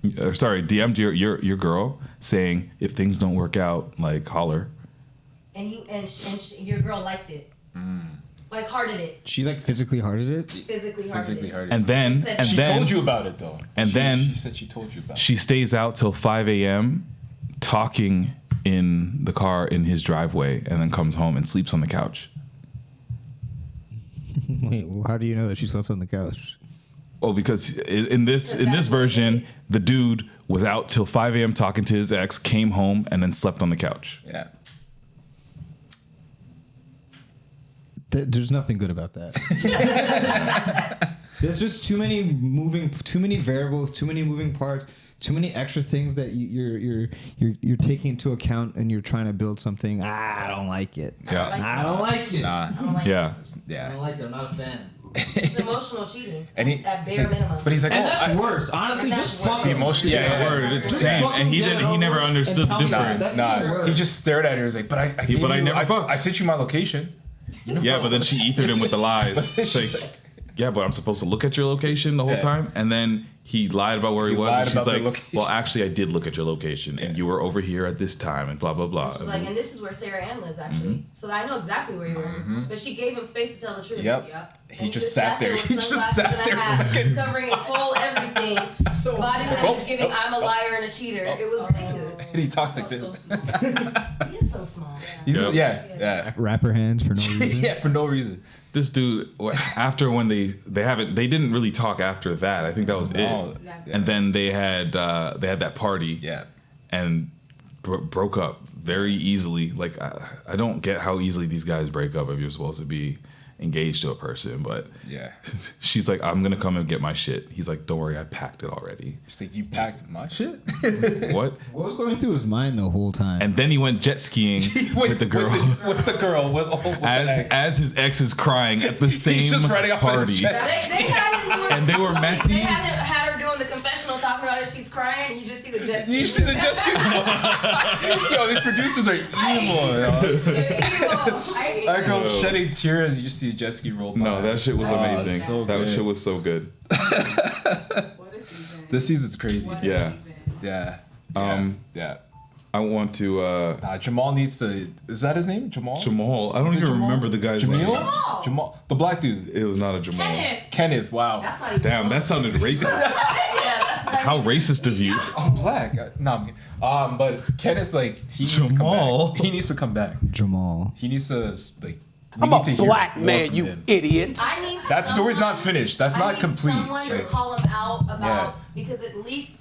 S1: DM'd your girl saying, if things don't work out, like, holler.
S13: And your girl liked it. Like, hearted it.
S3: She like physically hearted it?
S5: Physically hearted it.
S1: And then
S2: she told you about it though.
S1: And
S2: she said she told you about it.
S1: She stays out till 5 a.m. talking in the car in his driveway, and then comes home and sleeps on the couch.
S3: Wait, how do you know that she slept on the couch?
S1: Oh, because in this version, the dude was out till 5 a.m. talking to his ex, came home, and then slept on the couch.
S2: Yeah.
S3: There's nothing good about that. There's just too many variables, too many moving parts, too many extra things that you're taking into account, and you're trying to build something. I don't like it.
S1: Yeah.
S3: I don't like it.
S2: Nah.
S5: I don't like
S1: Yeah.
S3: I don't like it. I'm not a fan.
S5: It's emotional cheating.
S2: And he,
S5: At bare minimum.
S2: but he's like,
S3: And that's worse. Honestly,
S5: And
S3: just
S5: that's
S3: fuck
S2: the
S3: him.
S2: emotion. Yeah,
S1: Word, it's the
S3: Just
S1: same.
S3: fucking
S1: And he
S3: get it
S1: didn't. He
S3: over
S1: never
S3: with
S1: understood
S3: and
S1: the
S3: tell me
S1: difference.
S3: that. That's even worse.
S2: He just stared at her. He was like, but I gave
S1: but I
S2: you-
S1: never fucked.
S2: I sent you my location.
S1: Yeah, but then she ethered him with the lies. It's like, yeah, but I'm supposed to look at your location the whole time, and then he lied about where he was,
S2: lied
S1: and she's
S2: about the
S1: like,
S2: location.
S1: well, actually, I did look at your location, and you were over here at this time, and blah blah blah.
S5: She's like, and this is where Sarah Ann lives actually. So I know exactly where you were. But she gave him space to tell the truth.
S2: Yep.
S5: And
S2: He just sat there.
S5: with
S2: He just
S5: sunglasses
S2: sat
S5: and a
S2: there
S5: hat,
S2: looking.
S5: covering his whole everything. Body language giving I'm a liar and a cheater. It was ridiculous.
S2: And he talks like this.
S5: He is so small.
S2: He's,
S1: Yep.
S2: Yeah.
S3: Rapper hands for no reason.
S2: Yeah, for no reason.
S1: This dude, after when they didn't really talk after that. I think that was
S2: No.
S1: it.
S2: Yeah.
S1: And then they had that party.
S2: Yeah.
S1: And broke up very easily. Like I don't get how easily these guys break up if you're supposed to be engaged to a person, but
S2: Yeah.
S1: she's like, I'm gonna come and get my shit. He's like, don't worry, I packed it already.
S2: She's like, you packed my shit?
S1: What?
S3: What was going through his mind the whole time?
S1: And then he went jet skiing with the girl.
S2: With the girl. With the ex.
S1: As his ex is crying at the
S2: He's
S1: same
S2: just running off on a
S1: party.
S2: jet.
S5: They had him doing,
S1: And they were messy.
S5: They had her doing the confessional, talking about it. She's crying, and you just see the jet ski.
S2: You see the jet ski? Yo, these producers are evil.
S5: They're evil. I hate
S2: That girl's
S1: Yo.
S2: shedding tears. You just see a jet ski roll by.
S1: No, that shit was amazing.
S2: so
S1: That
S2: good.
S1: shit was so good.
S2: This season's crazy.
S1: Yeah.
S2: Yeah. Yeah.
S1: I want to.
S2: Jamal needs to. Is that his name? Jamal?
S1: Jamal. I don't
S2: Is it
S1: even
S2: Jamal?
S1: remember the guy's
S2: Jamil?
S1: name.
S2: Jamal. The black dude.
S1: It was not a Jamal.
S2: Kenneth. Wow.
S5: That's not even
S1: Damn, that sounded racist.
S5: Yeah, that's not
S1: How racist of you.
S2: I'm black. No, I'm kidding. But Kenneth, like, he needs
S1: Jamal.
S2: to come back. He needs to come back.
S3: Jamal.
S2: He needs to, like. we
S4: I'm
S2: need
S4: a
S2: to hear
S4: black
S2: more
S4: man,
S2: from
S4: you
S2: him.
S4: idiot.
S5: I need
S2: That story's not finished. That's
S5: I
S2: not
S5: need
S2: complete.
S5: Someone to
S2: Like,
S5: call him out about
S2: Yeah.
S5: because at least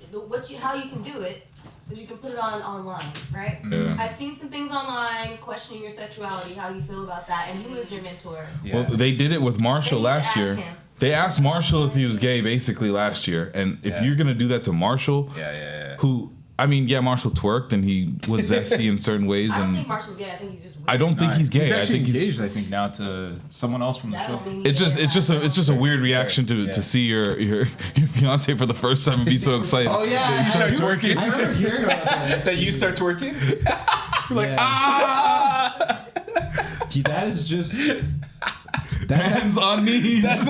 S5: how you can do it is you can put it online, right?
S1: Yeah.
S5: I've seen some things online questioning your sexuality. How do you feel about that? And who is your mentor?
S2: yeah.
S1: Well, they did it with Marshall
S5: They need to
S1: last
S5: ask
S1: year.
S5: him.
S1: They asked Marshall if he was gay basically last year. And if
S2: Yeah.
S1: you're going to do that to Marshall,
S2: Yeah.
S1: who, I mean, yeah, Marshall twerked and he was zesty in certain ways.
S5: I don't think
S1: And
S5: Marshall's gay. I think he's just weird.
S1: I don't think he's gay.
S2: He's
S1: I
S2: actually
S1: think he's.
S2: engaged, I think, now to someone else from the
S5: That
S2: show.
S5: don't mean he's
S1: It's just a weird reaction to see your fiance for the first time and be so excited.
S3: Oh yeah,
S2: You start twerking.
S3: I remember hearing about that.
S2: That you start twerking?
S3: Like
S2: Ah!
S3: Gee, that is just.
S1: Hands on knees.
S3: That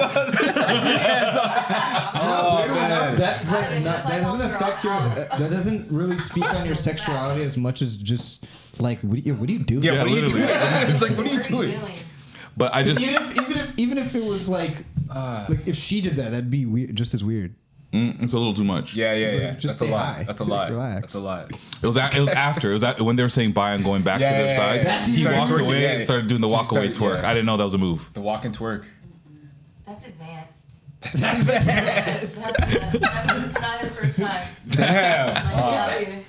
S3: doesn't affect your. That doesn't really speak on your sexuality as much as just like what are you doing?
S2: Yeah, what are you
S1: literally.
S2: doing? Like, what are you doing?
S1: But I just.
S3: Even if it was like if she did that, that'd be weird, just as weird.
S1: It's a little too much.
S2: Yeah.
S3: Just
S2: That's a
S3: say
S2: lot.
S3: hi.
S2: That's a lot.
S3: Relax.
S2: That's a lot.
S1: It was after. It was when they were saying bye and going back to their side.
S3: That's
S1: He
S3: even
S1: walked
S3: twerking,
S1: away and started doing the walk away twerk. I didn't know that was a move.
S2: The walk and twerk.
S5: That's advanced. That's not his first time.
S2: Damn.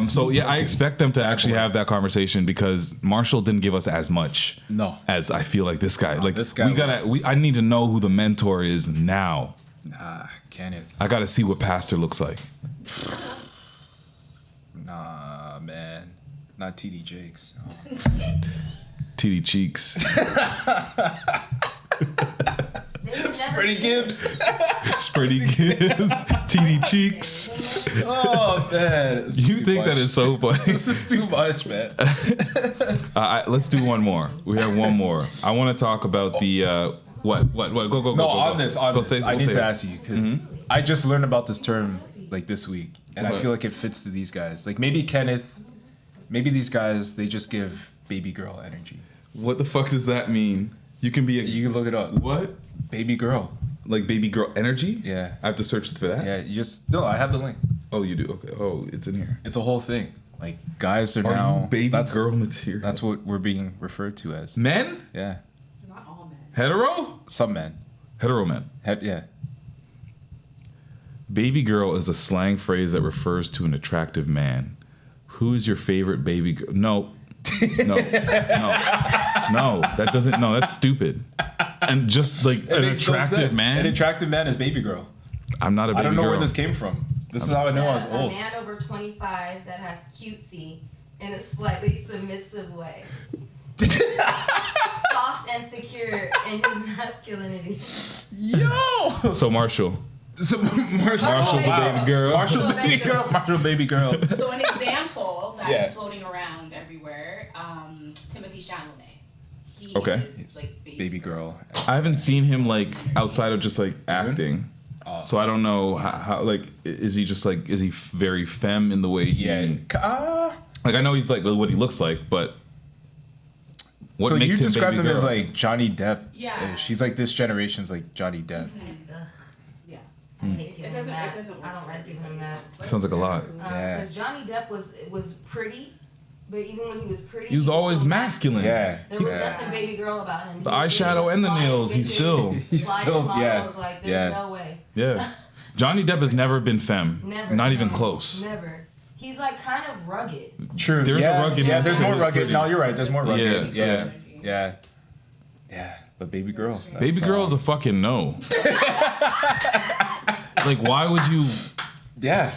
S1: So yeah, I expect them to actually have that conversation because Marshall didn't give us as much.
S2: No.
S1: As I feel like this guy. Like
S2: this guy
S1: I need to know who the mentor is now.
S2: Nah, Kenneth.
S1: I got to see what Pastor looks like.
S2: Nah, man. Not TD Jakes. Oh.
S1: TD Cheeks.
S2: Spready Gibbs.
S1: Spready Gibbs. TD Cheeks.
S2: Oh, man.
S1: You think that is so funny?
S2: This is too much, man.
S1: Let's do one more. We have one more. I want to talk about the what? Go.
S2: No, on this. I need to
S1: it.
S2: ask you because I just learned about this term like this week, and I feel like it fits to these guys. Like maybe Kenneth, maybe these guys they just give baby girl energy.
S1: What the fuck does that mean? You can be
S2: You can look it up.
S1: What?
S2: Baby girl.
S1: Like baby girl energy?
S2: Yeah.
S1: I have to search for that?
S2: Yeah. You just I have the link.
S1: Oh, you do? Okay. Oh, it's in here.
S2: It's a whole thing. Like guys are
S1: you
S2: now
S1: baby girl material?
S2: That's what we're being referred to as.
S1: Men?
S2: Yeah.
S6: Not all men.
S1: Hetero?
S2: Some men.
S1: Hetero men.
S2: Yeah.
S1: Baby girl is a slang phrase that refers to an attractive man. Who is your favorite baby girl? No. That doesn't. No, that's stupid. And just like an attractive man.
S2: An attractive man is baby girl.
S1: I'm not a baby girl.
S2: I don't know where this came from. This is how I know I was old.
S5: A man over 25 that has cutesy in a slightly submissive way. Soft and secure in his masculinity.
S2: Yo!
S1: So Marshall.
S2: So Marshall,
S1: the baby girl.
S2: Marshall, baby girl. Marshall, baby girl.
S6: So an example that's floating around everywhere, Timothy Chalamet. He is, like,
S2: baby girl.
S1: I haven't seen him like outside of just like acting. So I don't know how like is he just like is he very femme in the way he like I know he's like what he looks like, but what
S2: so
S1: makes
S2: you
S1: him
S2: described him
S1: baby
S2: as
S1: girl?
S2: like Johnny Depp.
S6: Yeah.
S2: She's like this generation's like Johnny Depp.
S6: Yeah.
S5: I hate giving him that.
S6: It doesn't
S5: I don't like giving him that.
S1: Sounds like a lot.
S5: Because Johnny Depp was pretty, but even when he was pretty,
S1: He was always
S5: so
S1: masculine.
S2: Yeah.
S5: There was nothing baby girl about him.
S1: The eyeshadow and the nails, he's still
S5: Like, there's no way.
S1: Yeah. Johnny Depp has never been femme.
S5: Never.
S1: Not even close.
S5: Never. He's like kind of rugged.
S2: True.
S1: There's a rugged.
S2: Yeah, there's more rugged.
S1: Pretty.
S2: No, you're right. There's more rugged.
S1: Yeah.
S2: Yeah. But baby girl.
S1: Baby girl is a fucking no. Like, why would you?
S2: Yeah.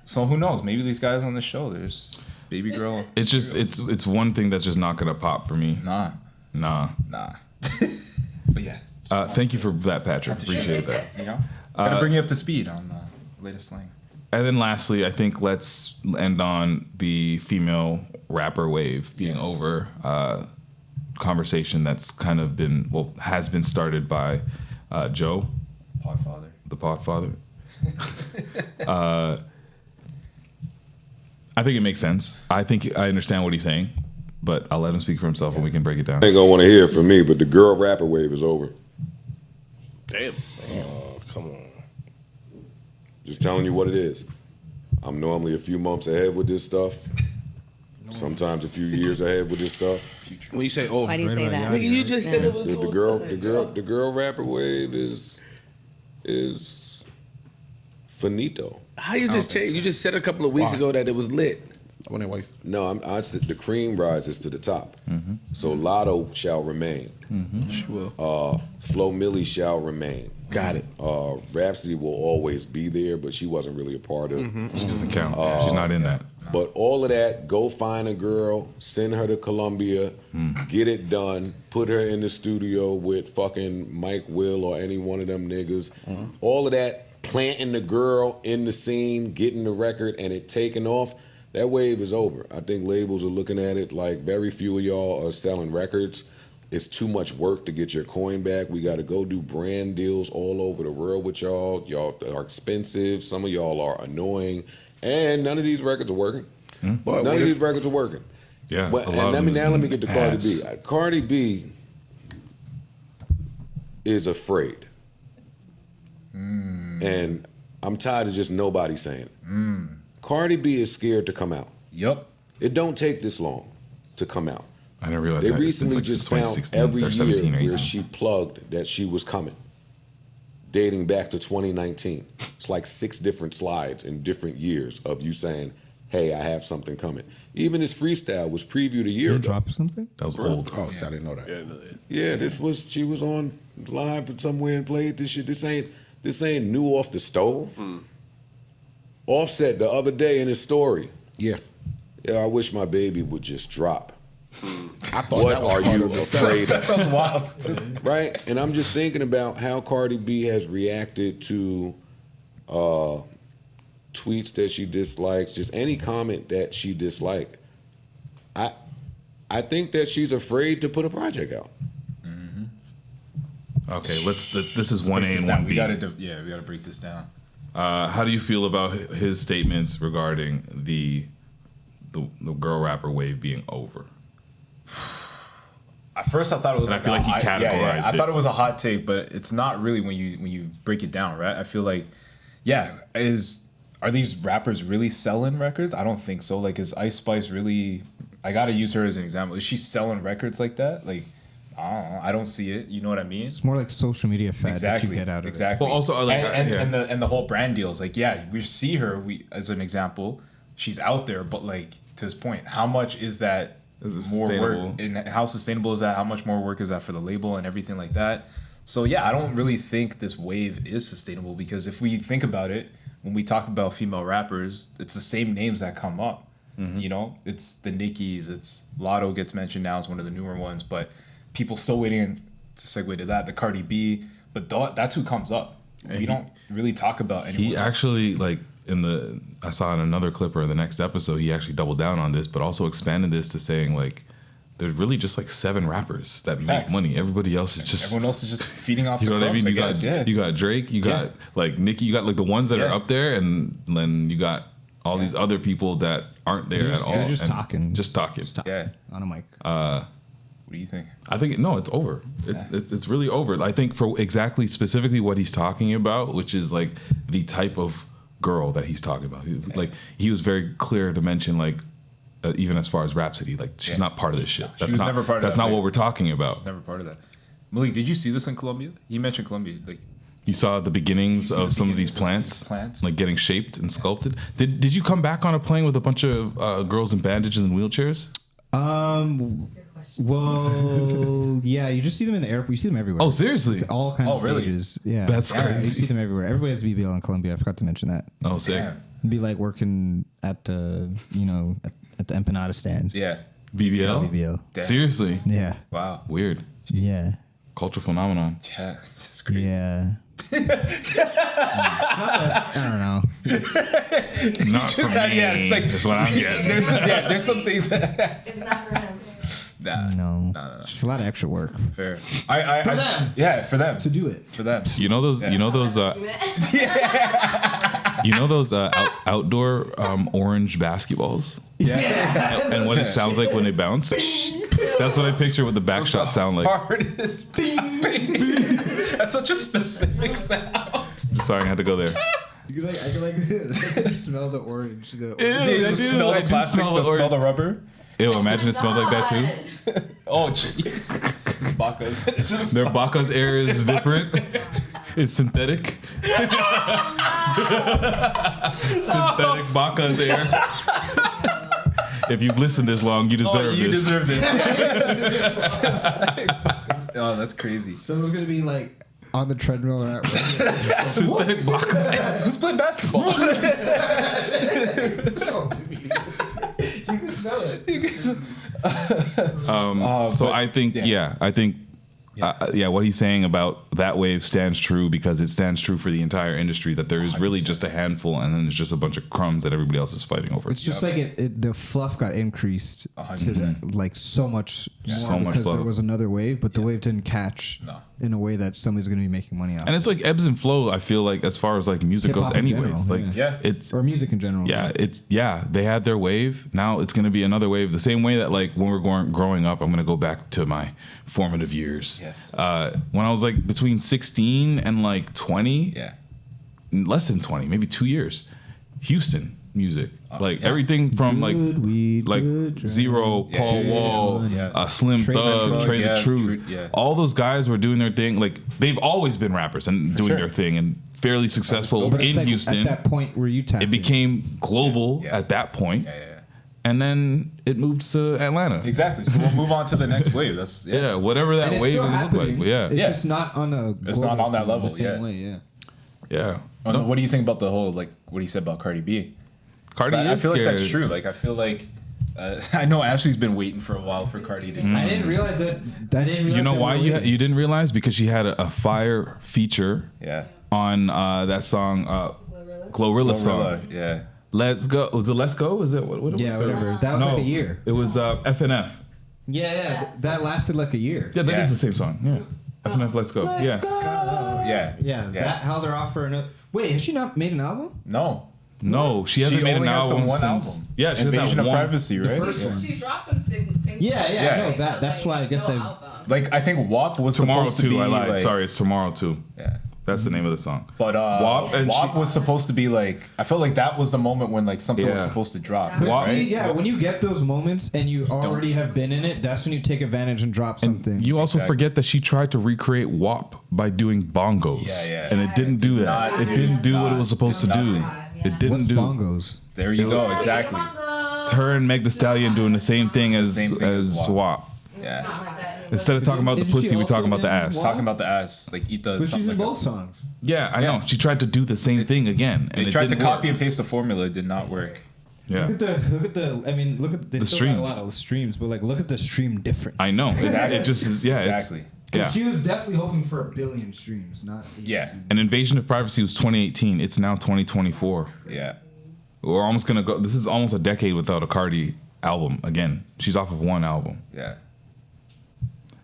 S2: So who knows? Maybe these guys on the show, there's baby girl.
S1: It's just it's one thing that's just not gonna pop for me.
S2: Nah. But yeah.
S1: Thank you for that, Patrick. Appreciate that.
S2: You know, gotta bring you up to speed on the latest slang.
S1: And then lastly, I think let's end on the female rapper wave being over. Conversation that's kind of been has been started by Joe,
S2: Podfather,
S1: the Podfather. I think it makes sense. I think I understand what he's saying, but I'll let him speak for himself and we can break it down.
S14: Ain't gonna want to hear it from me, but the girl rapper wave is over.
S4: Damn.
S14: Come on. Just telling you what it is. I'm normally a few months ahead with this stuff. Sometimes a few years ahead with this stuff.
S4: When you say over,
S12: Why do you say that?
S15: Nigga, you just said it was
S14: The girl rapper wave is finito.
S15: How you just change? You just said a couple of weeks ago that it was lit.
S14: No, I said the cream rises to the top. Mm-hmm. So Lotto shall remain.
S15: Mm-hmm. Sure.
S14: Flo Milli shall remain.
S15: Got it.
S14: Rhapsody will always be there, but she wasn't really a part of.
S1: Mm-hmm. She doesn't count. She's not in that.
S14: But all of that, go find a girl, send her to Columbia, get it done, put her in the studio with fucking Mike Will or any one of them niggas. All of that, planting the girl in the scene, getting the record, and it taking off. That wave is over. I think labels are looking at it like very few of y'all are selling records. It's too much work to get your coin back. We got to go do brand deals all over the world with y'all. Y'all are expensive. Some of y'all are annoying. And none of these records are working. None of these records are working.
S1: Yeah.
S14: But, and let me get to Cardi B. Cardi B is afraid. And I'm tired of just nobody saying it. Cardi B is scared to come out.
S2: Yep.
S14: It don't take this long to come out.
S1: I didn't realize
S14: they
S1: that.
S14: recently just found every year where she plugged that she was coming, dating back to 2019. It's like 6 different slides in different years of you saying, hey, I have something coming. Even this freestyle was previewed a year ago.
S3: Drop something?
S1: That was old.
S4: Oh, see, I didn't know that.
S14: Yeah, she was on live somewhere and played this shit. This ain't new off the stove. Offset the other day in his story.
S4: Yeah,
S14: I wish my baby would just drop.
S4: I thought that was
S14: what are you afraid
S2: That
S14: of?
S2: sounds wild.
S14: Right? And I'm just thinking about how Cardi B has reacted to tweets that she dislikes, just any comment that she disliked. I think that she's afraid to put a project out.
S1: Okay, this is 1A and 1B.
S2: We gotta break this down.
S1: How do you feel about his statements regarding the girl rapper wave being over?
S2: At first, I thought it was.
S1: And I feel like he categorized it.
S2: I thought it was a hot take, but it's not really when you break it down, right? I feel like, are these rappers really selling records? I don't think so. Like, is Ice Spice really? I gotta use her as an example. Is she selling records like that? Like, I don't know. I don't see it. You know what I mean?
S3: It's more like social media fad that you get out of it.
S2: Exactly.
S1: Well, also, like,
S2: and the whole brand deals. Like, we see her. As an example, she's out there, but like to his point, how much is that more work? And how sustainable is that? How much more work is that for the label and everything like that? So yeah, I don't really think this wave is sustainable because if we think about it, when we talk about female rappers, it's the same names that come up. You know, it's the Nickies, it's Lotto gets mentioned now as one of the newer ones, but people still waiting to segue to that, the Cardi B, but that's who comes up. And we don't really talk about anyone.
S1: He actually, like, I saw in another clip or in the next episode, he actually doubled down on this, but also expanded this to saying, like, there's really just like 7 rappers that make money. Everybody else is just...
S2: Everyone else is just feeding off
S1: you know
S2: the
S1: what I mean?
S2: crumbs,
S1: You got Drake, you got like Nicki, you got like the ones that are up there, and then you got all these other people that aren't there at all.
S3: They're just talking.
S1: Just talking.
S2: Yeah.
S3: On a mic.
S2: What do you think?
S1: I think, no, it's over. It's really over. I think for specifically what he's talking about, which is like the type of girl that he's talking about. Like, he was very clear to mention, like, even as far as Rhapsody, like, she's not part of this shit. That's not never part of that. That's not what we're talking about.
S2: Never part of that. Malik, did you see this in Colombia? You mentioned Colombia. Like,
S1: you saw the beginnings of some of these plants, like getting shaped and sculpted. Did you come back on a plane with a bunch of girls in bandages and wheelchairs?
S3: Well, yeah, you just see them in the airport. You see them everywhere.
S1: Oh, seriously?
S3: It's all kinds of stages. Yeah,
S1: that's crazy.
S3: You see them everywhere. Everybody has BBL in Colombia. I forgot to mention that.
S1: Oh, sick.
S3: It'd be like working at the, at the empanada stand.
S2: Yeah.
S1: BBL?
S3: BBL.
S2: Damn.
S1: Seriously?
S3: Yeah.
S2: Wow.
S1: Weird.
S3: Yeah.
S1: Cultural phenomenon.
S2: Yeah, it's just crazy.
S3: Yeah. I don't know.
S1: Not for me.
S2: Yeah, like,
S1: that's what I'm getting.
S2: There's some things that...
S5: It's not for him.
S3: No. It's just a lot of extra work.
S2: Fair.
S3: For them.
S2: Yeah, for them.
S3: To do it.
S2: For them.
S1: You know those outdoor orange basketballs?
S2: Yeah.
S1: And what it sounds like when they bounce? That's what I picture what the back shots sound like.
S2: Hardest bing, bing, bing. That's such a specific sound.
S1: Sorry, I had to go there.
S3: I can smell the orange.
S2: Smell the plastic, smell the rubber.
S1: Ew, imagine it smelled like that too.
S2: Oh, jeez. Bacas.
S1: Their Bacas air is different. It's synthetic. Synthetic Bacas air. If you've listened this long, you deserve this.
S2: You deserve this. Oh, that's crazy.
S3: Someone's going to be like on the treadmill or at work.
S1: Synthetic Bacas air.
S2: Who's playing basketball?
S3: You can smell it.
S1: So I think, what he's saying about that wave stands true because it stands true for the entire industry, that there is really just a handful and then there's just a bunch of crumbs that everybody else is fighting over.
S3: It's just like the fluff got increased to like so much more because there was another wave, but the wave didn't catch in a way that somebody's going to be making money out.
S1: And it's like ebbs and flow, I feel like, as far as like music goes anyways.
S3: It's or music in general.
S1: They had their wave. Now it's going to be another wave. The same way that like when we're growing up, I'm going to go back to my formative years.
S2: Yes.
S1: When I was like between 16 and like 20, less than 20, maybe 2 years, Houston music, everything from Zero, Paul Wall, Slim Thug, Trey the Truth. All those guys were doing their thing. Like, they've always been rappers and doing their thing and fairly successful in Houston.
S3: At that point where you tapped
S1: it became global at that point. And then it moved to Atlanta.
S2: Exactly. So we'll move on to the next wave. That's
S1: whatever that wave is look like. But
S3: it's just not on a.
S2: It's not on that level.
S3: The same way.
S1: Yeah.
S2: What do you think about the whole what he said about Cardi B?
S1: I
S2: feel like that's true. Like, I feel like I know Ashley's been waiting for a while for Cardi to.
S3: I didn't realize that.
S1: You know why you didn't realize? Because she had a fire feature. On that song, Glorilla song.
S2: Yeah.
S1: Let's go. Was it Let's Go? Was it what
S3: whatever. That was like a year.
S1: It was FNF.
S3: Yeah. That lasted like a year.
S1: Yeah, that is the same song. Yeah. FNF Let's Go.
S3: Let's go.
S2: Yeah.
S3: That held her off for another. Wait, has she not made an album?
S1: No, she hasn't made an album since.
S2: Album.
S1: Yeah, she
S2: Invasion
S1: has
S2: of Privacy, right?
S6: She dropped some singles.
S3: Yeah. No, that's why I guess
S2: I think WAP was
S1: Tomorrow
S2: supposed to be.
S1: I lied. Sorry, it's Tomorrow 2.
S2: Yeah.
S1: That's the name of the song.
S2: But WAP was supposed to be I felt like that was the moment when something was supposed to drop.
S3: But when you get those moments and you already have been in it, that's when you take advantage and drop something.
S1: And you also forget that she tried to recreate WAP by doing bongos. And it didn't do that. It didn't do what it was supposed to do. It didn't do
S3: bongos.
S2: There you go, exactly.
S1: It's her and Meg Thee Stallion doing the same thing as WAP.
S2: Yeah.
S1: Instead of talking about the pussy, we talking about the ass.
S2: Talking about the ass, like eat the.
S3: But she's in
S2: like
S3: both songs.
S1: Yeah, I know. She tried to do the same thing again, and
S2: they tried to copy and paste the formula. It did not work.
S1: Yeah.
S3: Look at the. I mean, look at they
S1: the
S3: still
S1: streams.
S3: got a lot of streams, but like, look at the stream difference.
S1: I know.
S2: Exactly.
S1: It just is. Yeah.
S2: Exactly.
S1: Yeah.
S3: She was definitely hoping for 1 billion streams, not.
S1: An Invasion of Privacy was 2018. It's now 2024.
S2: Yeah.
S1: We're almost gonna go. This is almost a decade without a Cardi album again. She's off of one album.
S2: Yeah.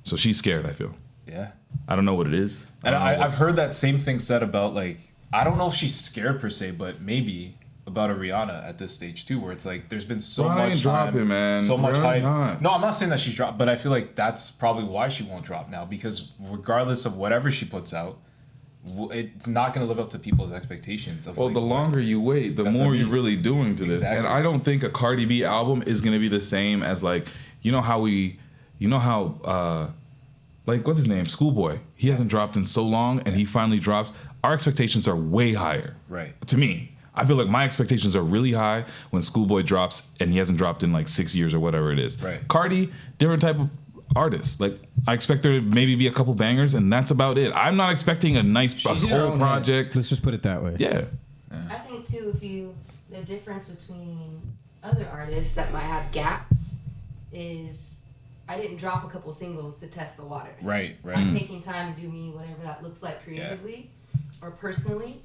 S1: So she's scared, I feel.
S2: Yeah.
S1: I don't know what it is.
S2: And I've heard that same thing said about, like, I don't know if she's scared per se, but maybe about a Rihanna at this stage too, where it's like there's been so much
S1: dropping, man.
S2: so much
S1: Rihanna's
S2: hype.
S1: not.
S2: No, I'm not saying that she's dropped, but I feel like that's probably why she won't drop now, because regardless of whatever she puts out, it's not going to live up to people's expectations. Of,
S1: well,
S2: like,
S1: the longer you wait, the more you're really doing to this. And I don't think a Cardi B album is going to be the same as, like, like, what's his name? Schoolboy. He hasn't dropped in so long, and he finally drops. Our expectations are way higher.
S2: Right.
S1: To me. I feel like my expectations are really high when Schoolboy drops, and he hasn't dropped in like 6 years or whatever it is.
S2: Right.
S1: Cardi, different type of artist. Like, I expect there to maybe be a couple bangers, and that's about it. I'm not expecting a whole project.
S3: Let's just put it that way.
S1: Yeah.
S7: I think too, the difference between other artists that might have gaps is I didn't drop a couple singles to test the waters.
S2: Right.
S7: I'm taking time to do me, whatever that looks like creatively or personally.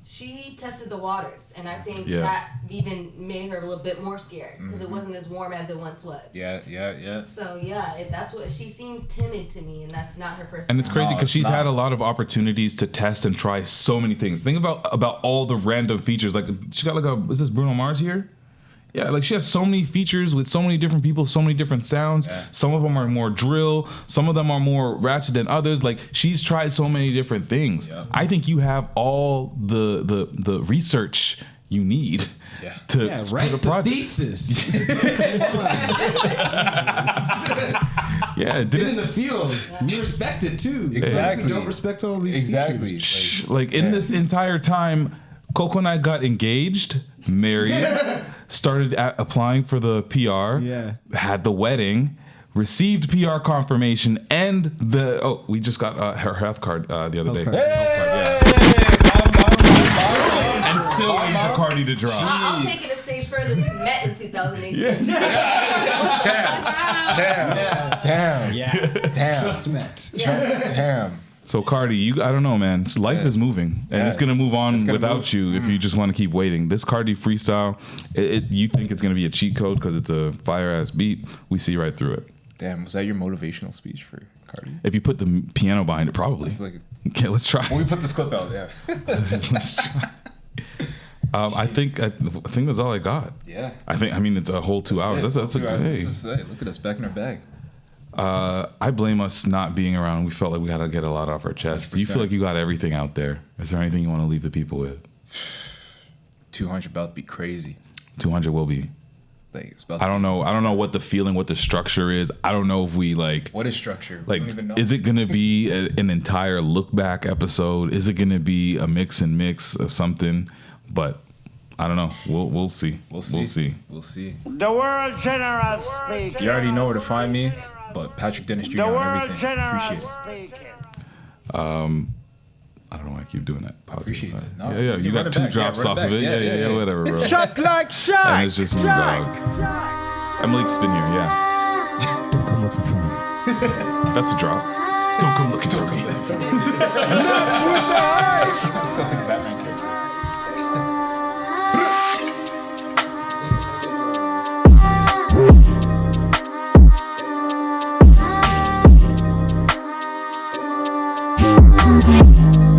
S7: She tested the waters, and I think that even made her a little bit more scared because it wasn't as warm as it once was.
S2: Yeah.
S7: So that's what she seems timid to me, and that's not her personality.
S1: And it's crazy because she's had a lot of opportunities to test and try so many things. Think about all the random features. Like, she got is this Bruno Mars here? Yeah, like, she has so many features with so many different people, so many different sounds. Yeah. Some of them are more drill. Some of them are more ratchet than others. Like, she's tried so many different things. Yeah. I think you have all the research you need to
S3: write
S1: put a project.
S3: Thesis.
S1: Get
S3: in the field. You respect it too.
S2: Exactly.
S3: You don't respect all these features.
S1: Like, in this entire time, Coco and I got engaged, married, started applying for the PR, had the wedding, received PR confirmation, and we just got her health card the other day. And still waiting for Cardi to drop.
S7: I'll take it a stage further. We met in 2018.
S2: Damn.
S3: Just met.
S2: Damn.
S1: So, Cardi, I don't know, man. Life is moving, and it's gonna move on without you if you just want to keep waiting. This Cardi freestyle, you think it's gonna be a cheat code because it's a fire ass beat? We see right through it.
S2: Damn, was that your motivational speech for Cardi?
S1: If you put the piano behind it, probably. Okay, let's try.
S2: When we put this clip out,
S1: Let's try. I think that's all I got.
S2: Yeah.
S1: I mean, it's a whole 2 hours. That's a good. Hey,
S2: look at us back in our bag.
S1: I blame us not being around. We felt like we had to get a lot off our chest. Do you feel like you got everything out there? Is there anything you want to leave the people with?
S2: 200 about to be crazy.
S1: 200 will be.
S2: Like, it's about
S1: I don't know what the feeling, what the structure is. I don't know if we like.
S2: What is structure?
S1: Like,
S2: I don't even know.
S1: Is it gonna be an entire look back episode? Is it gonna be a mix of something? But I don't know. We'll see. We'll see.
S4: The world general speaking.
S2: You already know where to find me. But Patrick Dennis Jr. on everything. Appreciate it.
S1: I don't know why I keep doing that. Pause.
S2: Appreciate it. No,
S1: yeah. You got 2 drops off of it. Yeah. Whatever, bro.
S4: Shot like shot.
S1: And it's just me, dog. Emily's been here. Yeah.
S3: Don't come looking for me.
S1: That's a drop. Don't come looking for me.
S4: Not with the eyes.
S2: Something Batman character.
S16: Thank you.